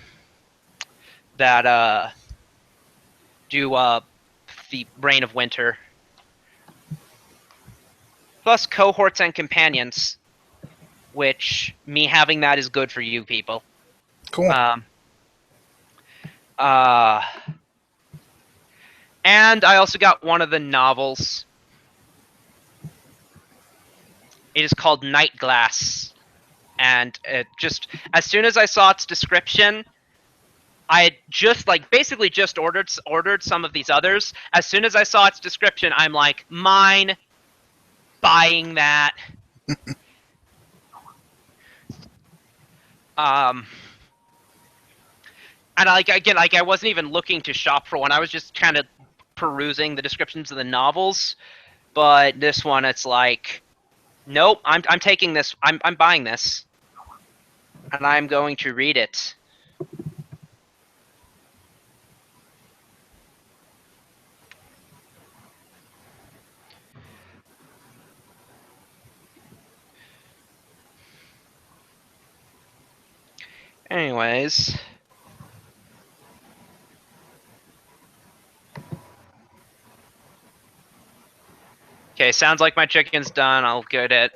Reign of Winter. Plus Cohorts and Companions, which me having that is good for you people. Cool. And I also got one of the novels. It is called Night Glass. And just as soon as I saw its description, I had just basically just ordered some of these others. As soon as I saw its description, I'm like, mine, buying that. And I wasn't even looking to shop for one. I was just kind of perusing the descriptions of the novels. But this one, it's like, nope, I'm taking this. I'm buying this, and I'm going to read it. Anyways. Okay, sounds like my chicken's done. I'll get it.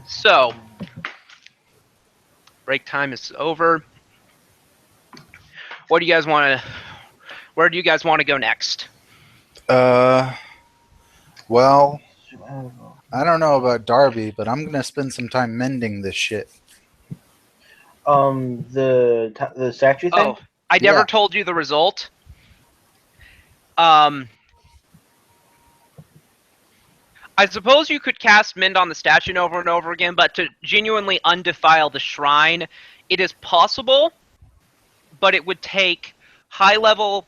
So, break time is over. What do you guys want to? Where do you guys want to go next? Well, I don't know about Darby, but I'm gonna spend some time mending this shit. The statue thing? Oh, I never Yeah. told you the result. I suppose you could cast Mend on the statue over and over again, but to genuinely undefile the shrine, it is possible, but it would take high level.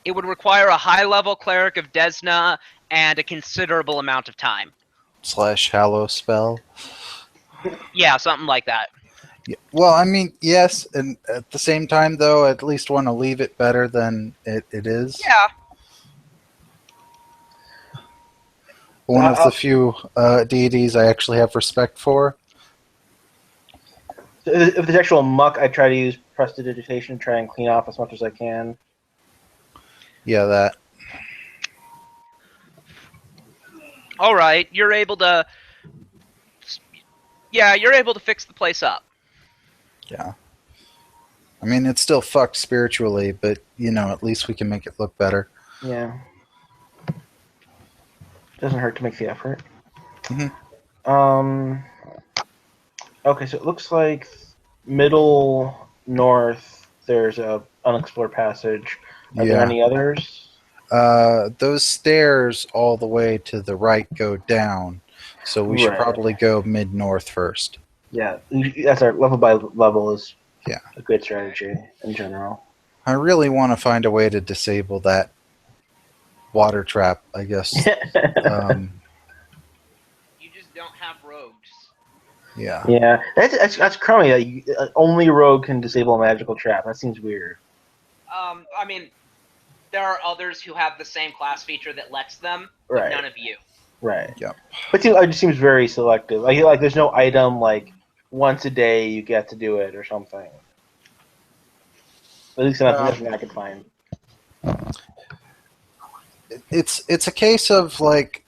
It would require a high level cleric of Desna and a considerable amount of time. / Hallow spell. Yeah, something like that. Yeah. Well, I mean, yes, and at the same time, though, I at least want to leave it better than it is. Yeah. One of the I'll- few deities I actually have respect for. So if there's actual muck, I try to use prestidigitation, try and clean off as much as I can. Yeah, that. All right, you're able to. Yeah, you're able to fix the place up. Yeah. I mean, it's still fucked spiritually, but, at least we can make it look better. Yeah. Doesn't hurt to make the effort. Mhm. Okay, so it looks like middle north there's a unexplored passage. Are there Yeah. any others? Those stairs all the way to the right go down, so we should Right. probably go mid-north first. Yeah, that's our level by level is Yeah. a good strategy in general. I really want to find a way to disable that water trap, I guess. You just don't have rogues. Yeah. Yeah, that's crummy. Only rogue can disable a magical trap. That seems weird. I mean, there are others who have the same class feature that lets them, but Right. none of you. Right. Yep. But it just seems very selective. Like there's no item like once a day you get to do it or something. At least nothing I could find. It's a case of, like,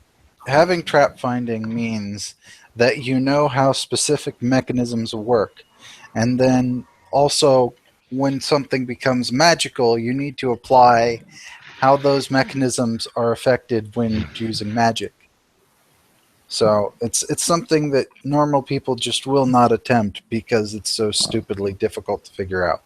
having trap finding means that you know how specific mechanisms work. And then also, when something becomes magical, you need to apply how those mechanisms are affected when using magic. So it's something that normal people just will not attempt because it's so stupidly difficult to figure out.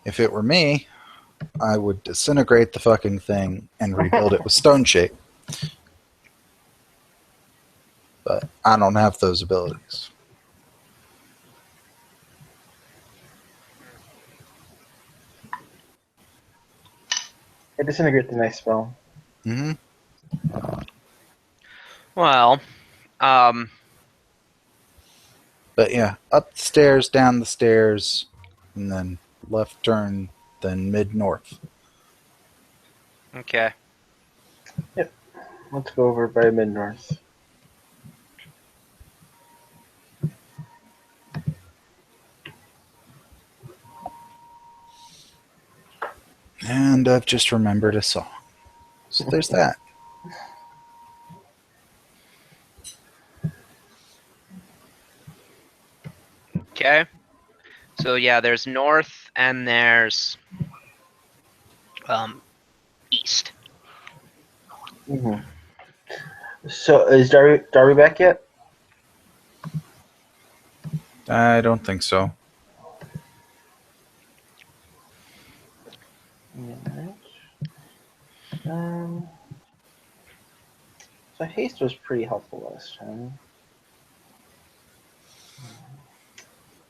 If it were me, I would disintegrate the fucking thing and rebuild it with stone shape. But I don't have those abilities. Yeah, disintegrate's a nice spell. Hmm. Well, But yeah, up the stairs, down the stairs, and then left turn, then mid-north. okay. Let's go over by mid north. And I've just remembered a song. So there's that. Okay. So yeah, there's north and there's east. Mm-hmm. So is Darby back yet? I don't think so. Alright. So haste was pretty helpful last time.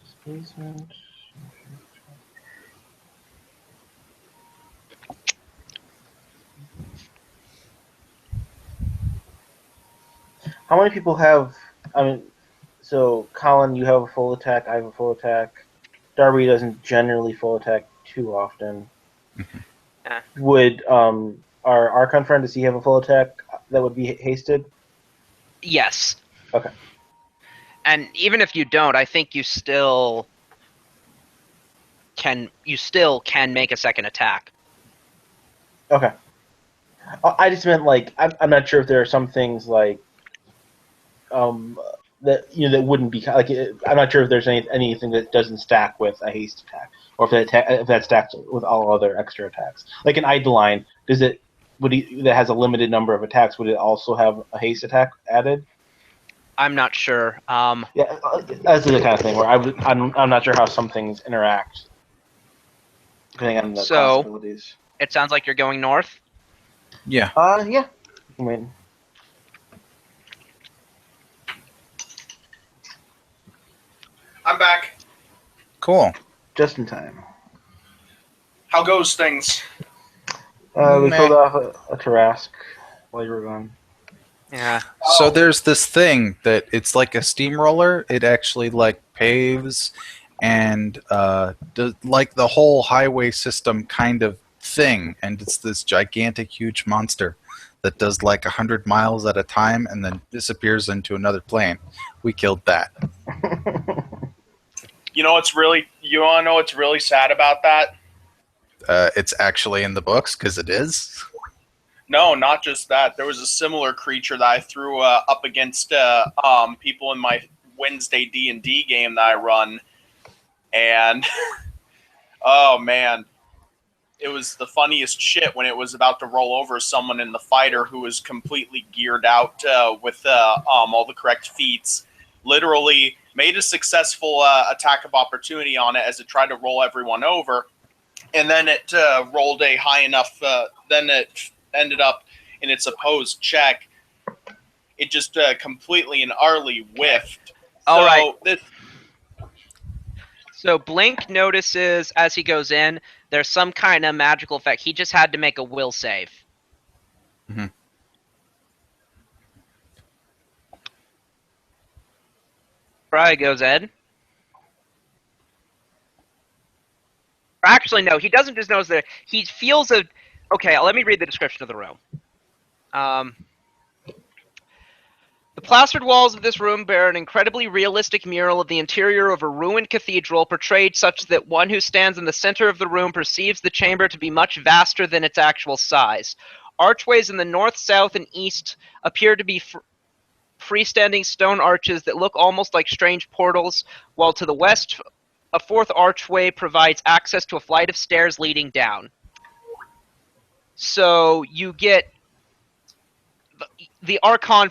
Displacement. How many people have? I mean, so Colin, you have a full attack. I have a full attack. Darby doesn't generally full attack too often. Yeah. Would our Archon friend, does he have a full attack that would be hasted? Yes. Okay. And even if you don't, I think you still can make a second attack. Okay. I just meant like I'm not sure if there are some things like that that wouldn't be like I'm not sure if there's anything that doesn't stack with a haste attack or if that stacks with all other extra attacks. Like an Eidolon, that has a limited number of attacks, would it also have a haste attack added? I'm not sure. Yeah, that's the kind of thing where I'm not sure how some things interact depending on the So- possibilities. It sounds like you're going north. Yeah. Yeah. I mean, I'm back. Cool. just in time. How goes things? We Meh. killed off a Tarask while you were gone. Yeah. So there's this thing that it's like a steamroller. It actually like paves and like the whole highway system kind of thing. And it's this gigantic, huge monster that does like 100 miles at a time and then disappears into another plane. We killed that. You know what's really? You want to know what's really sad about that? It's actually in the books because it is. No, not just that. There was a similar creature that I threw up against people in my Wednesday D&D game that I run, and oh man, it was the funniest shit when it was about to roll over someone in the fighter who was completely geared out with all the correct feats. Literally made a successful attack of opportunity on it as it tried to roll everyone over, and then it rolled a high enough. Then it ended up in its opposed check. It just completely and utterly whiffed. All right. This, So Blink notices as he goes in, there's some kind of magical effect. He just had to make a will save. Mhm. Fry goes in. Or actually, no, he doesn't just notice that. He feels a... Okay, let me read the description of the room. The plastered walls of this room bear an incredibly realistic mural of the interior of a ruined cathedral, portrayed such that one who stands in the center of the room perceives the chamber to be much vaster than its actual size. Archways in the north, south, and east appear to be freestanding stone arches that look almost like strange portals, while to the west, a fourth archway provides access to a flight of stairs leading down. So you get... The Archon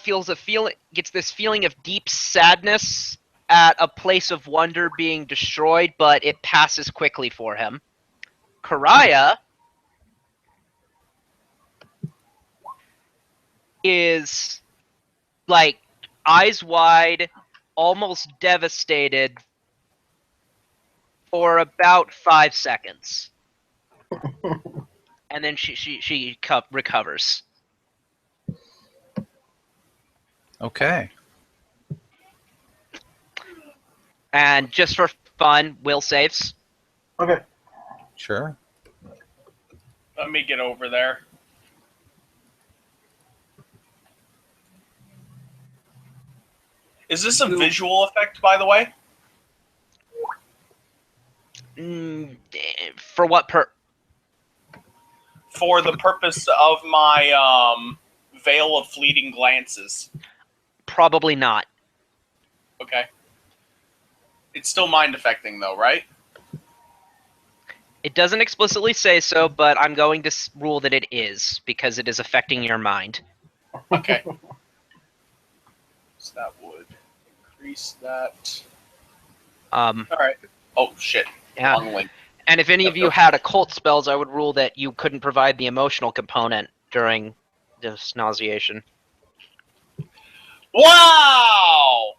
gets this feeling of deep sadness at a place of wonder being destroyed, but it passes quickly for him. Karaya is like eyes wide, almost devastated for about 5 seconds, and then she recovers. Okay. And just for fun, will saves. Okay. Sure. let me get over there. Is this a visual effect, by the way? For what For the purpose of my veil of fleeting glances. Probably not. Okay. It's still mind affecting, though, right? It doesn't explicitly say so, but I'm going to rule that it is, because it is affecting your mind. Okay. So that would increase that. All right. Oh shit. Yeah. Wrong link. And if any of you had occult spells, I would rule that you couldn't provide the emotional component during this nauseation. Wow!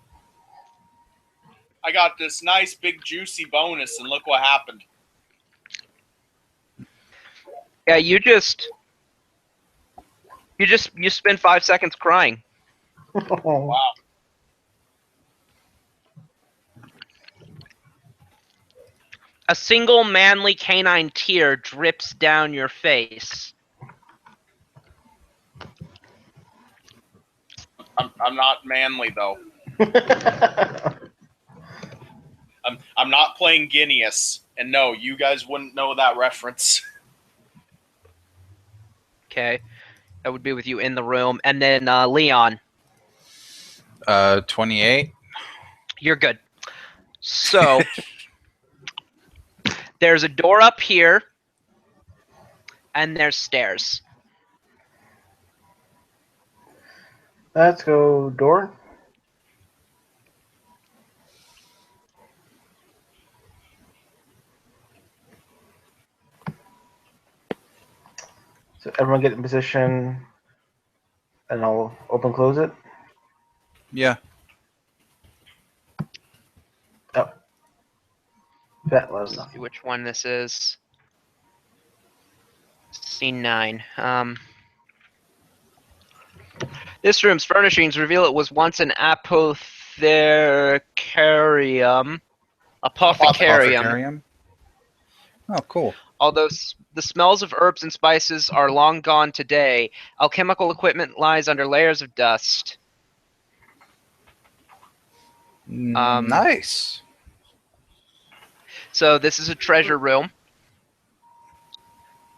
I got this nice big juicy bonus, and look what happened. Yeah, you spend 5 seconds crying. Wow. A single manly canine tear drips down your face. I'm not manly though. I'm not playing Guineas, and no, you guys wouldn't know that reference. Okay, that would be with you in the room, and then Leon, 28. you're good. So there's a door up here, and there's stairs. Let's go door. So everyone get in position, and I'll open close it. Yeah. Oh. That was Let's see which one this is. Scene 9. This room's furnishings reveal it was once an apothecarium. Apothecarium. Oh, cool. Although the smells of herbs and spices are long gone today, alchemical equipment lies under layers of dust. Nice. So this is a treasure room.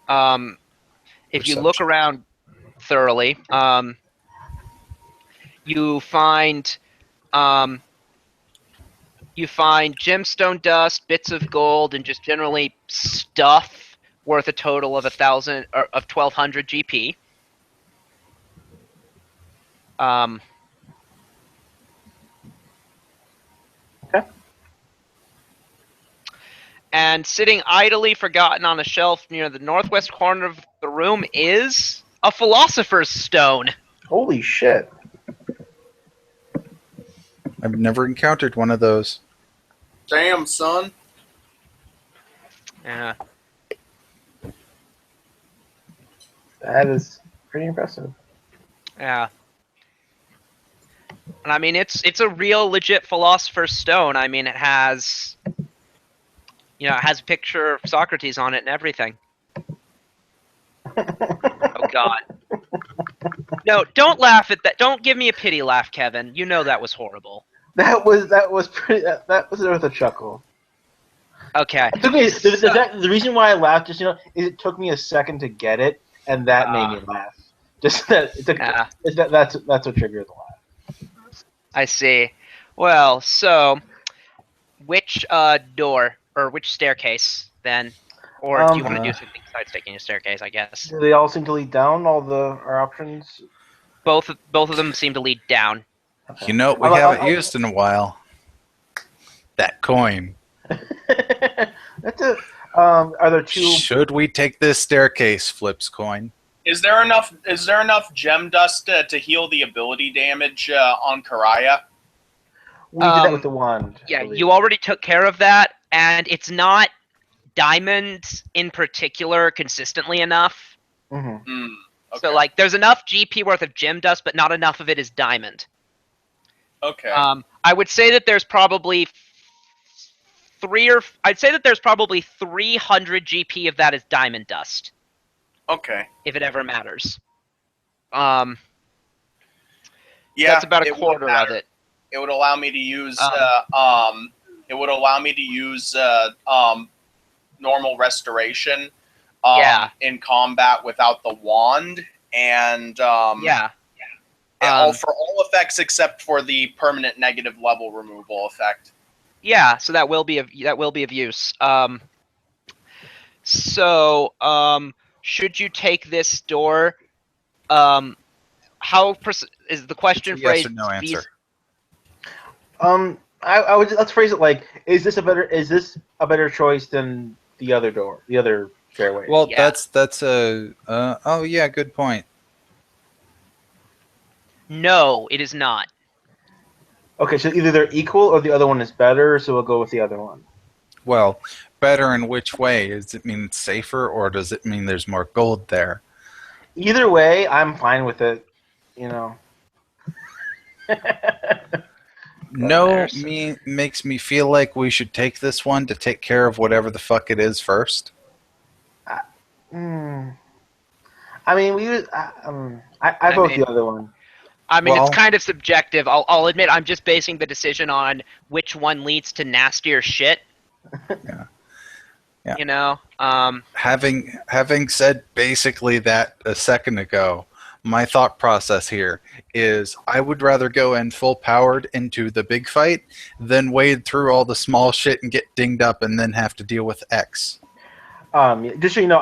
If you look Perception. around thoroughly, you find gemstone dust, bits of gold, and just generally stuff worth a total of 1,200 GP. Okay. And sitting idly forgotten on a shelf near the northwest corner of the room is a philosopher's stone. Holy shit. I've never encountered one of those. Damn, son. Yeah. That is pretty impressive. Yeah. And I mean, it's a real legit philosopher's stone. I mean, it has a picture of Socrates on it and everything. Oh God. No, don't laugh at that. Don't give me a pity laugh, Kevin. You know that was horrible. That was pretty. That was worth a chuckle. Okay. It took me, the reason why I laughed, just is it took me a second to get it, and that made me laugh. Just that it took. That's what triggered the laugh. I see. Well, so which door or which staircase then, or do you want to do something besides taking a staircase? I guess Do they all seem to lead down? All our options. both of them seem to lead down. Okay. You know what we haven't used in a while? That coin. That's a. Are there two? Should we take this staircase? Flips coin. Is there enough gem dust to heal the ability damage on Karaya? We did that with the wand. I Yeah, believe. you already took care of that, and it's not diamonds in particular consistently enough. Mm-hmm. Okay. So like, there's enough GP worth of gem dust, but not enough of it is diamond. Okay. I would say that there's probably I'd say that there's probably 300 GP of that is diamond dust, Okay. if it ever matters. Yeah. That's about a it quarter wouldn't of matter. it. It would allow me to use normal restoration in combat without the wand, and Yeah. for all effects except for the permanent negative level removal effect. Yeah, so that will be of use. Should you take this door? Is the question It's a yes phrased? or no answer. I would let's phrase it like: Is this a better choice than the other door, the other stairway? Well, Yeah. that's a. Oh yeah, good point. No, it is not. Okay, so either they're equal or the other one is better, so we'll go with the other one. Well, better in which way? Does it mean it's safer, or does it mean there's more gold there? Either way, I'm fine with it. You know. No, makes me feel like we should take this one to take care of whatever the fuck it is first. I mean, I vote the other one. I mean, Well- it's kind of subjective. I'll admit I'm just basing the decision on which one leads to nastier shit. Yeah. Yeah. You know? Having said basically that a second ago, my thought process here is I would rather go in full powered into the big fight than wade through all the small shit and get dinged up and then have to deal with X. Just so you know,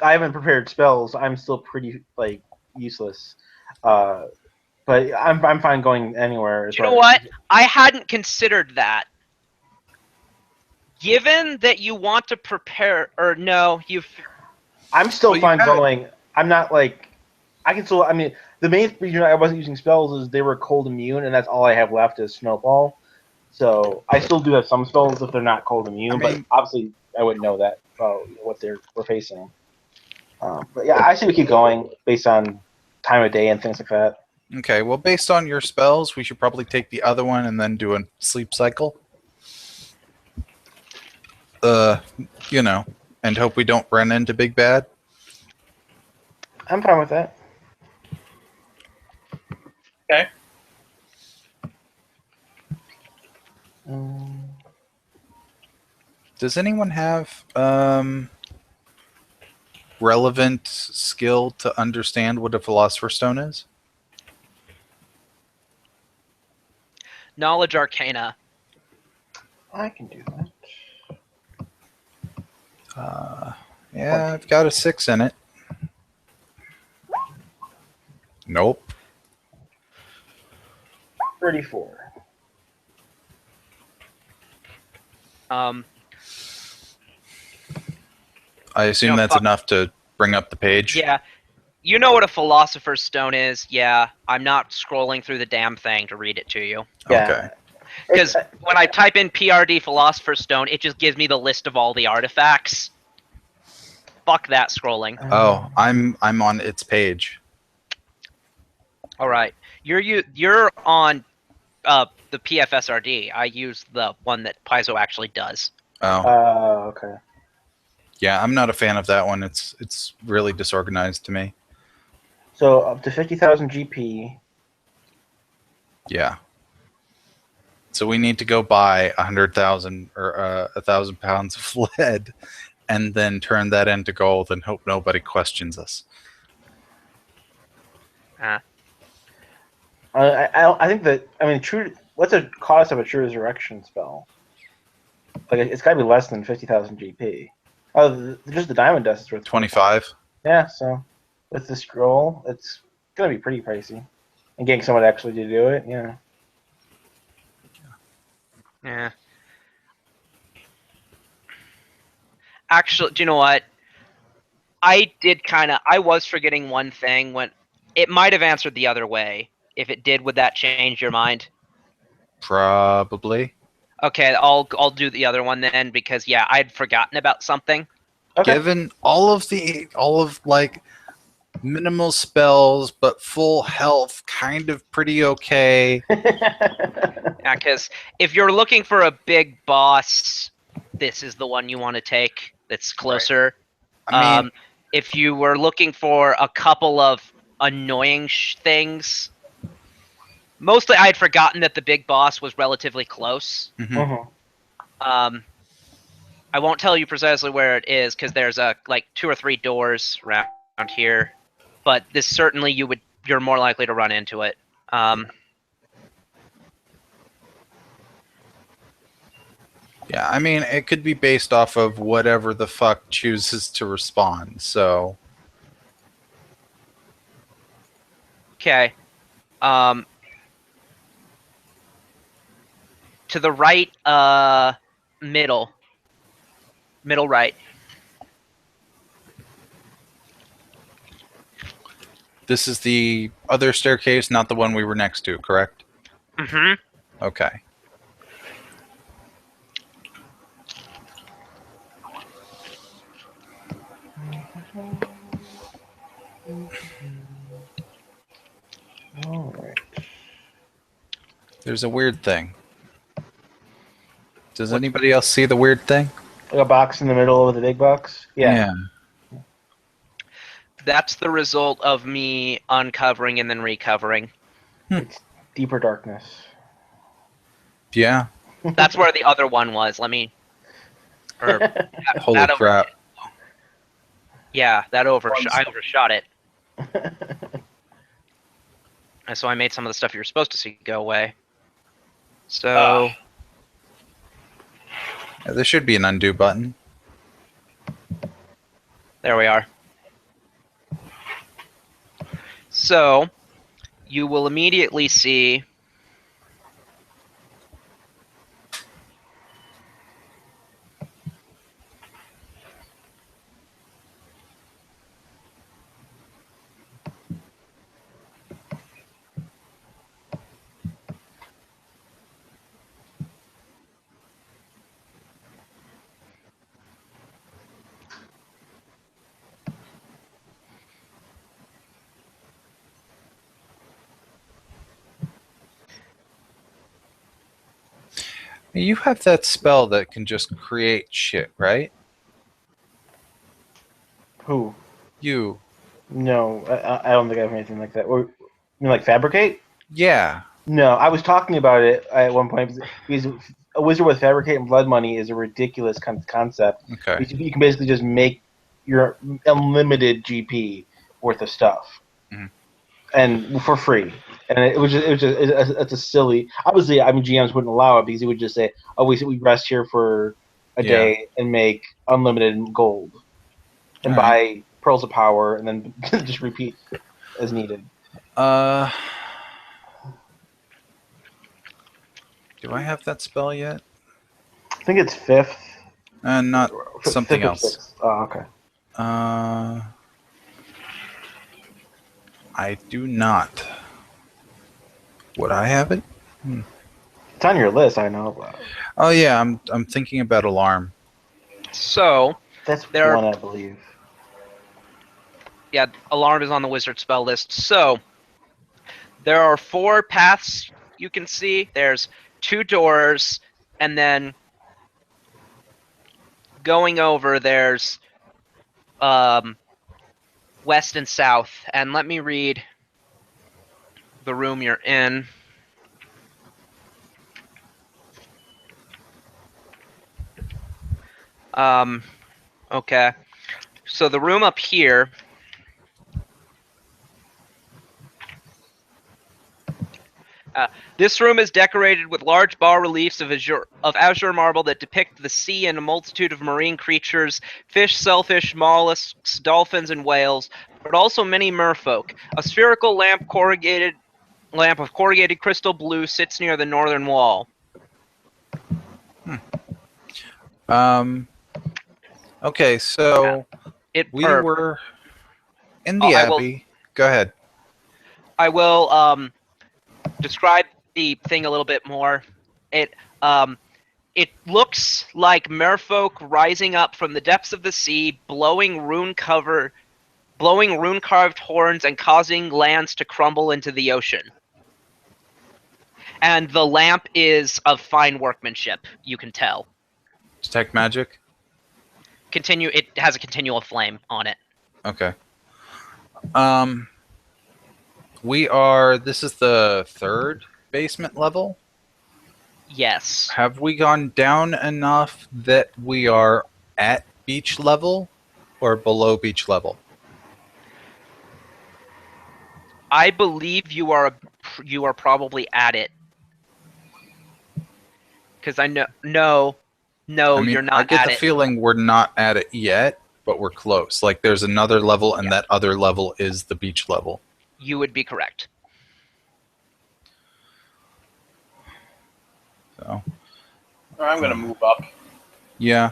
I haven't prepared spells. I'm still pretty useless. But I'm fine going anywhere. You know what? I hadn't considered that. Given that you want to prepare, or no, I'm still Well, fine you have it. going. I'm not I can still. I mean, the main reason I wasn't using spells is they were cold immune, and that's all I have left is Snowball. So I still do have some spells if they're not cold immune, but obviously I wouldn't know that what we're facing. But yeah, I say we keep going based on time of day and things like that. Okay, well, based on your spells, we should probably take the other one and then do a sleep cycle. You know, and hope we don't run into Big Bad. I'm fine with that. Okay. Does anyone have relevant skill to understand what a Philosopher's Stone is? Knowledge Arcana. I can do that. Yeah, I've got a 6 in it. Nope. 34. I assume that's enough to bring up the page. Yeah. You know what a Philosopher's Stone is? Yeah. I'm not scrolling through the damn thing to read it to you. Yeah. Okay. Because when I type in PRD Philosopher's Stone, it just gives me the list of all the artifacts. Fuck that scrolling. Oh, I'm on its page. All right. You're on the PFSRD. I use the one that Paizo actually does. Oh. Okay. Yeah, I'm not a fan of that one. It's really disorganized to me. So up to 50,000 GP. Yeah. So we need to go buy 100,000 or 1,000 pounds of lead, and then turn that into gold and hope nobody questions us. I think that, I mean, true. What's the cost of a true resurrection spell? Like, it's got to be less than 50,000 GP. Oh, just the diamond dust is worth 25. Yeah, so with the scroll, it's gonna be pretty pricey. And getting someone actually to do it, yeah. Yeah. Actually, do you know what? I was forgetting one thing when it might have answered the other way. If it did, would that change your mind? Probably. Okay, I'll do the other one then because yeah, I'd forgotten about something. Okay. Given all of like minimal spells but full health, kind of pretty okay. Yeah, because if you're looking for a big boss, this is the one you want to take. That's closer. I mean, If you were looking for a couple of annoying things, mostly I had forgotten that the big boss was relatively close. mhm. I won't tell you precisely where it is because there's like 2 or 3 doors around here, but this certainly you're more likely to run into it. Yeah, I mean, it could be based off of whatever the fuck chooses to respond. So, Okay. To the right, middle right. this is the other staircase, not the one we were next to, correct? Mm-hmm. Okay. Alright. There's a weird thing. Does anybody else see the weird thing? Like a box in the middle of the big box? Yeah. That's the result of me uncovering and then recovering. It's deeper darkness. Yeah. That's where the other one was. I Holy crap. Yeah, I overshot it. And so I made some of the stuff you were supposed to see go away. So Yeah, there should be an undo button. there we are. So you will immediately see You have that spell that can just create shit, right? Who? You. No, I don't think I have anything like that. Or, you mean like fabricate? Yeah. No, I was talking about it at one point because a wizard with fabricate and blood money is a ridiculous concept. Okay. You can basically just make your unlimited GP worth of stuff, Mhm. and for free. And it's a silly. Obviously, I mean GMs wouldn't allow it because he would just say, "Oh, we rest here for a Yeah. day and make unlimited gold and All right. buy pearls of power, and then just repeat as needed." Do I have that spell yet? I think it's fifth. Not Fifth something or else. sixth. Oh, okay. I do not. Would I have it? It's on your list, I know. But Oh yeah, I'm thinking about alarm. So, that's There are- one, I believe. yeah, alarm is on the wizard spell list. So, there are 4 paths you can see. There's 2 doors, and then going over, there's west and south. And let me read the room you're in. Okay. So the room up here this room is decorated with large bas-reliefs of azure marble that depict the sea and a multitude of marine creatures, fish, shellfish, mollusks, dolphins, and whales, but also many merfolk. A spherical lamp of corrugated crystal blue sits near the northern wall. Okay, so we were in the Abbey. Go ahead. I will describe the thing a little bit more. It looks like merfolk rising up from the depths of the sea, blowing rune-carved horns and causing lands to crumble into the ocean. And the lamp is of fine workmanship, you can tell. Detect magic? It has a continual flame on it. Okay. This is the 3rd basement level? Yes. Have we gone down enough that we are at beach level or below beach level? I believe you are probably at it. Because I know you're not I get at the it. feeling we're not at it yet, but we're close. Like there's another level, and that other level is the beach level. You would be correct. So, I'm gonna move up. yeah.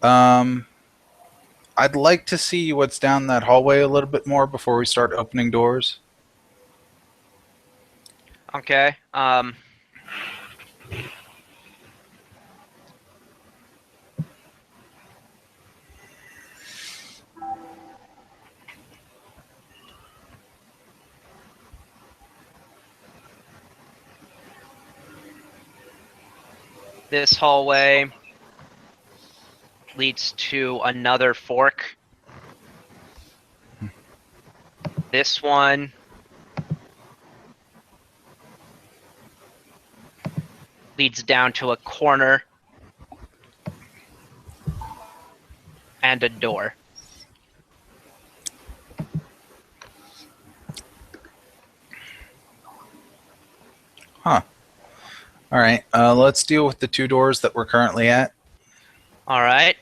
I'd like to see what's down that hallway a little bit more before we start opening doors. Okay. This hallway leads to another fork. This one leads down to a corner and a door. Huh. All right. Let's deal with the 2 doors that we're currently at. All right.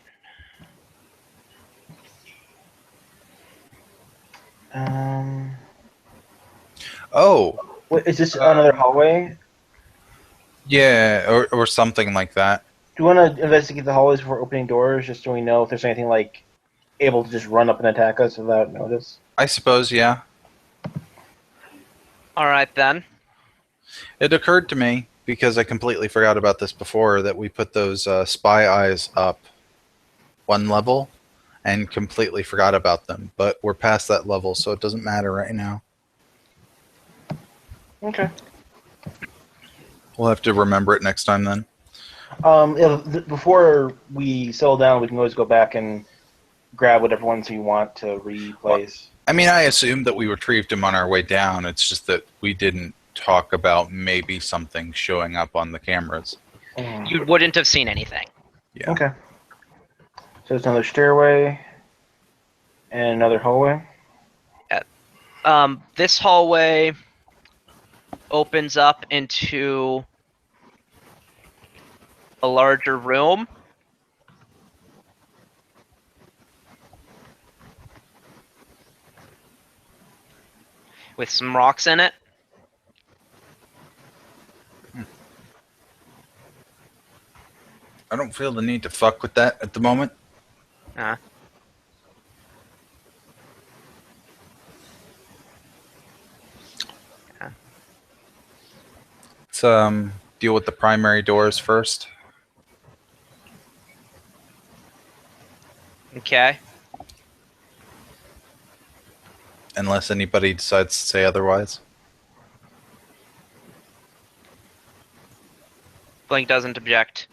Oh. Wait, is this another hallway? Yeah, or something like that. Do you want to investigate the hallways before opening doors, just so we know if there's anything like able to just run up and attack us without notice? I suppose, yeah. All right then. It occurred to me, because I completely forgot about this before, that we put those spy eyes up 1 level and completely forgot about them. But we're past that level, so it doesn't matter right now. Okay. We'll have to remember it next time then. Before we settle down, we can always go back and grab whatever ones we want to replace. I mean, I assumed that we retrieved him on our way down. It's just that we didn't talk about maybe something showing up on the cameras. You wouldn't have seen anything. Yeah. Okay. So there's another stairway and another hallway. This hallway opens up into a larger room. With some rocks in it. I don't feel the need to fuck with that at the moment. Uh, Let's deal with the primary doors first. okay. Unless anybody decides to say otherwise. Blink doesn't object.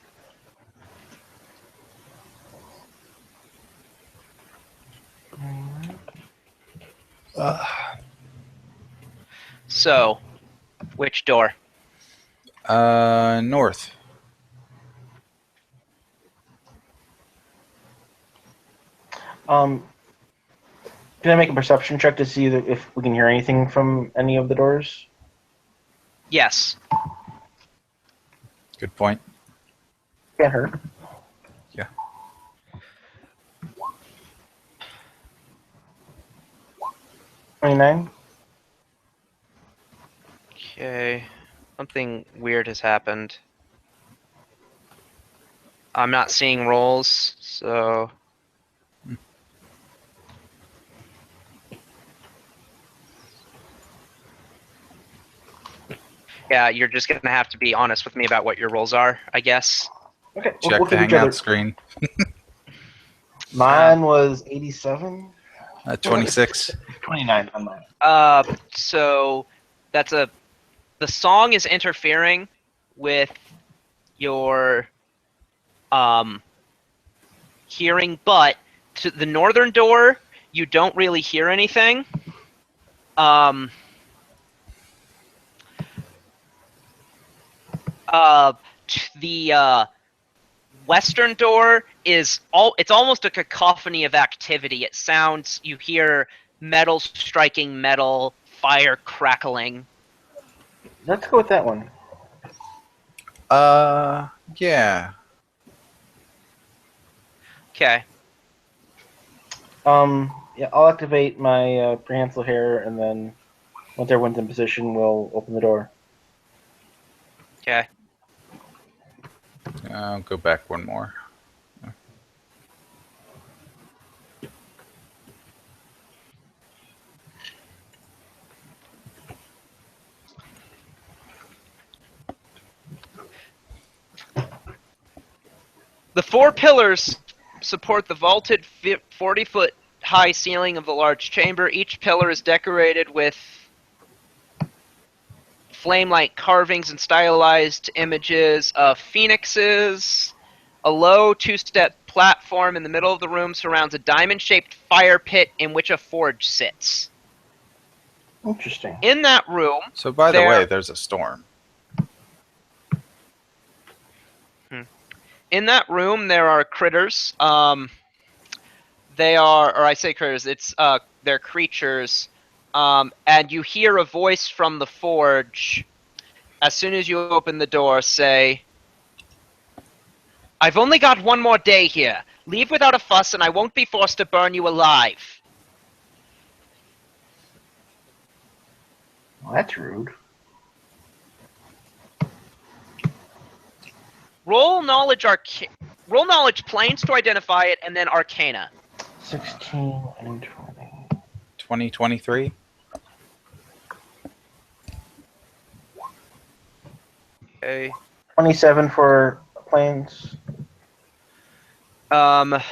So, which door? North. Can I make a perception check to see if we can hear anything from any of the doors? Yes. Good point. Can't hurt. Yeah. 29. Okay. Something weird has happened. I'm not seeing rolls, so... Yeah, you're just gonna have to be honest with me about what your rolls are, I guess. Okay. Check we'll the give each other. hangout screen. Mine was 87. 26. 29 on mine. So that's the song is interfering with your hearing, but to the northern door, you don't really hear anything. The western door is it's almost a cacophony of activity. It sounds, you hear metal striking metal, fire crackling. Let's go with that one. Yeah. Okay. Yeah, I'll activate my prehensile hair, and then once everyone's in position, we'll open the door. Okay. I'll go back one more. The four pillars support the vaulted 40-foot high ceiling of the large chamber. Each pillar is decorated with flame-like carvings and stylized images of phoenixes. A low two-step platform in the middle of the room surrounds a diamond-shaped fire pit in which a forge sits. Interesting. In that room... So by the way, there's a storm. In that room, there are critters. They are, or I say critters, they're creatures. And you hear a voice from the forge, as soon as you open the door, say, "I've only got one more day here. Leave without a fuss and I won't be forced to burn you alive." Well, that's rude. Roll knowledge planes to identify it, and then arcana. 16 and 20. 2023. Okay. 27 for planes. That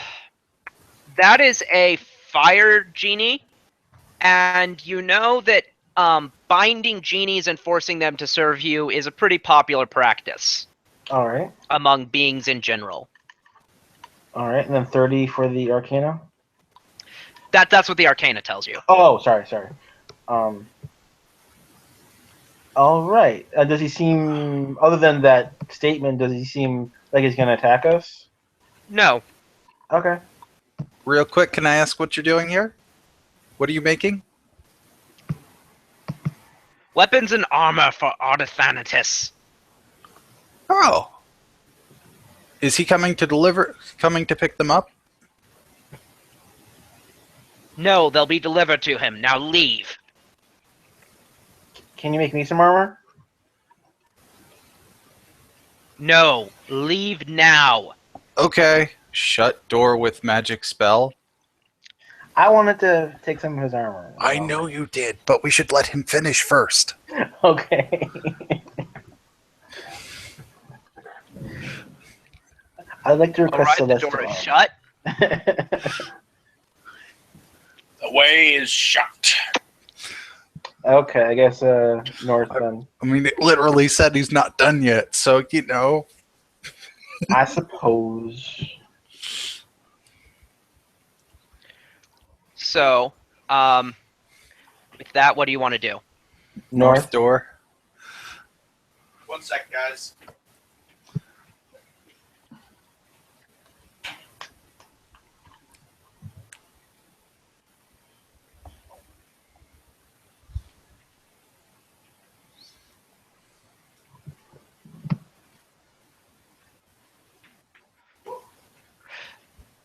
is a fire genie, and you know that binding genies and forcing them to serve you is a pretty popular practice. All right. among beings in general. All right. And then 30 for the Arcana. That's what the Arcana tells you. Oh, sorry. All right. Does he seem, other than that statement, does he seem like he's going to attack us? No. Okay. Real quick, can I ask what you're doing here? What are you making? Weapons and armor for Ardathanatus. Oh. Is he coming to pick them up? No, they'll be delivered to him. Now leave. Can you make me some armor? No, leave now. Okay. Shut door with magic spell. I wanted to take some of his armor. I know you did, but we should let him finish first. Okay. I'd like to request Alright, the Celestial door is armor. shut. The way is shut. Okay, I guess north then. I mean, it literally said he's not done yet, so, you know. I suppose. So, with that, what do you want to do? North. door. 1 sec, guys.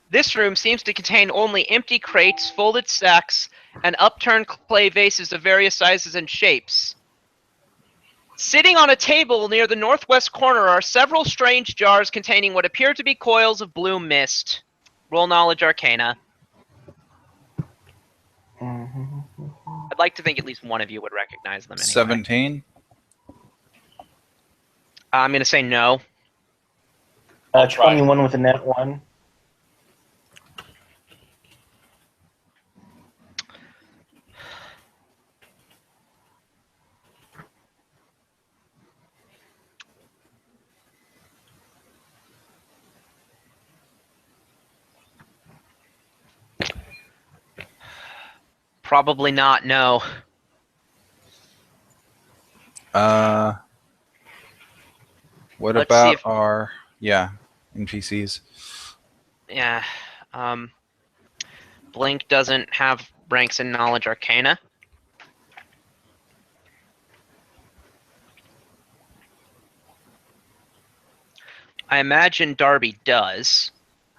This room seems to contain only empty crates, folded sacks, and upturned clay vases of various sizes and shapes. Sitting on a table near the northwest corner are several strange jars containing what appear to be coils of blue mist. Roll Knowledge Arcana. Mm-hmm. I'd like to think at least one of you would recognize them anyway. 17. I'm going to say no. I'll try. 21 with a net 1. Probably not, no. What Let's see about if- our NPCs? Yeah. Blink doesn't have ranks in Knowledge Arcana. I imagine Darby does.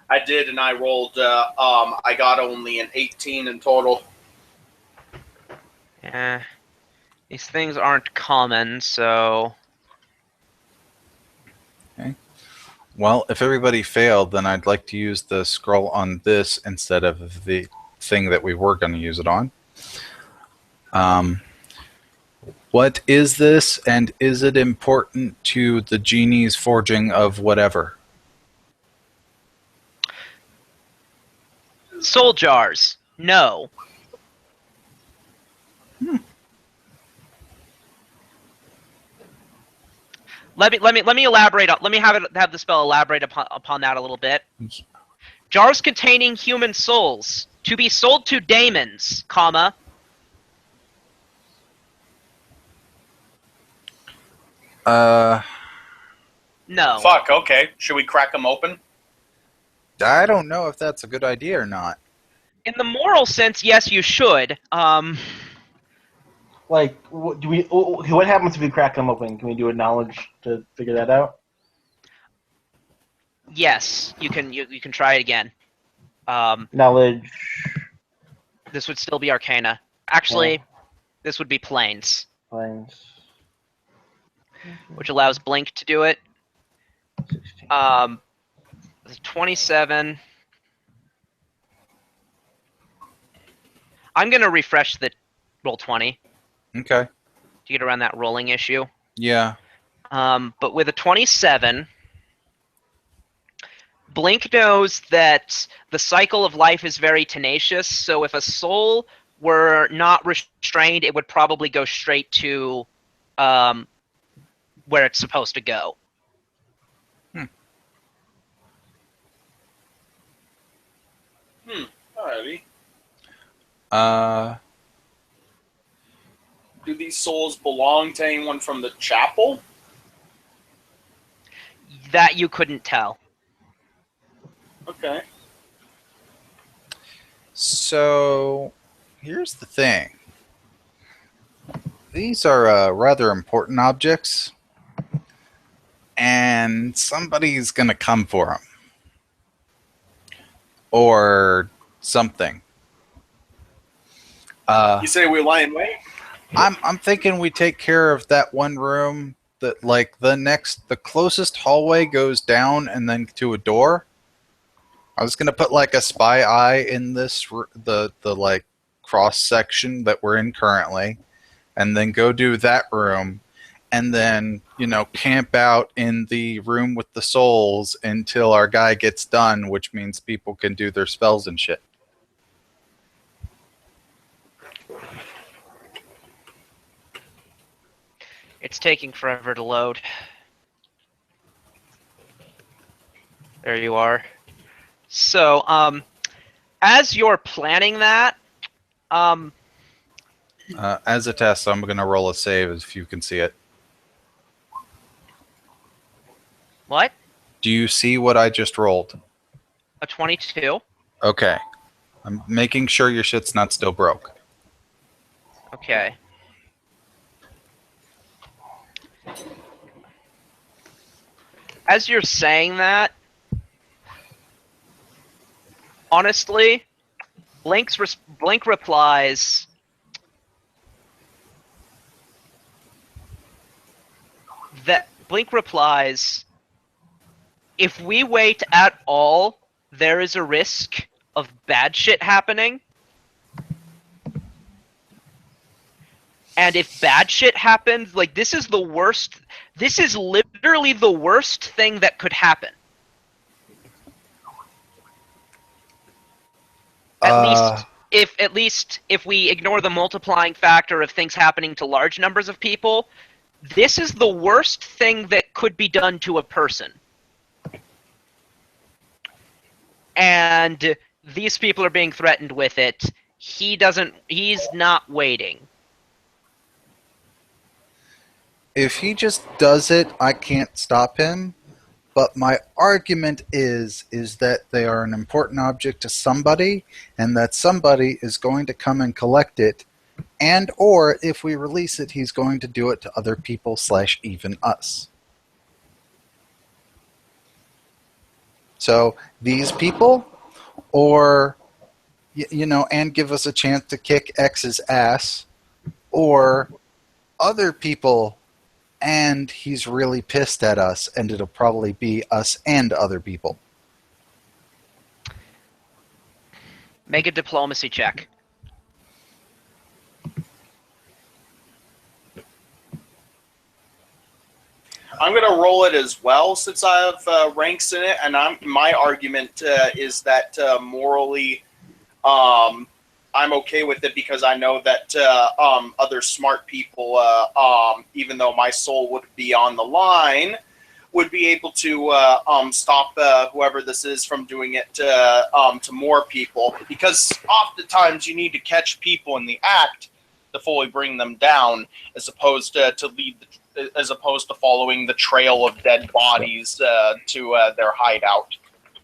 I did, and I rolled. I got only an 18 in total. Yeah. These things aren't common, so... Well, if everybody failed, then I'd like to use the scroll on this instead of the thing that we were going to use it on. What is this, and is it important to the genie's forging of whatever? Soul jars. No. Let me elaborate. Let me have the spell elaborate upon that a little bit. Jars containing human souls to be sold to daemons, comma. Uh, No. Fuck. Okay. Should we crack them open? I don't know if that's a good idea or not. In the moral sense, yes, you should. Like, what happens if we crack them open? Can we do a knowledge to figure that out? Yes, you can. You can try it again. Knowledge. This would still be Arcana. Actually, this would be Planes, Planes. which allows Blink to do it. 16. 27. I'm gonna refresh the roll 20 Okay. to get around that rolling issue. Yeah. But with a 27, Blink knows that the cycle of life is very tenacious, so if a soul were not restrained, it would probably go straight to where it's supposed to go. Alrighty. Do these souls belong to anyone from the chapel? That you couldn't tell. Okay. So, here's the thing. These are rather important objects, and somebody's gonna come for them. Or something. You say we lie in wait? I'm thinking we take care of that one room that, like, the closest hallway goes down and then to a door. I was gonna put like a spy eye in the like cross section that we're in currently, and then go do that room, and then camp out in the room with the souls until our guy gets done, which means people can do their spells and shit. It's taking forever to load. There you are. So, as you're planning that, As a test, I'm gonna roll a save if you can see it. what? Do you see what I just rolled? A 22? Okay. I'm making sure your shit's not still broke. Okay. As you're saying that, honestly, Blink replies, if we wait at all, there is a risk of bad shit happening. And if bad shit happens, like, this is the worst. This is literally the worst thing that could happen. At least if we ignore the multiplying factor of things happening to large numbers of people, this is the worst thing that could be done to a person. And these people are being threatened with it. He's not waiting. If he just does it, I can't stop him. But my argument is that they are an important object to somebody, and that somebody is going to come and collect it, and or if we release it, he's going to do it to other people / even us. So these people, or and give us a chance to kick X's ass, or other people, and he's really pissed at us, and it'll probably be us and other people. Make a diplomacy check. I'm going to roll it as well since I have ranks in it, and my argument is that morally I'm okay with it because I know that other smart people, even though my soul would be on the line, would be able to stop whoever this is from doing it to more people. Because oftentimes you need to catch people in the act to fully bring them down, as opposed as opposed to following the trail of dead bodies to their hideout.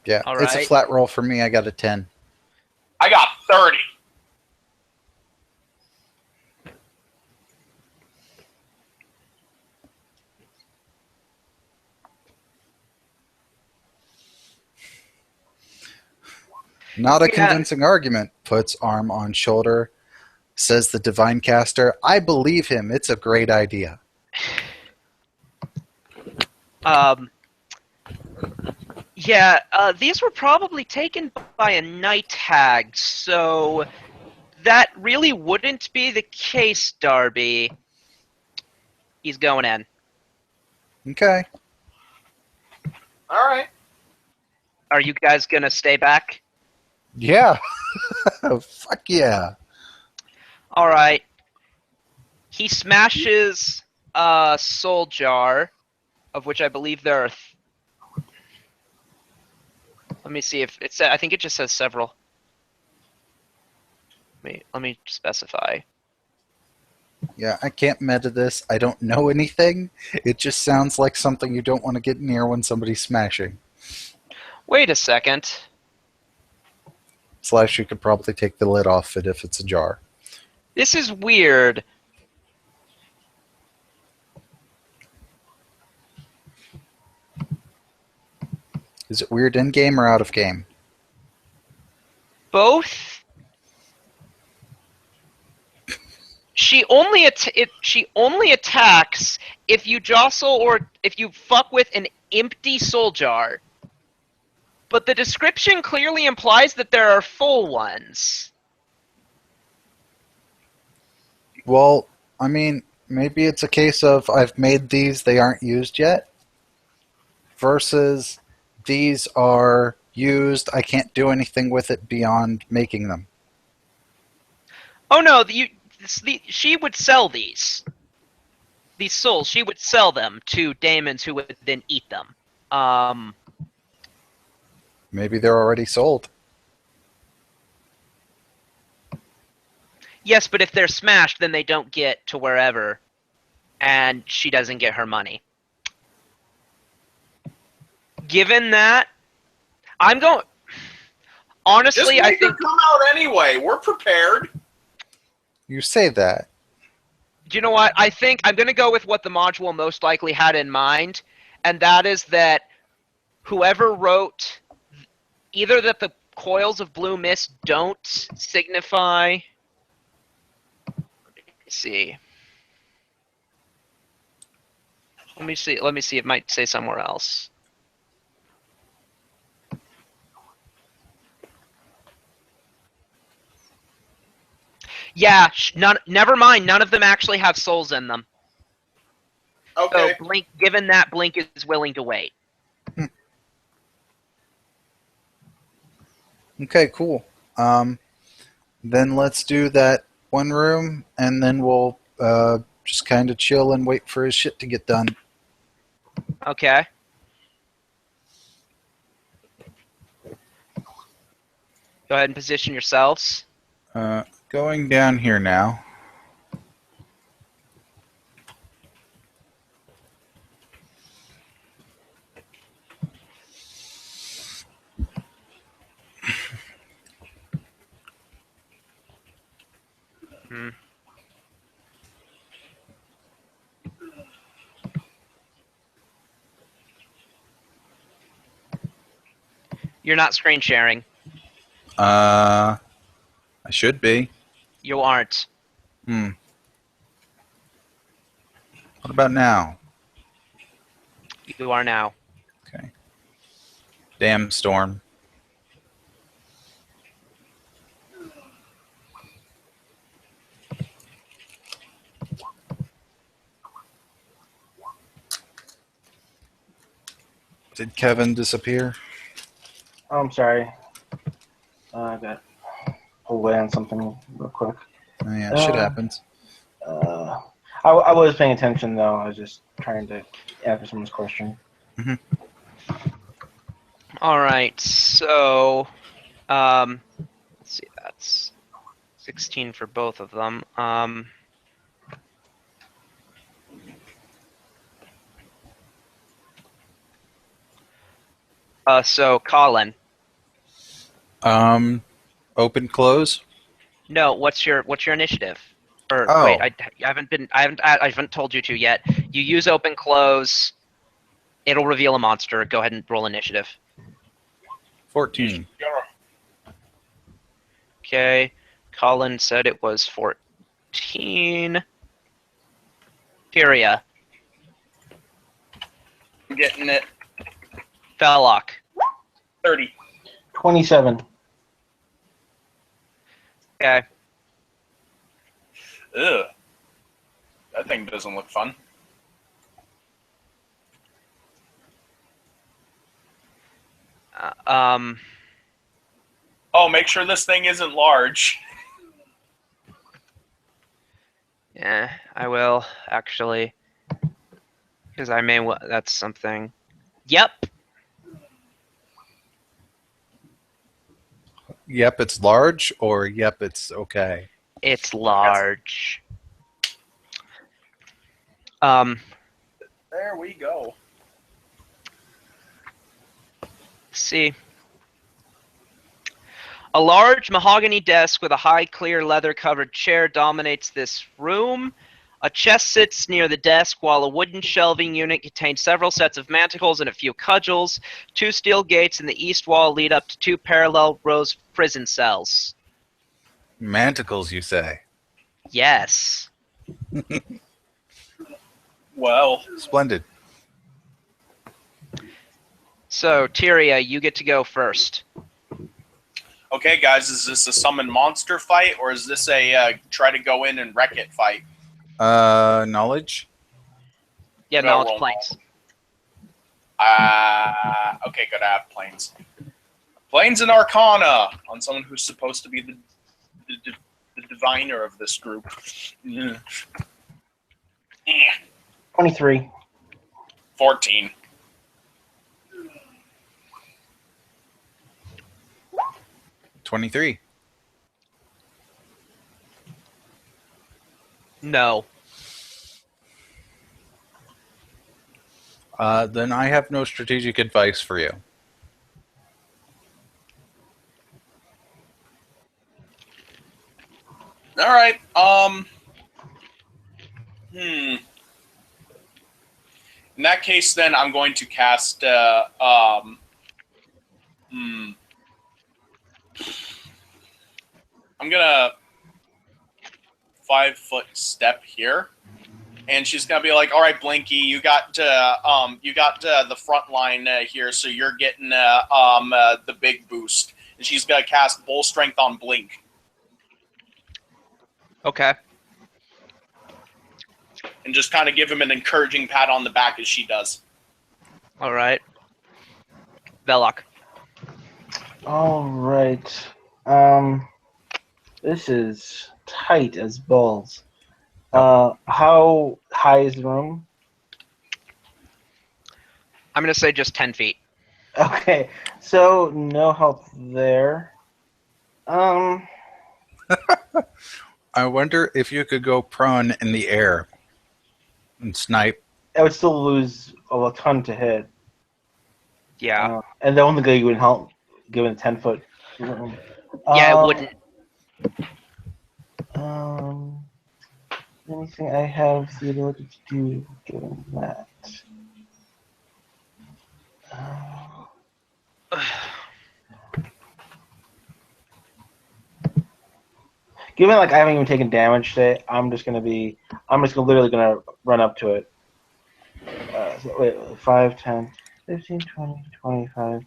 Yeah, All it's a right. flat roll for me. I got a 10. I got 30. Not a Yeah. convincing argument. Puts arm on shoulder. Says the divine caster. I believe him. It's a great idea. Yeah, these were probably taken by a night hag, so that really wouldn't be the case, Darby. He's going in. Okay. All right. Are you guys gonna stay back? Yeah. Fuck yeah. All right. He smashes a soul jar, of which I believe there are. Let me see if it says. I think it just says several. Let me specify. Yeah, I can't meta this. I don't know anything. It just sounds like something you don't want to get near when somebody's smashing. Wait a second. Slash, you could probably take the lid off it if it's a jar. This is weird. Is it weird in game or out of game? Both. She only attacks if you jostle or if you fuck with an empty soul jar. But the description clearly implies that there are full ones. Well, I mean, maybe it's a case of I've made these, they aren't used yet, versus these are used, I can't do anything with it beyond making them. Oh no, she would sell these souls. She would sell them to daemons who would then eat them. Maybe they're already sold. Yes, but if they're smashed, then they don't get to wherever, and she doesn't get her money. Given that, I'm going. Honestly, Just I make her think. come out anyway. We're prepared. You say that. Do you know what? I think I'm going to go with what the module most likely had in mind, and that is that whoever wrote either that the coils of blue mist don't signify. Let's see. Let me see. Let me see. It might say somewhere else. Yeah, never mind. None of them actually have souls in them. Okay. So Blink, given that, Blink is willing to wait. Okay, cool. Then let's do that one room, and then we'll just kind of chill and wait for his shit to get done. Okay. Go ahead and position yourselves. Going down here now. Hmm. You're not screen sharing. I should be. You aren't. What about now? You are now. Okay. Damn storm. Did Kevin disappear? Oh, I'm sorry. I got pulled away on something real quick. Oh, yeah, shit happens. I was paying attention, though. I was just trying to answer someone's question. All right. So, let's see. That's 16 for both of them. So Colin. Open, close? No, what's your initiative? Or Oh. wait, I haven't told you to yet. You use open close. It'll reveal a monster. Go ahead and roll initiative. 14. Okay. Colin said it was 14. Pyria. I'm getting it. Felloc. 30. 27. Okay. Ugh. That thing doesn't look fun. Oh, make sure this thing isn't large. Yeah, I will actually, because I may. That's something. Yep. Yep, it's large, or yep, it's okay. It's large. Um, There we go. see. A large mahogany desk with a high, clear, leather-covered chair dominates this room. A chest sits near the desk, while a wooden shelving unit contains several sets of manticles and a few cudgels. 2 steel gates in the east wall lead up to 2 parallel rows of prison cells. Manticles, you say? Yes. Well, Splendid. So, Tyria, you get to go first. okay, guys, is this a summon monster fight, or is this a try to go in and wreck it fight? Knowledge? Yeah, No, knowledge roll planks. Okay, good. I have planes. Planes and Arcana on someone who's supposed to be the diviner of this group. Yeah. 23. 14. $23. No. Then I have no strategic advice for you. All right. In that case, then I'm going to cast. I'm gonna 5-foot step here, and she's gonna be like, "All right, Blinky, you got the front line here, so you're getting the big boost." And she's gonna cast Bull Strength on Blink. Okay. And just kind of give him an encouraging pat on the back as she does. All right. Velok. All right. This is tight as balls. How high is the room? I'm going to say just 10 feet. Okay, so no help there. I wonder if you could go prone in the air and snipe. I would still lose a ton to hit. Yeah. And the only guy you would help given a 10-foot room. Yeah, it wouldn't. Anything I have the ability to do given that? Given like I haven't even taken damage today, I'm just literally gonna run up to it. So wait, 5, 10, 15, 20, 25,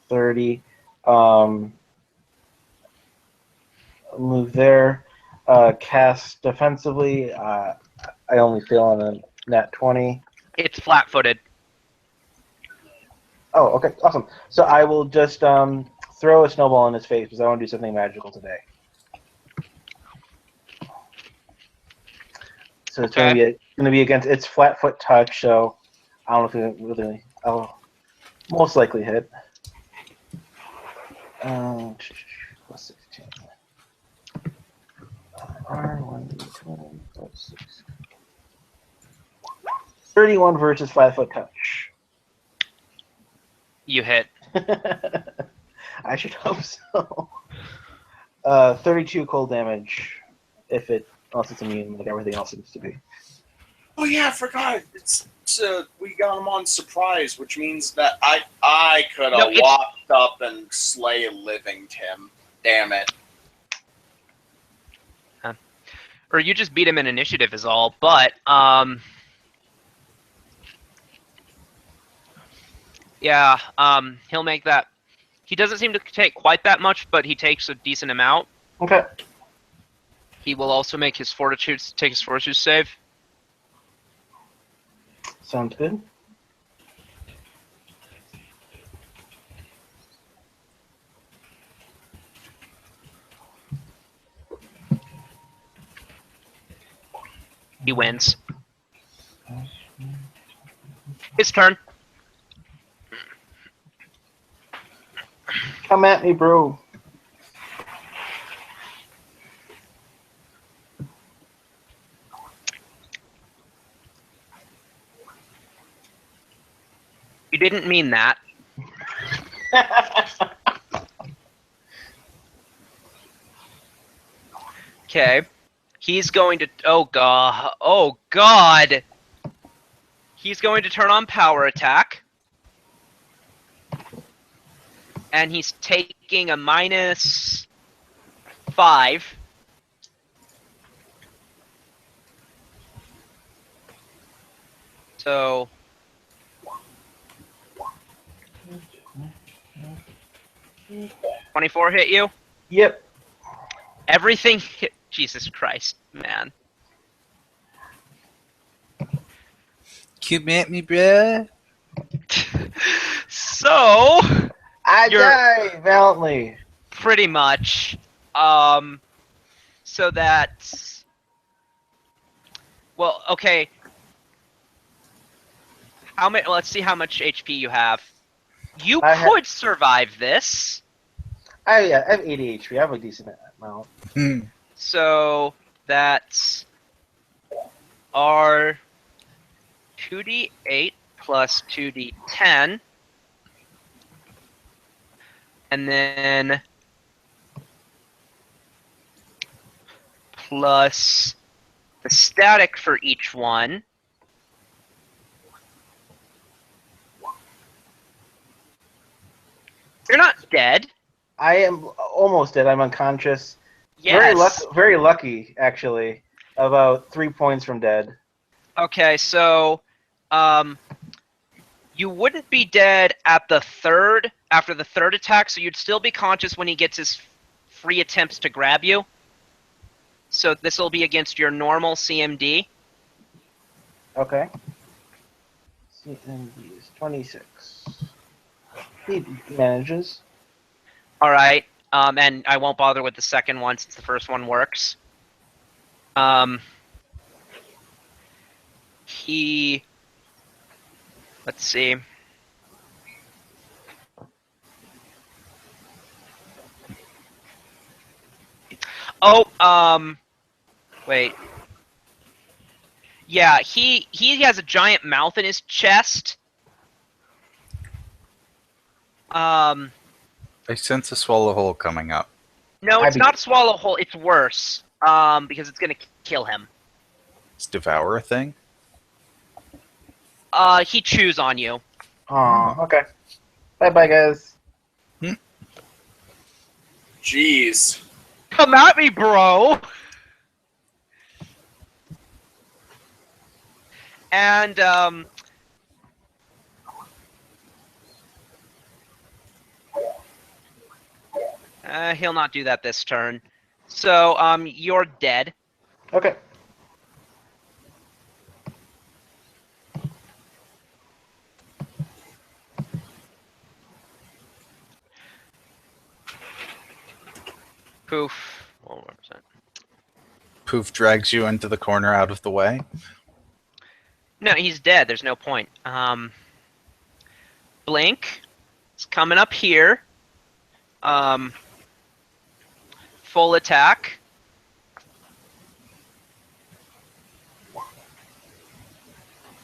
30. Move there. Cast defensively. I only fail on a nat 20. It's flat-footed. Oh, okay, awesome. So I will just throw a snowball in his face because I want to do something magical today. So it's Okay. going to be against its flat foot touch. So I don't know if it really. I'll most likely hit. Plus 16. R1d20 plus 6. 31 versus flat foot touch. You hit. I should hope so. 32 cold damage, unless it's immune, like everything else seems to be. Oh yeah, I forgot. It's we got him on surprise, which means that I could have walked up and slay living Tim. Damn it. Or you just beat him in initiative is all, but, yeah, he'll make that. He doesn't seem to take quite that much, but he takes a decent amount. Okay. He will also make his fortitude save. Sounds good. He wins. His turn. Come at me, bro. You didn't mean that. Okay. He's going to... Oh, God. Oh, God! He's going to turn on power attack. And he's taking a -5. So... 24 hit you? Yep. Everything hit... Jesus Christ, man. Come at me, bruh. So... I You're- die valiantly. Pretty much. So that's... Well, okay. How many? Let's see how much HP you have. You I ha- could survive this. I have 80 HP. I have a decent amount. Hmm. So that's our 2d8 plus 2d10. And then plus the static for each one. You're not dead. I am almost dead. I'm unconscious. Yes. Very lucky, actually. About 3 points from dead. Okay, so you wouldn't be dead at the third after the third attack, so you'd still be conscious when he gets his free attempts to grab you. So this will be against your normal CMD. Okay. CMD is 26. He manages. All right, and I won't bother with the second one since the first one works. Let's see. Oh, wait. Yeah, he has a giant mouth in his chest. I sense a swallow hole coming up. No, it's not swallow hole. It's worse. Because it's gonna kill him. It's devour a thing. He chews on you. Oh, okay. Bye, guys. Jeez. Come at me, bro. And he'll not do that this turn. So you're dead. Okay. Poof. What was that? Poof drags you into the corner out of the way. No, he's dead. There's no point. Blink. It's coming up here. Full attack.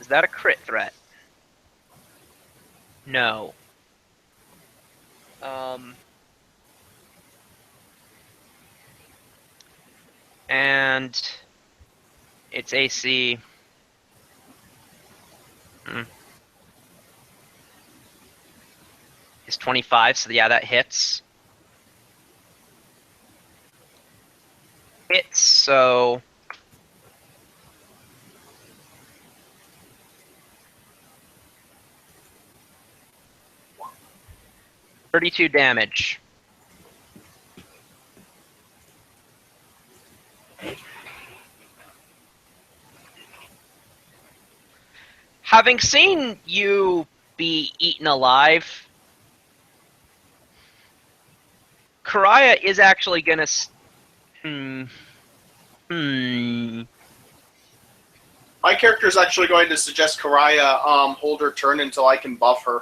Is that a crit threat? No. And its AC. Is 25, so yeah, that hits. Hits, so... $32 damage. Having seen you be eaten alive, Karaya is actually gonna... My character is actually going to suggest Karaya hold her turn until I can buff her.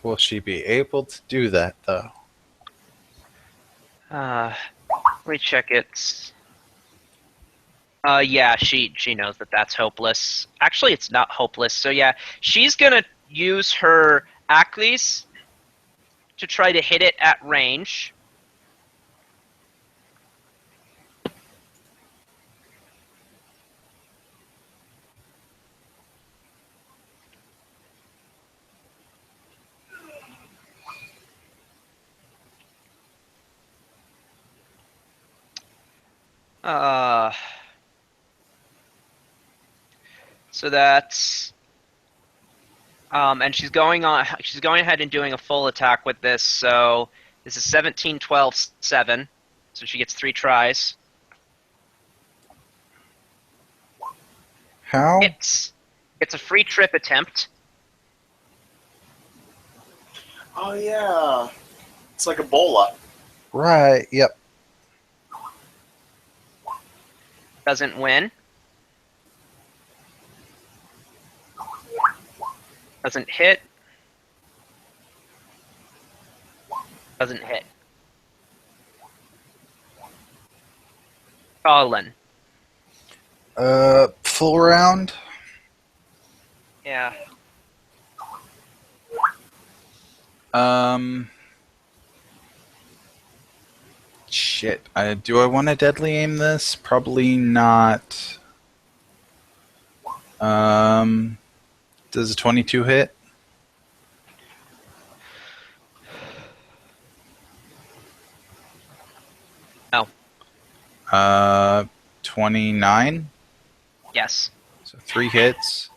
will she be able to do that, though? Let me check it. Yeah, she knows that that's hopeless. Actually, it's not hopeless. So yeah, she's gonna use her Acles to try to hit it at range. So that's and she's going ahead and doing a full attack with this. So this is 17, 12, 7. So she gets 3 tries. How? It's a free trip attempt. Oh yeah, it's like Ebola. Right, yep. Doesn't win. Doesn't hit. Doesn't hit. Colin. Full round? Yeah. Shit. Do I want to deadly aim this? Probably not. Does a 22 hit? No. 29? Yes. So 3 hits.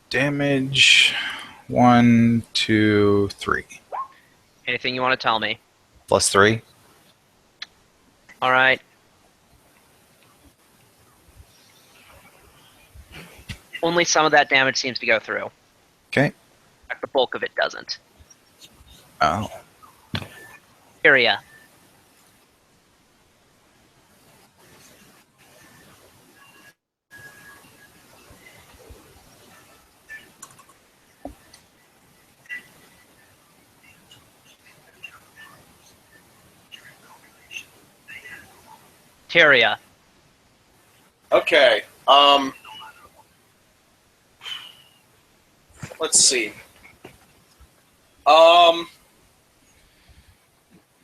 Damage 1, 2, 3. Anything you want to tell me? Plus 3. All right. Only some of that damage seems to go through. Okay. The bulk of it doesn't. Oh. Area. Tyria. Okay. Let's see.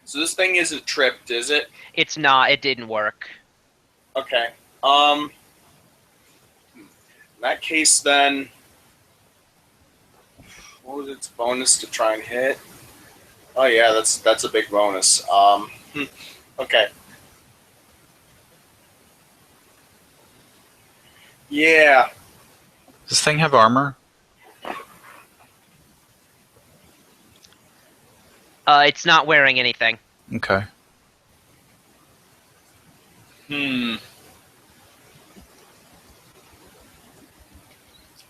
So this thing isn't tripped, is it? It's not. It didn't work. Okay. In that case, then, what was its bonus to try and hit? Oh yeah, that's a big bonus. Okay. Yeah. Does this thing have armor? It's not wearing anything. Okay. Trying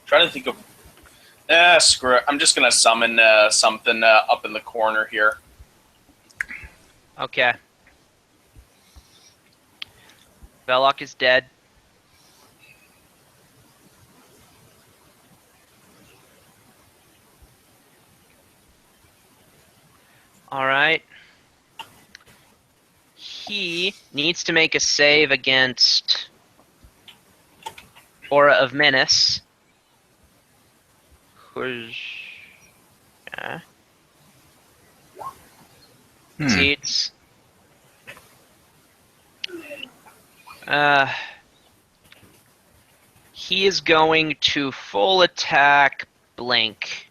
to think of. Screw it. I'm just gonna summon something up in the corner here. Okay. Velok is dead. All right. He needs to make a save against Aura of Menace. Yeah. Seeds. He is going to full attack Blink.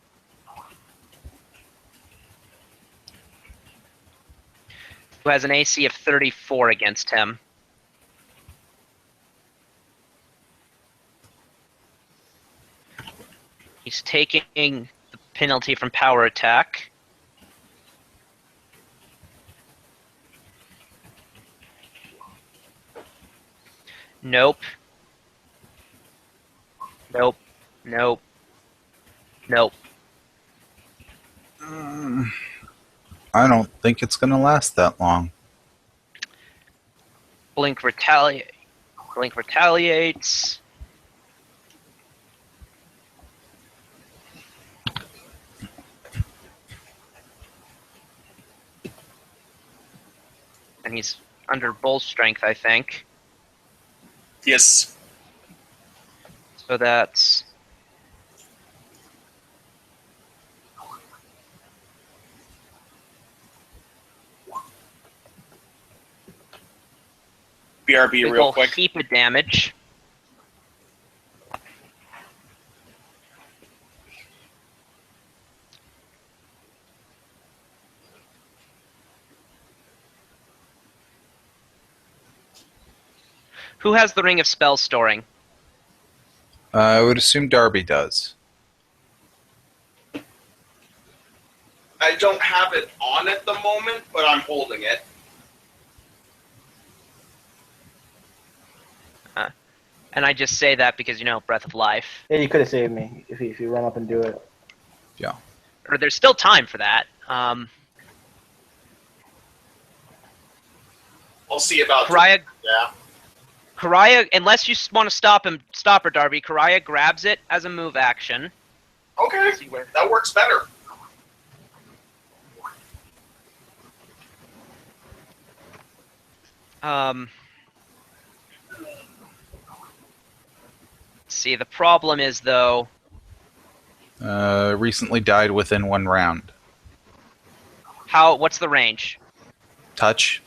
Who has an AC of 34 against him. He's taking the penalty from power attack. Nope. Nope. Nope. Nope. I don't think it's going to last that long. Blink retaliate. Blink retaliates. and he's under bull strength, I think. Yes. So that's... BRB big real ol' quick. heap of damage. Who has the Ring of Spell storing? I would assume Darby does. I don't have it on at the moment, but I'm holding it. And I just say that because, Breath of Life. Yeah, you could have saved me if you run up and do it. Yeah. Or there's still time for that. We'll see about Karaya, Yeah. unless you want to stop her, Darby, Karaya grabs it as a move action. Okay. See where- That works better. See, the problem is, though... Recently died within 1 round. What's the range? Touch.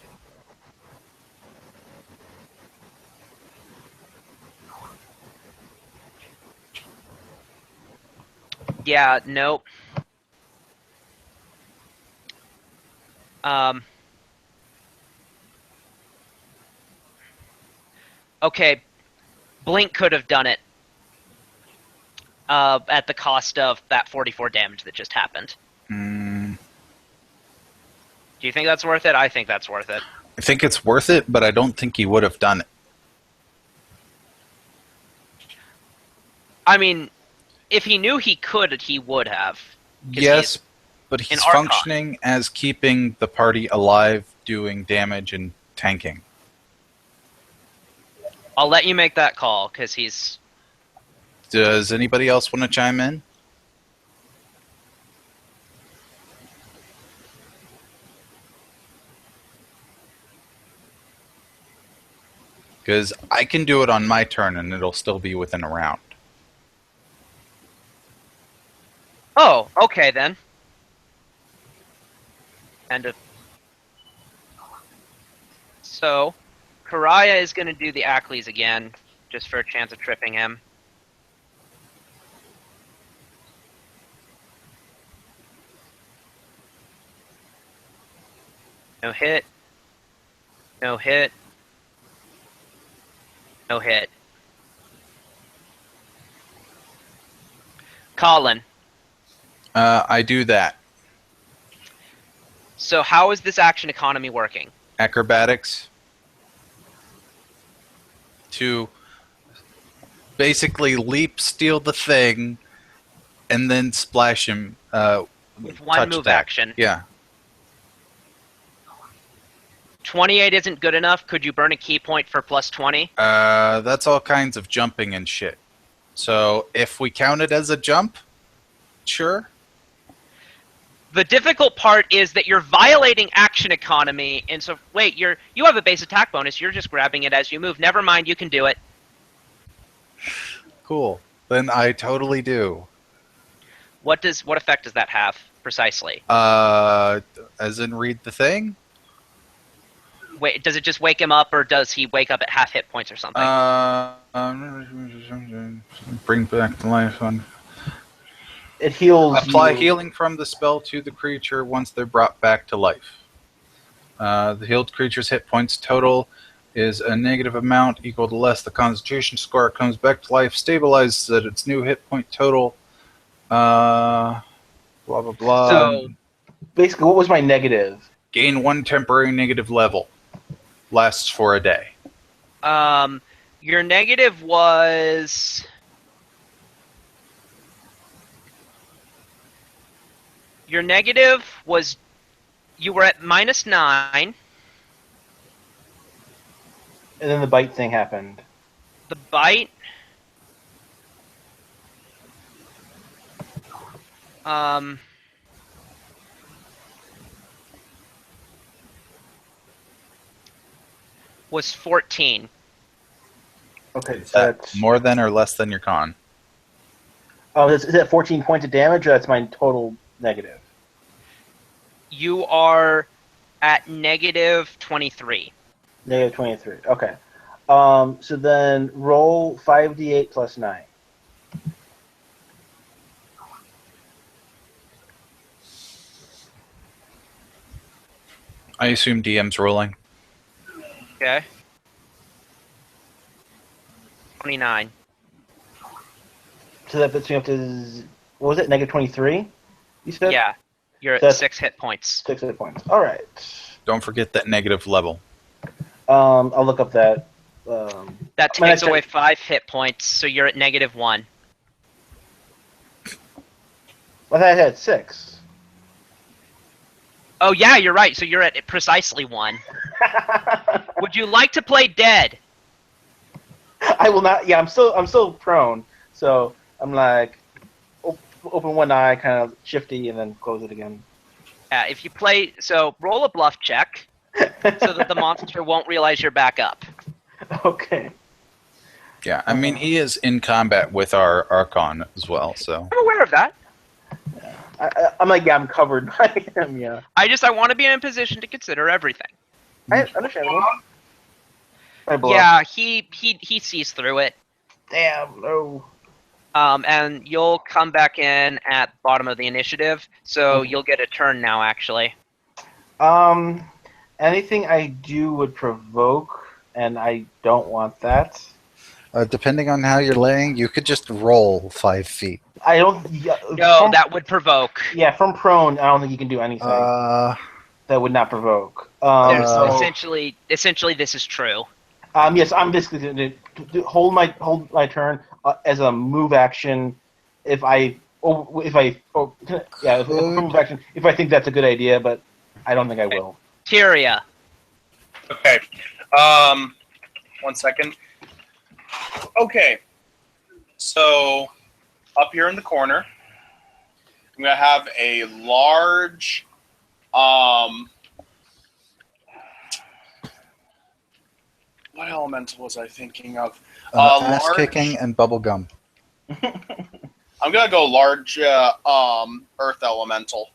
Yeah, nope. Okay, Blink could have done it. At the cost of that 44 damage that just happened. Mm, Do you think that's worth it? I think that's worth it. I think it's worth it, but I don't think he would have done it. I mean, if he knew he could, he would have. 'Cause Yes, but an he's Archon. functioning as keeping the party alive, doing damage and tanking. I'll let you make that call, because he's... Does anybody else want to chime in? Because I can do it on my turn and it'll still be within a round. Oh, okay then. So, Karaya is going to do the Ackley's again, just for a chance of tripping him. No hit. No hit. No hit. Colin. I do that. So how is this action economy working? Acrobatics. To basically leap, steal the thing, and then splash him. With one touch move attack. action. Yeah. 28 isn't good enough. Could you burn a key point for plus 20? That's all kinds of jumping and shit. So if we count it as a jump, sure. The difficult part is that you're violating action economy, and so wait, you have a base attack bonus. You're just grabbing it as you move. Never mind, you can do it. Cool. Then I totally do. What effect does that have precisely? As in read the thing? Wait, does it just wake him up, or does he wake up at half hit points or something? Bring back to life on. It heals. Apply you. healing from the spell to the creature once they're brought back to life. The healed creature's hit points total is a negative amount equal to less the Constitution score. It comes back to life, stabilizes at its new hit point total. Blah blah blah. So Basically, what was my negative? Gain 1 temporary negative level. Lasts for a day. your negative was... Your negative was... You were at -9. And then the bite thing happened. The bite... was 14. Okay, Is so that that's more than or less than your con? Oh, is that 14 points of damage? Or that's my total negative. You are at negative 23. Negative 23. Okay. So then roll 5d8 plus 9. I assume DM's rolling. Okay. 29. So that puts me up to, what was it, negative 23? You said? Yeah. You're So at that's 6 hit points. 6 hit points. All right. Don't forget that negative level. I'll look up that. That my takes next away turn- 5 hit points, so you're at negative 1. I thought I had 6. Oh, yeah, you're right. So you're at precisely 1. Would you like to play dead? I will not. Yeah, I'm still prone. So I'm like, open one eye, kind of shifty, and then close it again. If you play, so roll a bluff check so that the monster won't realize you're back up. Okay. Yeah, I mean, he is in combat with our Archon as well, so. I'm aware of that. I'm like, yeah, I'm covered by him. Yeah. I want to be in a position to consider everything. I understand. My bluff. Yeah, he sees through it. Damn. No. And you'll come back in at bottom of the initiative, so Okay. you'll get a turn now, actually. Anything I do would provoke, and I don't want that. Depending on how you're laying, you could just roll 5 feet. I don't. Yeah, No, that would provoke. Yeah, from prone, I don't think you can do anything that would not provoke. There's So, essentially, this is true. yes, I'm basically going to hold my turn as a move action. If I move action, if I think that's a good idea, but I don't think I will. Tyria. Okay. 1 second. Okay. So, up here in the corner, I'm going to have a large, what elemental was I thinking of? Ass kicking and bubble gum. I'm going to go large, earth elemental.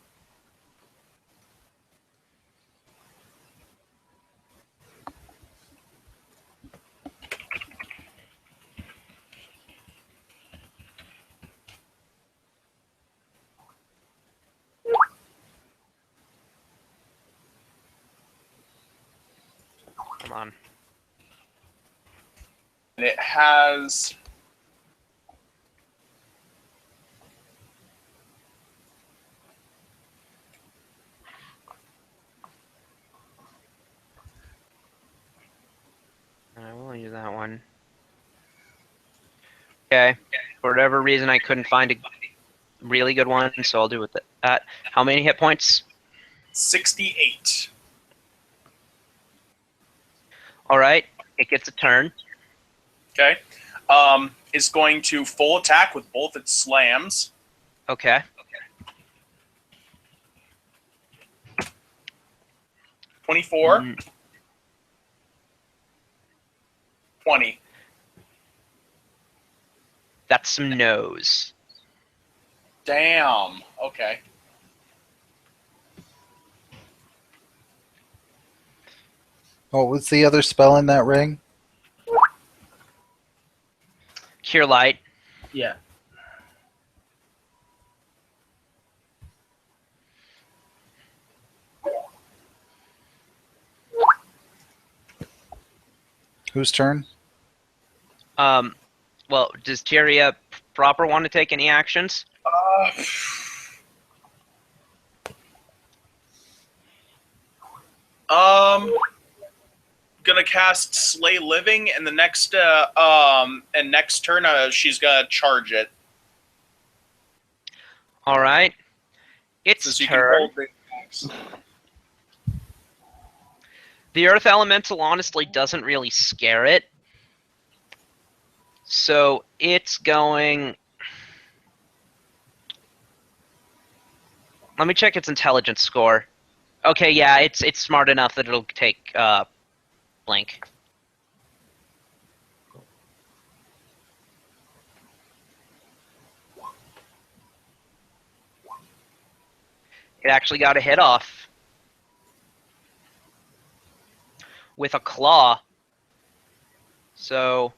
Come on. And it has I will use that one. Okay. For whatever reason, I couldn't find a really good one, so I'll do with that. How many hit points? 68. All right. It gets a turn. Okay. Is going to full attack with both its slams. Okay. 24. 20. That's some no's. Damn. Okay. What was the other spell in that ring? Cure Light. Yeah. Whose turn? Well, does Tyria proper want to take any actions? Gonna cast Slay Living, and the next next turn she's gonna charge it. All right. Its So you can turn. hold the axe. The Earth Elemental honestly doesn't really scare it. So it's going... Let me check its intelligence score. Okay, yeah, it's smart enough that it'll take Blink. It actually got a hit off with a claw. So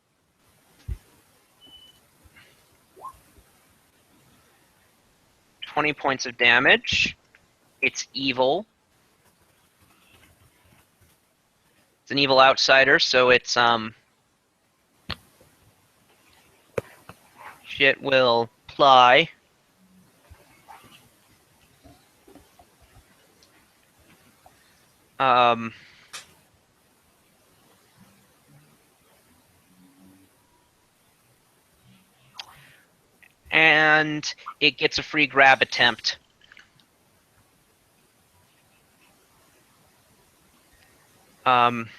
20 points of damage. It's evil. It's an evil outsider, so it's shit will apply. And it gets a free grab attempt. Um,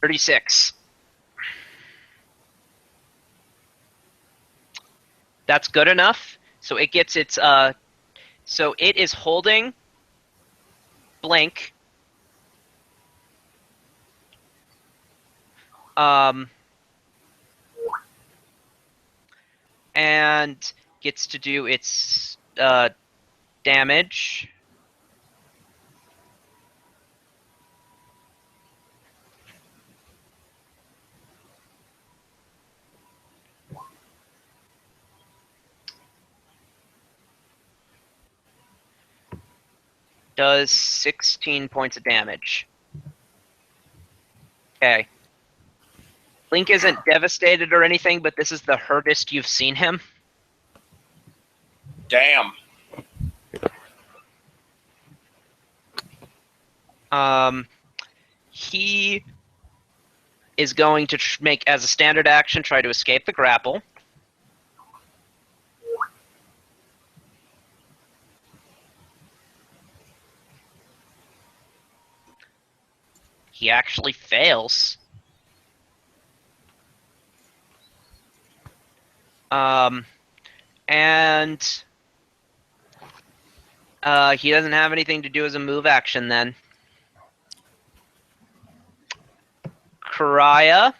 $36. That's good enough. So it gets its so it is holding Blink. And gets to do its damage. Does 16 points of damage. Okay. Link isn't devastated or anything, but this is the hurtest you've seen him. Damn. He is going to make, as a standard action, try to escape the grapple. He actually fails. And he doesn't have anything to do as a move action then. Karaya.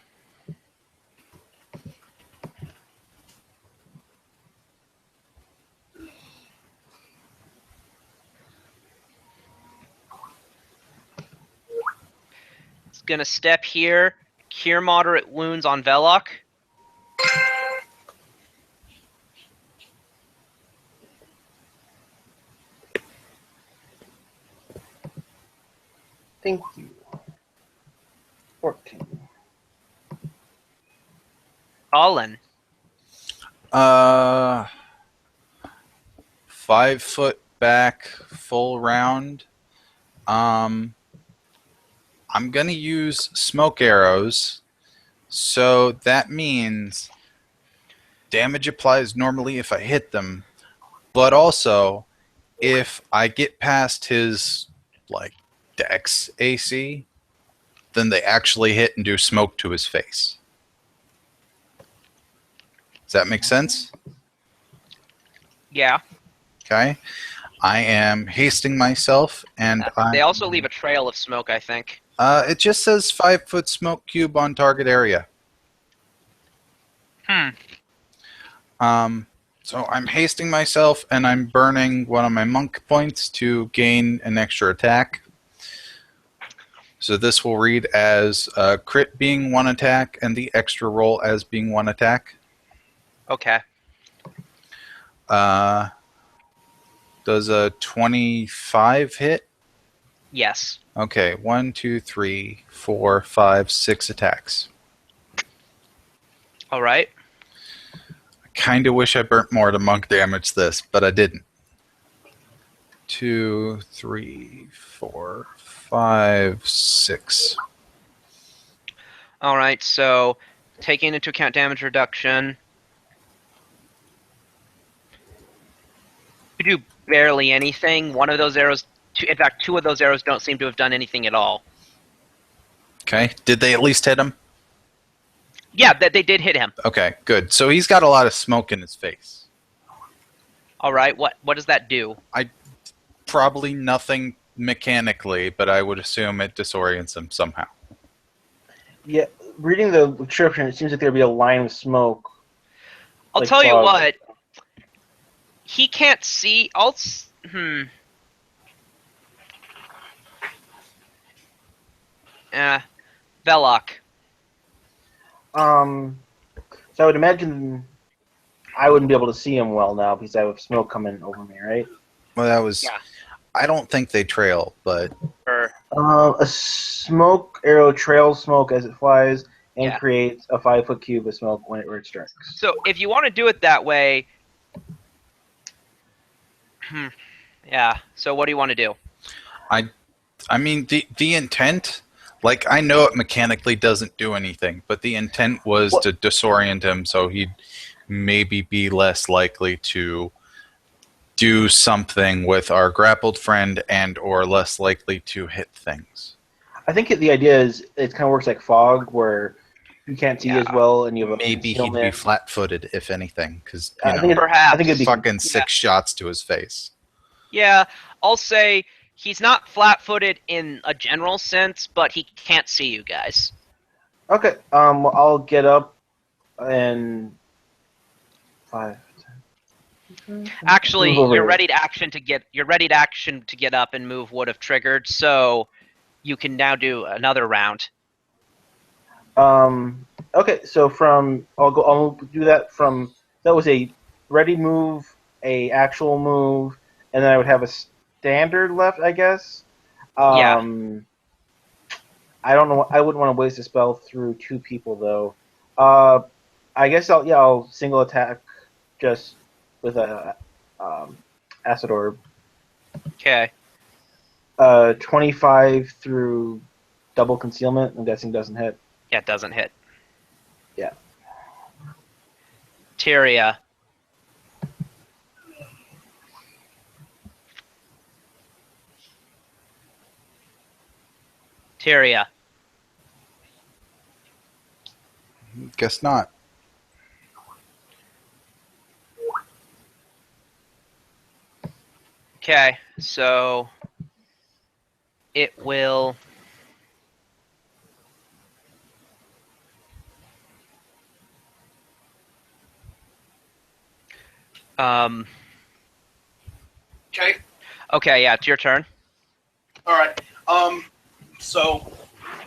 Is gonna step here, cure moderate wounds on Velok. Thank you. 14. Colin. 5 foot back, full round. I'm gonna use smoke arrows, so that means damage applies normally if I hit them, but also if I get past his like Dex AC, then they actually hit and do smoke to his face. Does that make sense? Yeah. Okay. I am hasting myself, and They also leave a trail of smoke, I think. it just says 5 foot smoke cube on target area. So I'm hasting myself, and I'm burning one of my monk points to gain an extra attack. So this will read as crit being 1 attack, and the extra roll as being 1 attack. Okay. Does a 25 hit? Yes. Okay, 1, 2, 3, 4, 5, 6 attacks. All right. I kind of wish I burnt more to monk damage this, but I didn't. 2, 3, 4, 5, 6. All right. So, taking into account damage reduction, you do barely anything. One of those arrows, in fact, 2 of those arrows don't seem to have done anything at all. Okay, did they at least hit him? Yeah, they did hit him. Okay, good. So he's got a lot of smoke in his face. All right. What does that do? Probably nothing mechanically, but I would assume it disorients him somehow. Yeah, reading the description, it seems like there'd be a line of smoke. I'll Like tell you fog. what. He can't see. Velok. So I would imagine I wouldn't be able to see him well now because I have smoke coming over me, right? Well, that was. Yeah. I don't think they trail, but Or A smoke arrow trails smoke as it flies and Yeah. creates a 5-foot cube of smoke where it strikes. so if you want to do it that way. Yeah. So what do you want to do? I mean the intent. Like, I know it mechanically doesn't do anything, but the intent was What- to disorient him so he'd maybe be less likely to do something with our grappled friend and or less likely to hit things. I think the idea is it kind of works like fog where you can't see Yeah. as well and you have a Maybe he'd be concealment. flat-footed, if anything, because, I think Perhaps. I think it'd be fucking 6 shots to his face. Yeah, I'll say he's not flat-footed in a general sense, but he can't see you guys. okay. I'll get up and 5. Actually, Move over your here. ready to action to get up and move would have triggered, so you can now do another round. Okay, so I'll do that from, that was a ready move, a actual move, and then I would have a standard left, I guess. Yeah. I don't know, I wouldn't want to waste a spell through 2 people though. I guess I'll single attack just with a acid orb. Okay. 25 through double concealment, I'm guessing doesn't hit. Yeah, it doesn't hit. Yeah. Tyria. Tyria. Guess not. Okay, so it will. Okay. Okay, yeah, it's your turn. All right. So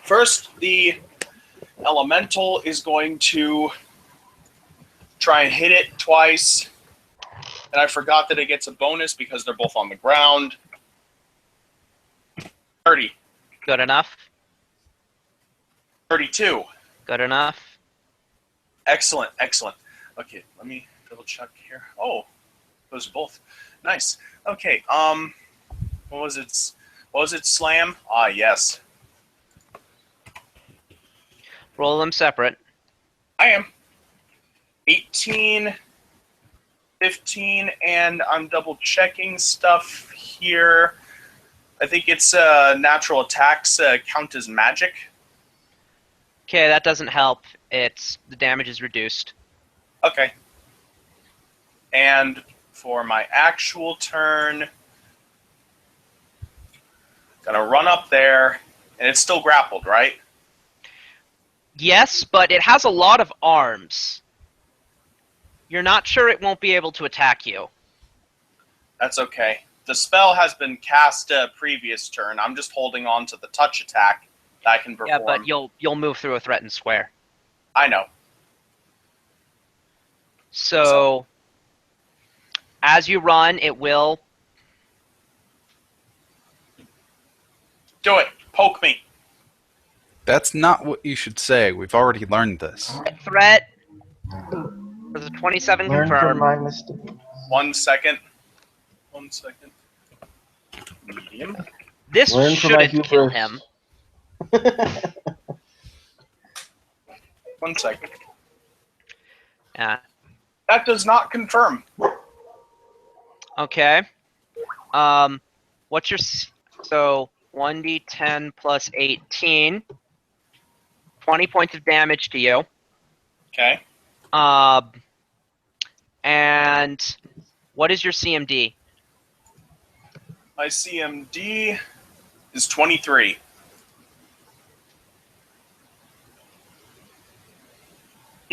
first, the elemental is going to try and hit it twice, and I forgot that it gets a bonus because they're both on the ground. 30, Good enough. 32. Good enough. Excellent, excellent. Okay, let me double check here. Oh, those are both nice. Okay. What was it? What was it? Slam. Ah, yes. Roll them separate. I am. 18, 15, and I'm double checking stuff here. I think it's natural attacks count as magic. Okay, that doesn't help. The damage is reduced. Okay. And for my actual turn, gonna run up there, and it's still grappled, right? Yes, but it has a lot of arms. You're not sure it won't be able to attack you. That's okay. The spell has been cast previous turn. I'm just holding on to the touch attack that I can perform. Yeah, but you'll move through a threatened square. I know. So as you run, it will. Do it. Poke me. That's not what you should say. We've already learned this. Threat. Was it 27 Learn from confirmed? my mistake. 1 second. 1 second. Medium. This Learn from my shouldn't kill hubris. him. 1 second. Yeah. That does not confirm. Okay. What's your so 1d10 plus 18, 20 points of damage to you. Okay. And what is your CMD? My CMD is 23.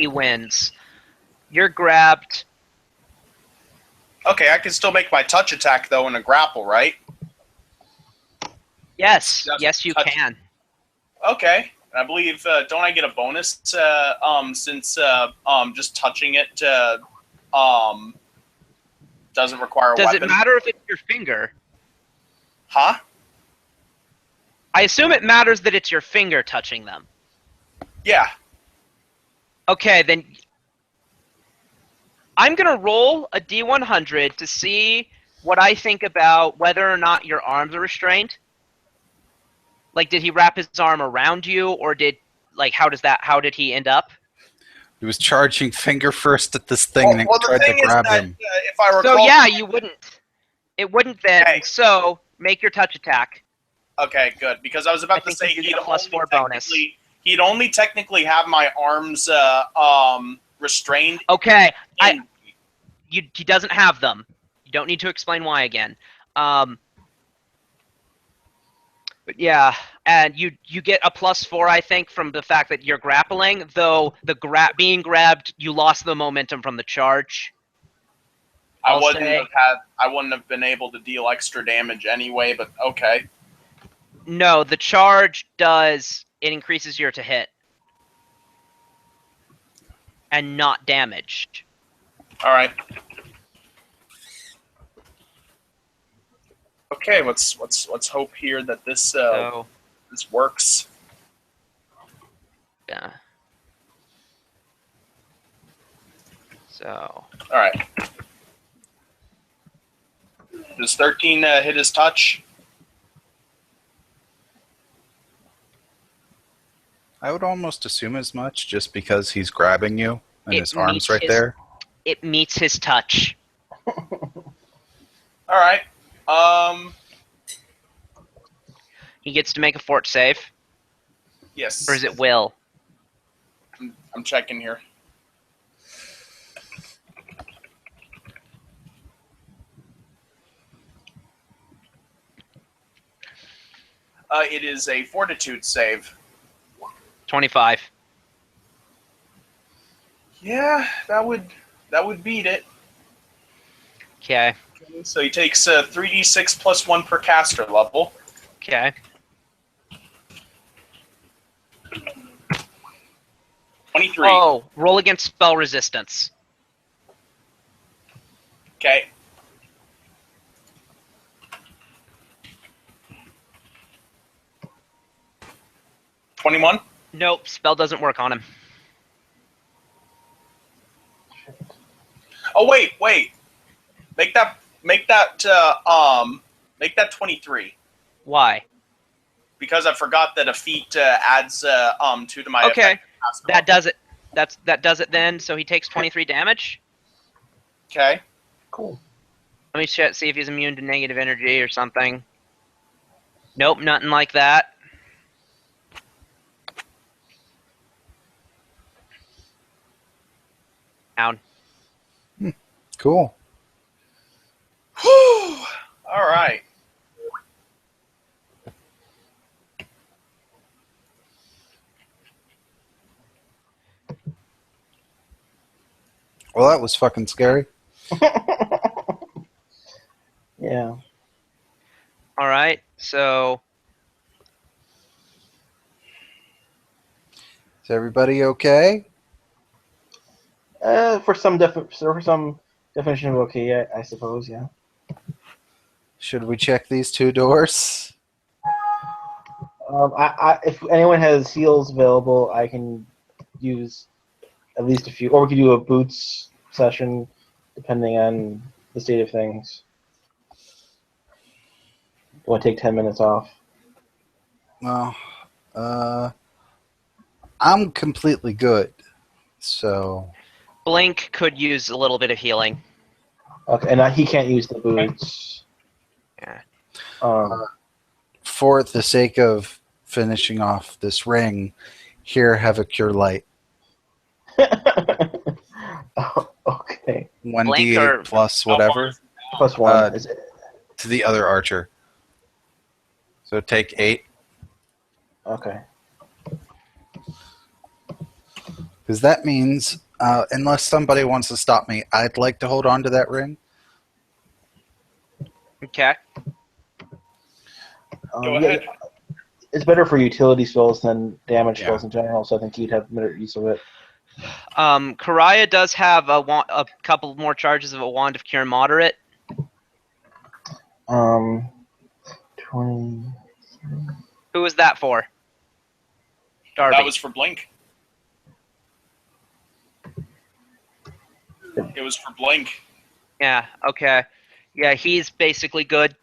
he wins. You're grabbed. Okay, I can still make my touch attack though in a grapple, right? Yes, Just yes, you touch. can. Okay. I believe don't I get a bonus since just touching it doesn't require a Does weapon? it matter if it's your finger? Huh? I assume it matters that it's your finger touching them. Yeah. Okay, then I'm going to roll a D100 to see what I think about whether or not your arms are restrained. Like, did he wrap his arm around you, or how did he end up? He was charging finger first at this thing and Well, the tried to thing is grab that him. if I recall, So yeah, you wouldn't. It wouldn't then. Okay. So make your touch attack. okay, good, because I was I about to think say you get a +4 bonus. he'd only technically have my arms restrained. Okay, in- he doesn't have them. You don't need to explain why again. But yeah, and you get a +4, I think, from the fact that you're grappling. Though being grabbed, you lost the momentum from the charge. I I'll wouldn't say- have been able to deal extra damage anyway, but okay. No, the charge does. It increases your to hit, and not damage. All right. Okay, let's hope here that this So this works. yeah. So All right. Does 13 hit his touch? I would almost assume as much, just because he's grabbing you and It his arm's meets right his- there. it meets his touch. All right. He gets to make a fort save, Yes. or is it will? I'm checking here. It is a fortitude save. 25. Yeah, that would beat it. Okay. So he takes 3d6 plus 1 per caster level. Okay. 23. Oh, roll against spell resistance. Okay. $21. Nope, spell doesn't work on him. Oh wait. Make that 23. Why? Because I forgot that a feat adds 2 to my Okay, effective caster that does it. That does it then. So he takes 23 damage. level. Okay. Cool. Let me see if he's immune to negative energy or something. Nope, nothing like that. Down. Cool. Whew. All right. Well, that was fucking scary. Yeah. All right. So Is everybody okay? For some definition of okay, I suppose, yeah. Should we check these two doors? If anyone has heals available, I can use at least a few, or we could do a boots session, depending on the state of things. Want to take 10 minutes off? Well, I'm completely good. So, Blink could use a little bit of healing. Okay, and he can't use the boots. Yeah. for the sake of finishing off this ring, here, have a cure light. Oh, okay. 1d8 plus whatever Plus 1. Uh, Is it? to the other archer. So take 8. Okay. Because that means, unless somebody wants to stop me, I'd like to hold on to that ring. Okay. Go ahead. It's better for utility spells than damage Yeah. spells in general, so I think you'd have better use of it. Karaya does have a couple more charges of a Wand of Cure Moderate. 20. Who was that for? Darby. That was for Blink. It was for Blink. Yeah, okay. Yeah, he's basically good.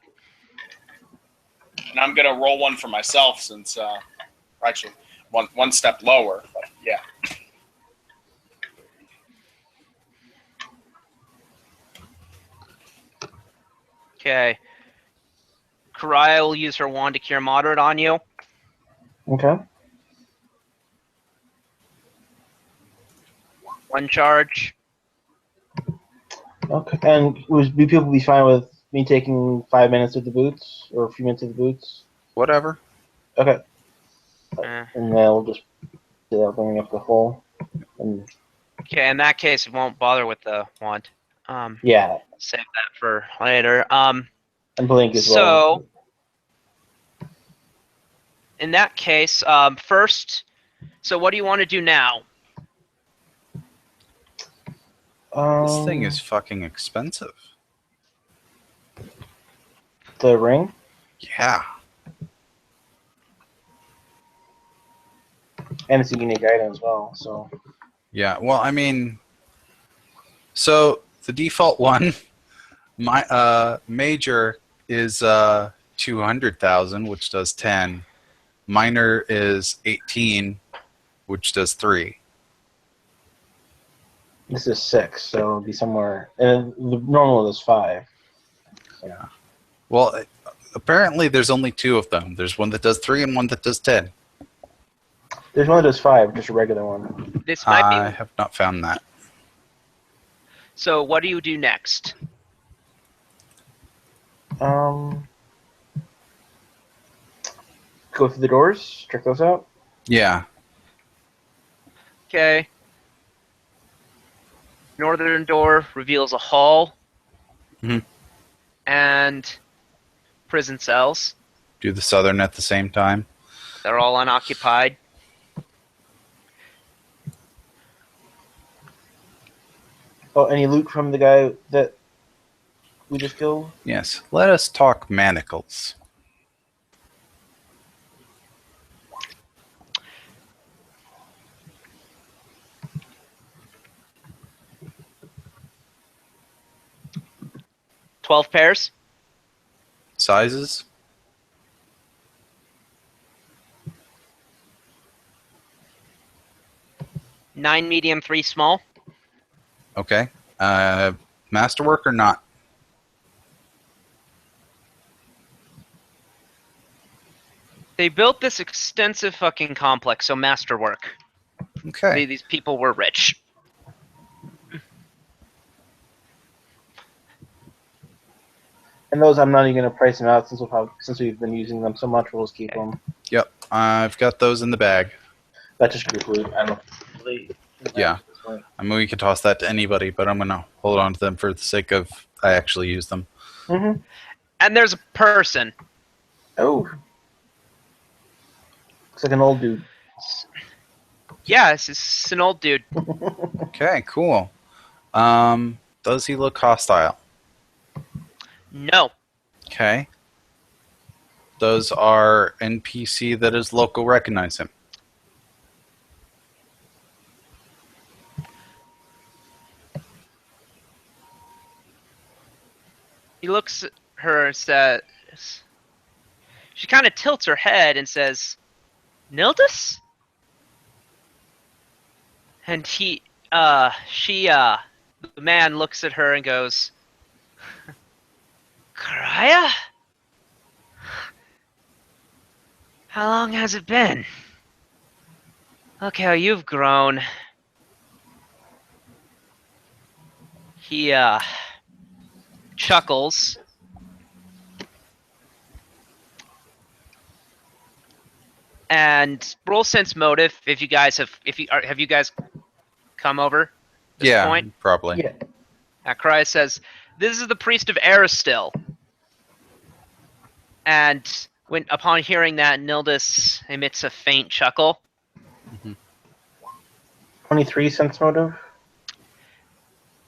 And I'm going to roll one for myself since, actually, one step lower. But yeah. Okay. Karaya will use her Wand to Cure Moderate on you. Okay. One charge. Okay. And would people be fine with me taking 5 minutes with the boots, or a few minutes with the boots? Whatever. Okay. Eh. And then we'll just do that, bringing up the full. And Okay, in that case, it won't bother with the wand. yeah, Save that for later. and blink as well. So, in that case, first, so what do you want to do now? This thing is fucking expensive. The ring. Yeah. And it's a unique item as well, so. Yeah, well, I mean, so the default one, my major is 200,000, which does 10. Minor is 18, which does 3. This is 6, so it'll be somewhere. And the normal is 5. Yeah. Well, apparently there's only 2 of them. There's one that does 3 and one that does 10. There's one that does 5, just a regular one. This might I be. have not found that. So, what do you do next? Go through the doors, check those out. Yeah. Okay. Northern door reveals a hall Mhm. and prison cells. Do the southern at the same time. They're all unoccupied. Oh, any loot from the guy that we just killed? Yes. Let us talk manacles. $12 pairs. Sizes? Nine medium, 3 small. Okay. Masterwork or not? They built this extensive fucking complex, so masterwork. Okay. These people were rich. And those I'm not even going to price them out since we've been using them so much. We'll just keep them. Yep. I've got those in the bag. That's just group loot. I don't really. Yeah. I mean, we could toss that to anybody, but I'm going to hold on to them for the sake of I actually use them. Mm-hmm. And there's a person. Oh. Looks like an old dude. Yeah, this is an old dude. Okay, cool. Does he look hostile? No. Okay. Does our NPC that is local recognize him? He looks at her and says... She kind of tilts her head and says, Nildus? And the man looks at her and goes, Karaya? How long has it been? Look how you've grown. He, chuckles. And roll sense motive if you guys have you guys come over at this Yeah, point? probably. Yeah. Akrai says, "This is the priest of Aristil." And upon hearing that, Nildis emits a faint chuckle. 23 sense motive.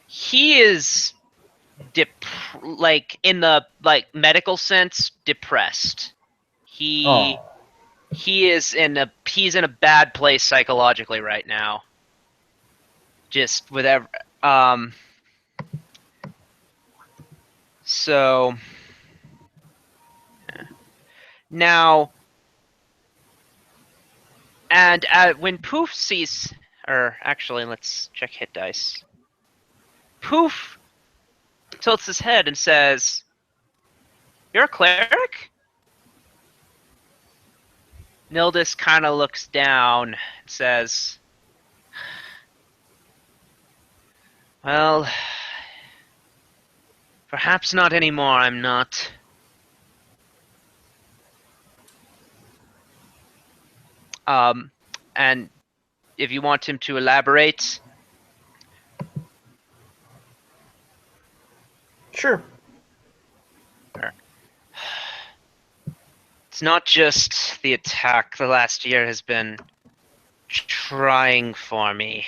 He is in the medical sense, depressed. He Oh. is in a bad place psychologically right now. Just with so now, and when Poof sees, or actually, let's check hit dice. Poof tilts his head and says, "You're a cleric?" Nildis kind of looks down and says, "Well, perhaps not anymore, I'm not." And if you want him to elaborate, Sure. it's not just the attack. The last year has been trying for me.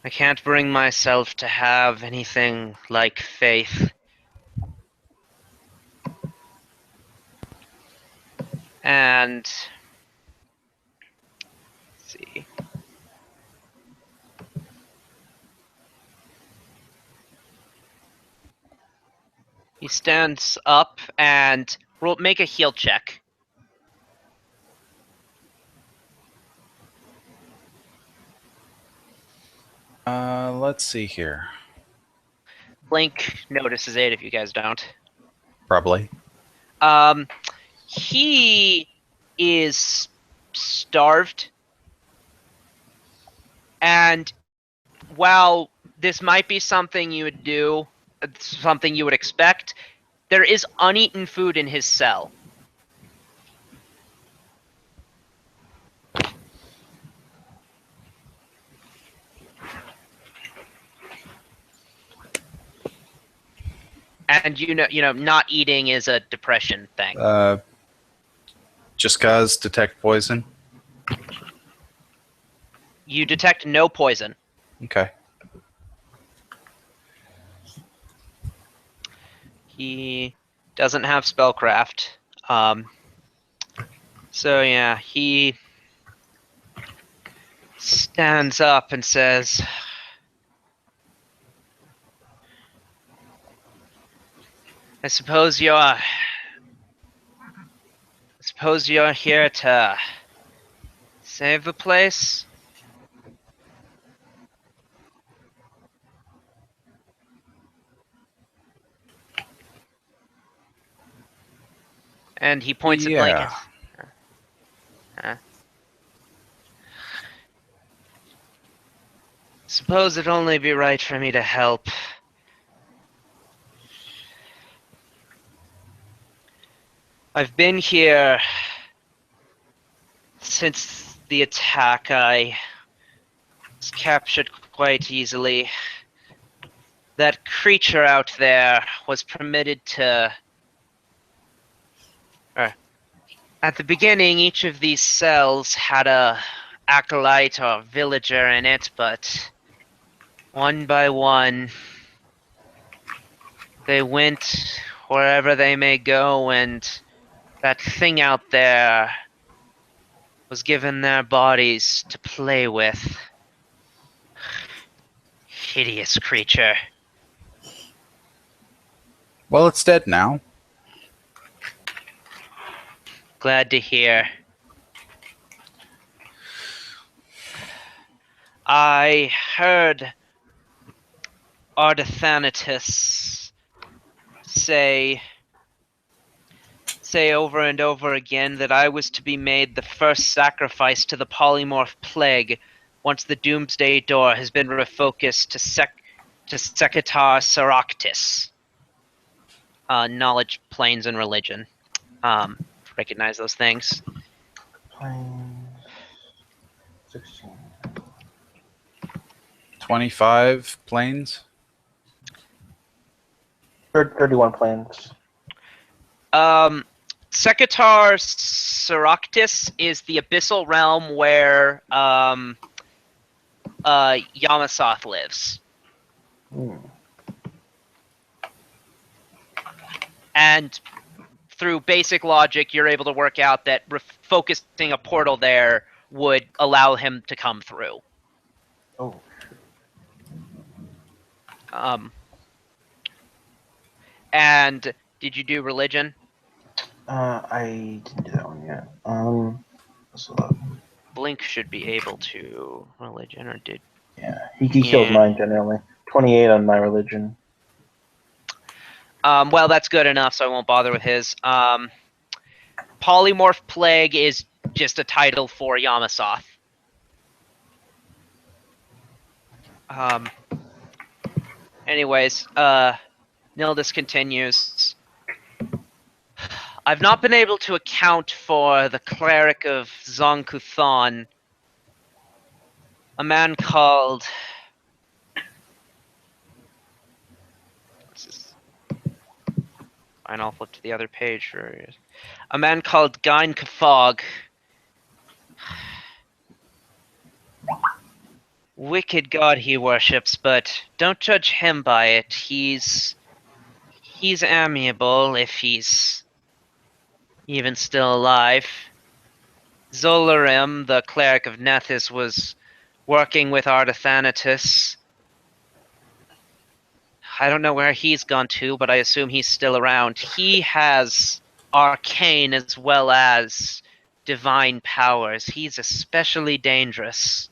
I can't bring myself to have anything like faith. And let's see. He stands up and make a heal check. Let's see here. Blink notices it if you guys don't. Probably. He is starved, and while this might be something you would do, something you would expect, there is uneaten food in his cell. And not eating is a depression thing. Just cause detect poison. You detect no poison. Okay. He doesn't have spellcraft. So yeah, he stands up and says, I suppose you're here to save the place? And he points at blankets. Suppose it'd only be right for me to help. I've been here since the attack. I was captured quite easily. That creature out there was permitted to... At the beginning, each of these cells had a acolyte or villager in it, but one by one, they went wherever they may go, and that thing out there was given their bodies to play with. Hideous creature. Well, it's dead now. Glad to hear. I heard Ardathanatus say over and over again that I was to be made the first sacrifice to the polymorph plague once the doomsday door has been refocused to Sekitar Saractis. Knowledge, planes, and religion. Recognize those things. Planes. 16. 25 planes. 31 planes. Sekitar Soractis is the abyssal realm where Yamasoth lives. Hmm. And through basic logic, you're able to work out that focusing a portal there would allow him to come through. Oh. And did you do religion? I didn't do that one yet. So, Blink should be able to religion, or did? yeah, he kills mine generally. 28 on my religion. Well, that's good enough, so I won't bother with his. Polymorph Plague is just a title for Yamasoth. Anyways, Nildis continues. I've not been able to account for the cleric of Zonkuthon, a man called... Fine, I'll flip to the other page for a man called Gain Kafog. Wicked god he worships, but don't judge him by it. He's amiable if he's even still alive. Zolarim, the cleric of Nethys, was working with Ardathanatus. I don't know where he's gone to, but I assume he's still around. He has arcane as well as divine powers. He's especially dangerous.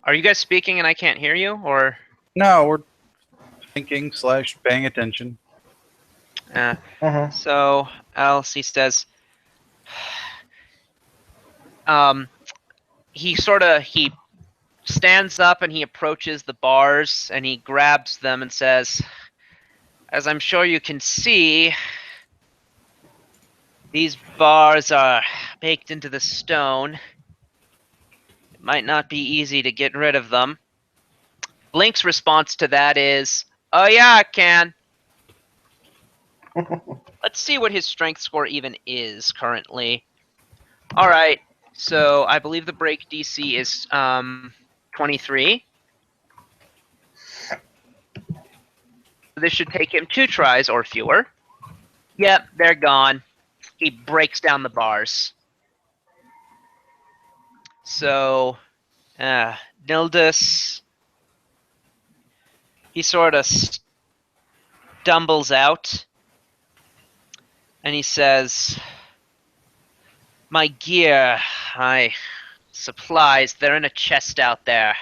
Are you guys speaking and I can't hear you, or? No, we're thinking / paying attention. So Elsie says, he stands up and he approaches the bars and he grabs them and says, as I'm sure you can see, these bars are baked into the stone. It might not be easy to get rid of them. Blink's response to that is, oh yeah, I can. Let's see what his strength score even is currently. Alright, so I believe the break DC is 23. This should take him 2 tries or fewer. Yep, they're gone. He breaks down the bars. So, Nildis, he sort of stumbles out, and he says, my gear, my supplies, they're in a chest out there.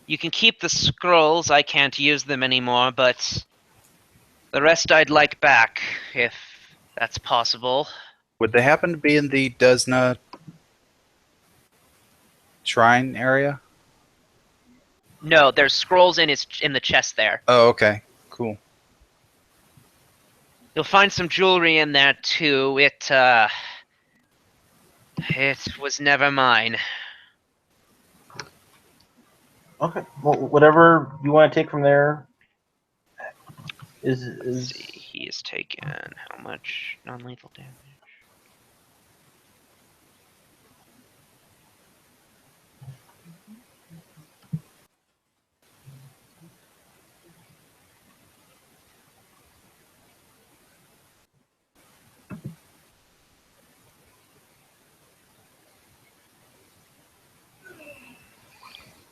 You can keep the scrolls, I can't use them anymore, but the rest I'd like back, if that's possible. Would they happen to be in the Desna shrine area? No, there's scrolls in the chest there. Oh, okay. Cool. You'll find some jewelry in there too. It was never mine. Okay. Well, whatever you want to take from there is. Let's see, he has taken how much non-lethal damage?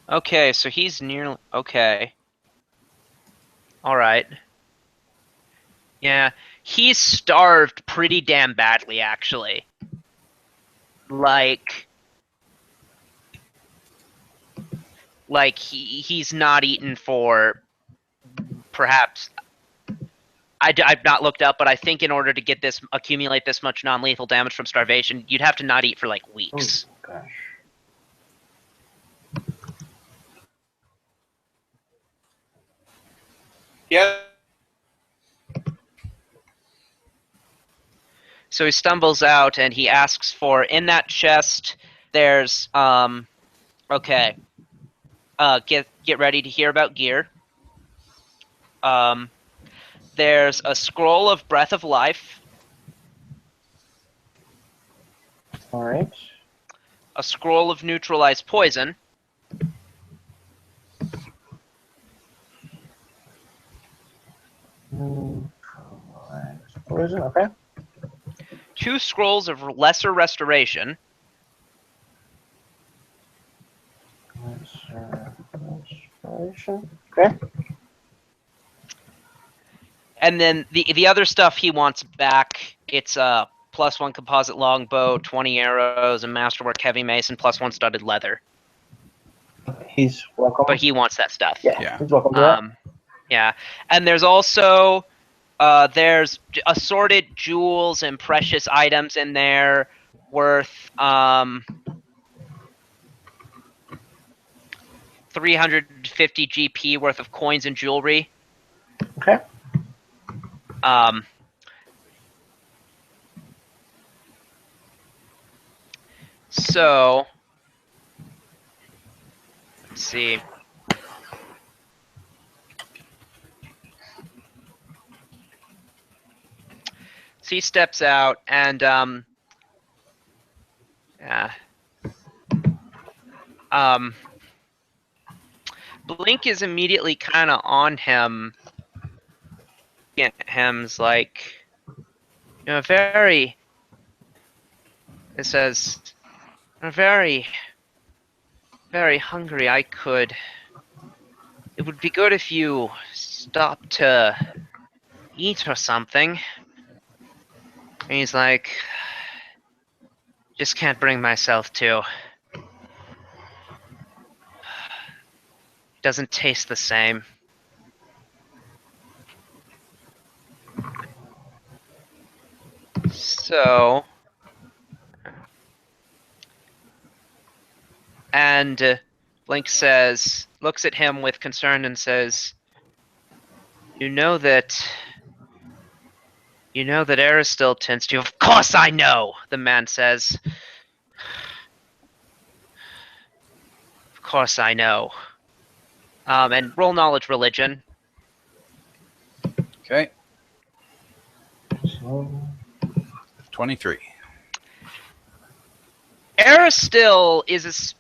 Okay, so he's nearly... Okay. Alright. Yeah, he's starved pretty damn badly, actually. Like, like he's not eaten for perhaps. I've not looked up, but I think in order to get this accumulate this much non-lethal damage from starvation, you'd have to not eat for like weeks. Oh, gosh. Yeah. So he stumbles out and he asks for, in that chest, there's okay. Get ready to hear about gear. There's a scroll of breath of life, All right. a scroll of neutralized poison, Poison, okay. 2 scrolls of lesser restoration, Restoration. Okay. and then the other stuff he wants back. It's a +1 composite longbow, 20 arrows, and masterwork heavy mason, +1 studded leather. He's welcome. But he wants that stuff. Yeah. He's welcome to that. Yeah, and there's also there's assorted jewels and precious items in there worth 350 GP worth of coins and jewelry. Okay. So let's see. So he steps out and Blink is immediately kind of on him. Him's like, very. It says, very, very hungry. It would be good if you stopped to eat or something. And he's like, just can't bring myself to. Doesn't taste the same. So, and Blink looks at him with concern and says, You know that Aristil tends to. Of course I know, the man says. Of course I know. And roll knowledge religion. Okay. 23. Aristil is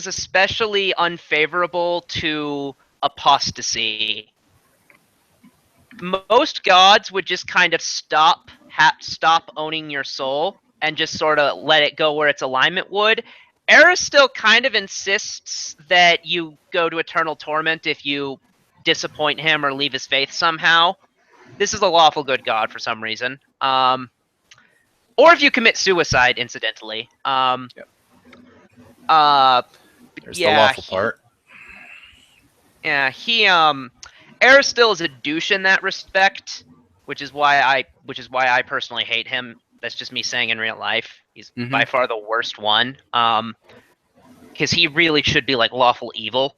especially unfavorable to apostasy. Most gods would just kind of stop owning your soul and just sort of let it go where its alignment would. Aristil kind of insists that you go to eternal torment if you disappoint him or leave his faith somehow. This is a lawful good god for some reason. Or if you commit suicide, incidentally. There's the yeah, lawful part. Yeah, Aristil is a douche in that respect, which is why I personally hate him. That's just me saying in real life. He's by far the worst one. Because he really should be like lawful evil.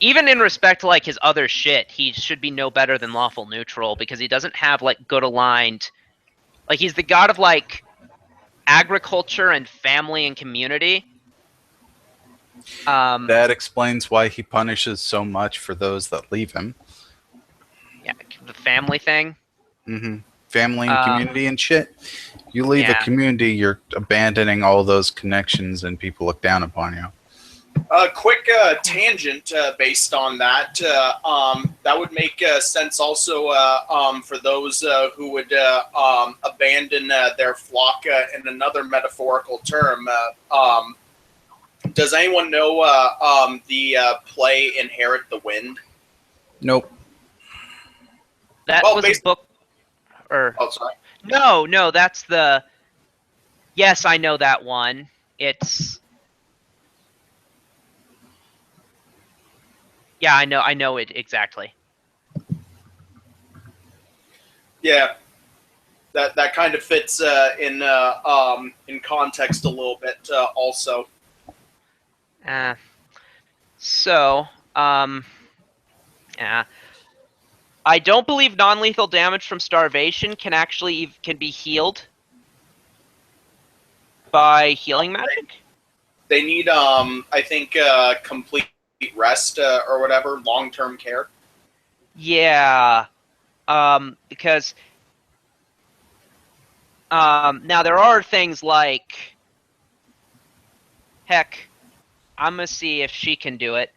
Even in respect to like his other shit, he should be no better than lawful neutral because he doesn't have like good aligned. Like he's the god of like agriculture and family and community. That explains why he punishes so much for those that leave him. Yeah, the family thing. Family and community and shit. You leave a community, you're abandoning all those connections and people look down upon you. Quick tangent based on that. That would make sense also for those who would abandon their flock in another metaphorical term. Does anyone know the play Inherit the Wind? Nope. That was a book. Oh, sorry. No, that's the. Yes, I know that one. It's yeah, I know it exactly. Yeah, that kind of fits in context a little bit also. Uh, so, yeah. I don't believe non-lethal damage from starvation can actually can be healed by healing magic. They need I think complete rest or whatever, long-term care. Yeah, because now there are things like, heck, I'm gonna see if she can do it.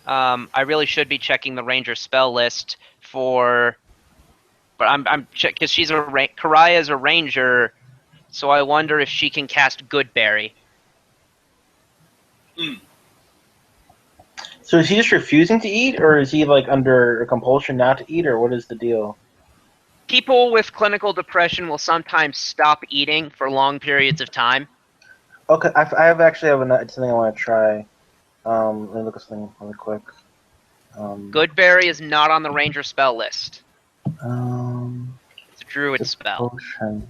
I really should be checking the ranger spell list for, but I'm because she's Karaya's a ranger, so I wonder if she can cast Goodberry. So is he just refusing to eat, or is he like under a compulsion not to eat, or what is the deal? People with clinical depression will sometimes stop eating for long periods of time. Okay, actually have something I want to try. Let me look at something really quick. Goodberry is not on the ranger spell list. Um, It's a druid spell. Potion.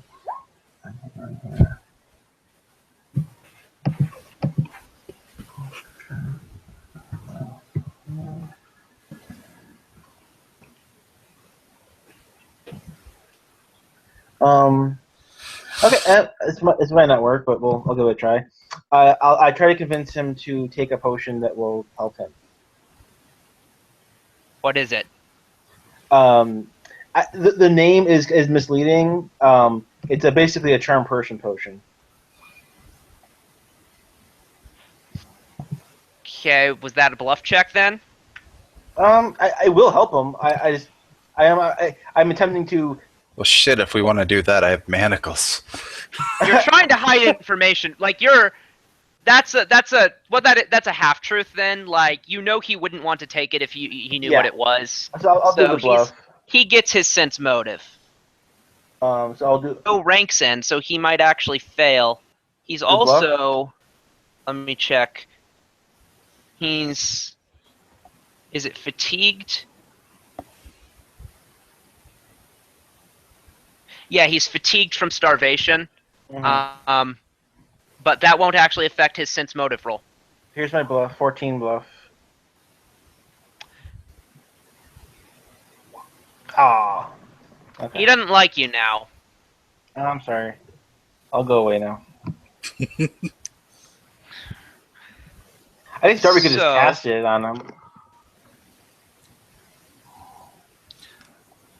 Okay, it might not work, but I'll give it a try. I try to convince him to take a potion that will help him. What is it? The name is misleading. It's basically a charm person potion. Okay, was that a bluff check then? I will help him. I'm attempting to. Well, shit, if we want to do that, I have manacles. You're trying to hide information. Like that's a half truth then. Like, you know, he wouldn't want to take it if he knew what it was. So I'll do the bluff. He gets his sense motive. So I'll do. No ranks in, so he might actually fail. He's also. Let me check. Is it fatigued? Yeah, he's fatigued from starvation. Mm-hmm. But that won't actually affect his sense motive roll. Here's my bluff. 14 bluff. Ah. Okay. He doesn't like you now. Oh, I'm sorry. I'll go away now. I think Darby could just cast it on him.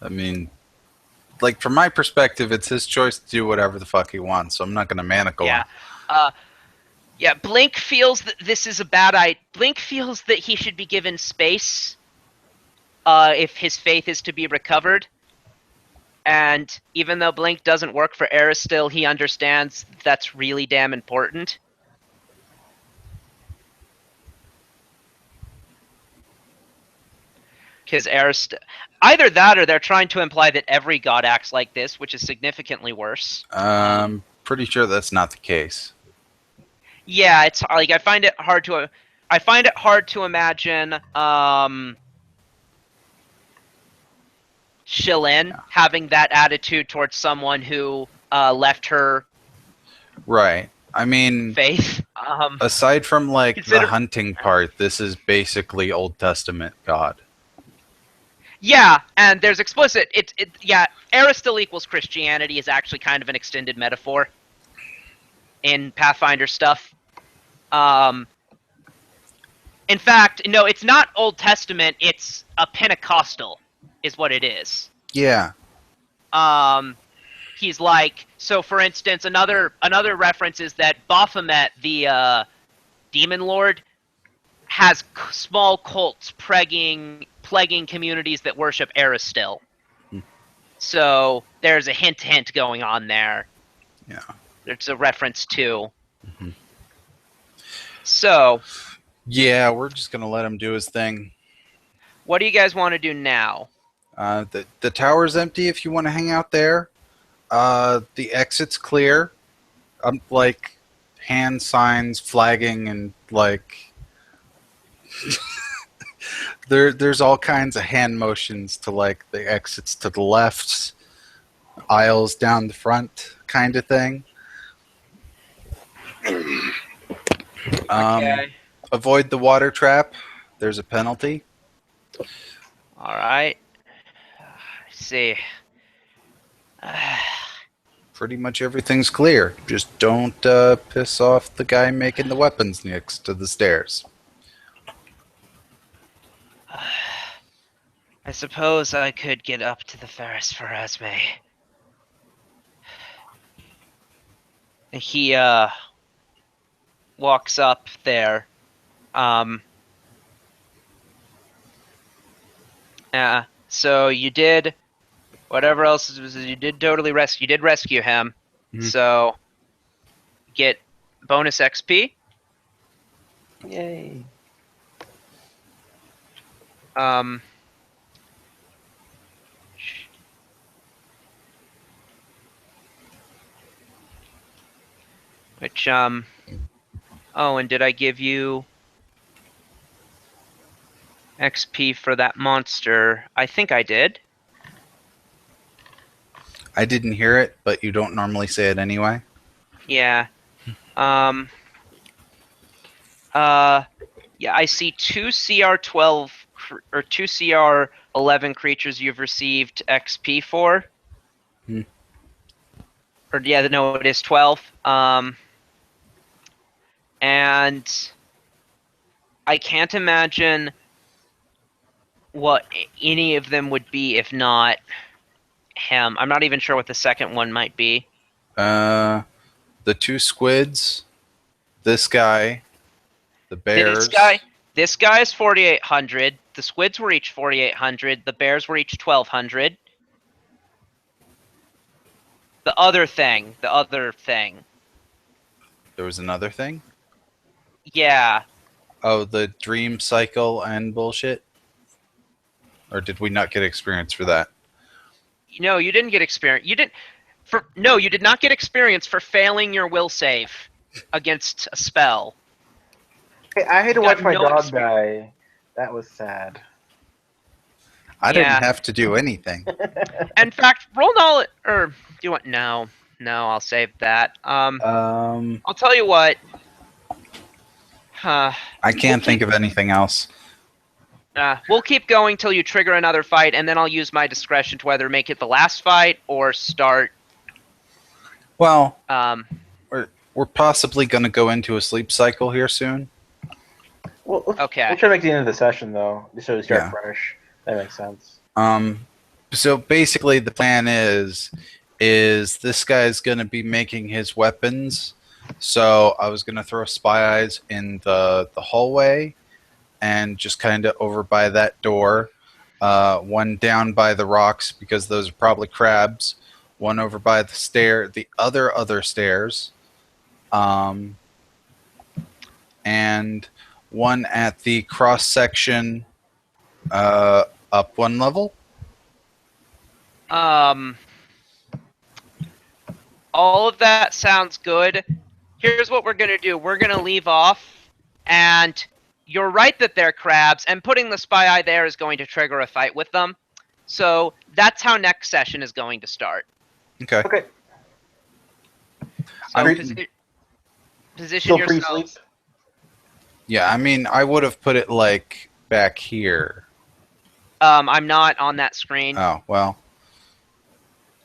I mean, like, from my perspective, it's his choice to do whatever the fuck he wants, so I'm not going to manacle him. Yeah, Blink feels that this is a bad idea. Blink feels that he should be given space if his faith is to be recovered. And even though Blink doesn't work for Aristil, he understands that's really damn important. Because either that or they're trying to imply that every god acts like this, which is significantly worse. Pretty sure that's not the case. Yeah, it's like I find it hard to imagine Shilin having that attitude towards someone who left her Right. I mean, faith. Aside from like the hunting part, this is basically Old Testament God. Yeah, and there's explicit. Aristil equals Christianity is actually kind of an extended metaphor in Pathfinder stuff. In fact, no, it's not Old Testament. It's a Pentecostal, is what it is. Yeah. He's like, so for instance, another reference is that Baphomet, the demon lord, has small cults plaguing communities that worship Aristil. So there's a hint going on there. Yeah. There's a reference too. Mm-hmm. So. Yeah, we're just gonna let him do his thing. What do you guys want to do now? The tower's empty if you want to hang out there. The exit's clear. Like hand signs, flagging, and like there's all kinds of hand motions to like the exits to the left, aisles down the front, kind of thing. Okay. Avoid the water trap. There's a penalty. All right. I see. Pretty much everything's clear. Just don't piss off the guy making the weapons next to the stairs. I suppose I could get up to the Ferris for Esme. He walks up there. So you did whatever else you did totally rescue. You did rescue him. Mhm. So get bonus XP. Yay. Which oh, and did I give you XP for that monster? I think I did. I didn't hear it, but you don't normally say it anyway. Yeah. Yeah, I see 2 CR12 or 2 CR11 creatures you've received XP for. Hmm. Or yeah, no, it is 12. And I can't imagine what any of them would be if not him. I'm not even sure what the second one might be. The 2 squids, this guy, the bears. This guy is 4,800. The squids were each 4,800. The bears were each 1,200. The other thing. There was another thing? Yeah. Oh, the dream cycle and bullshit? Or did we not get experience for that? No, you didn't get experience. You did not get experience for failing your will save against a spell. Hey, I had to You watch got my no dog experience. die. That was sad. I Yeah. didn't have to do anything. In fact, roll knowledge. Or do you want? No, I'll save that. I'll tell you what. I can't think of anything else. We'll keep going till you trigger another fight, and then I'll use my discretion to whether make it the last fight or start. Well, Um, we're possibly going to go into a sleep cycle here soon. Okay. We'll try to make the end of the session, though, so we start Yeah. fresh. That makes sense. So basically the plan is this guy's going to be making his weapons. So I was going to throw spy eyes in the hallway and just kind of over by that door. One down by the rocks because those are probably crabs. One over by the other stairs. And one at the cross section up 1 level. all of that sounds good. Here's what we're going to do. We're going to leave off, and you're right that they're crabs, and putting the spy eye there is going to trigger a fight with them. So that's how next session is going to start. Okay. Okay. So Free- position Feel free to yourselves. sleep. Yeah, I mean, I would have put it like back here. I'm not on that screen. Oh, well.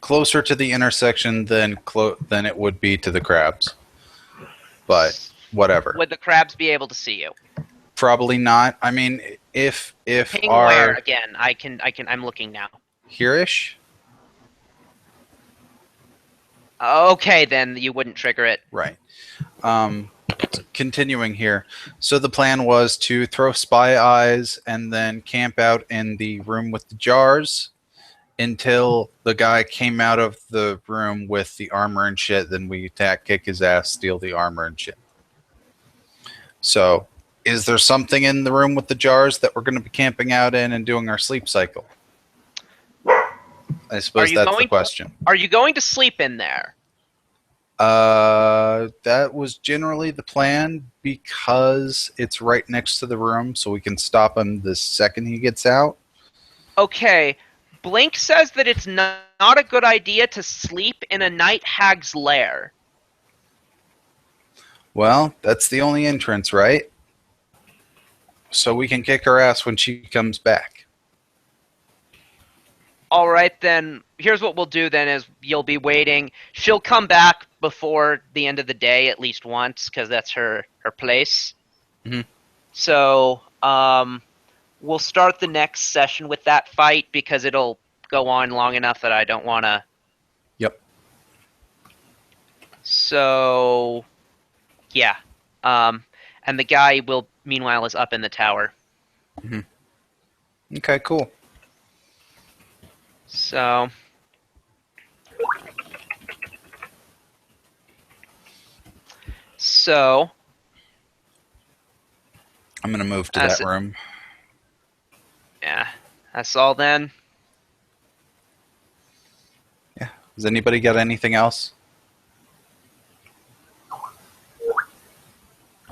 Closer to the intersection than it would be to the crabs. But whatever. Would the crabs be able to see you? Probably not. I mean, if Ping our where again? I'm looking now. here-ish, Okay, then you wouldn't trigger it. right. Continuing here. So the plan was to throw spy eyes and then camp out in the room with the jars until the guy came out of the room with the armor and shit. Then we attack, kick his ass, steal the armor and shit. So, is there something in the room with the jars that we're going to be camping out in and doing our sleep cycle? I suppose you that's the going- question. Are you going to sleep in there? That was generally the plan because it's right next to the room, so we can stop him the second he gets out. Okay. Blink says that it's not a good idea to sleep in a night hag's lair. Well, that's the only entrance, right? So we can kick her ass when she comes back. All right, then. Here's what we'll do then is you'll be waiting. She'll come back before the end of the day at least once because that's her place. Mhm. So, we'll start the next session with that fight because it'll go on long enough that I don't want to. Yep. So, yeah. And the guy will meanwhile is up in the tower. Okay, cool. So, I'm going to move to That's that it. room. yeah, that's all then. Has anybody got anything else?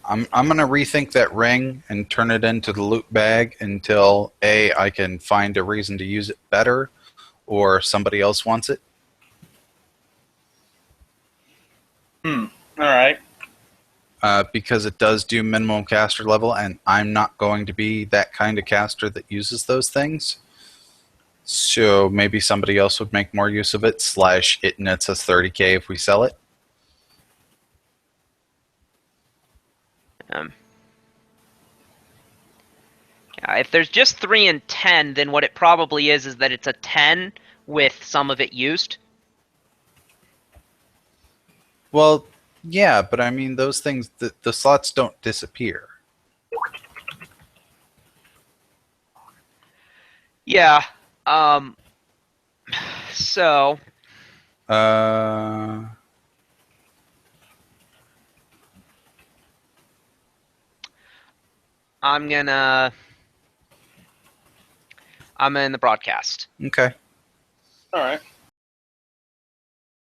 I'm going to rethink that ring and turn it into the loot bag until A, I can find a reason to use it better, or somebody else wants it. All right. Because it does do minimum caster level, and I'm not going to be that kind of caster that uses those things. So maybe somebody else would make more use of it, / it nets us 30k if we sell it. If there's just 3 and 10, then what it probably is that it's a 10 with some of it used. Well, yeah, but I mean, those things, the slots don't disappear. Yeah. So, Uh, I'm in the broadcast. okay. All right.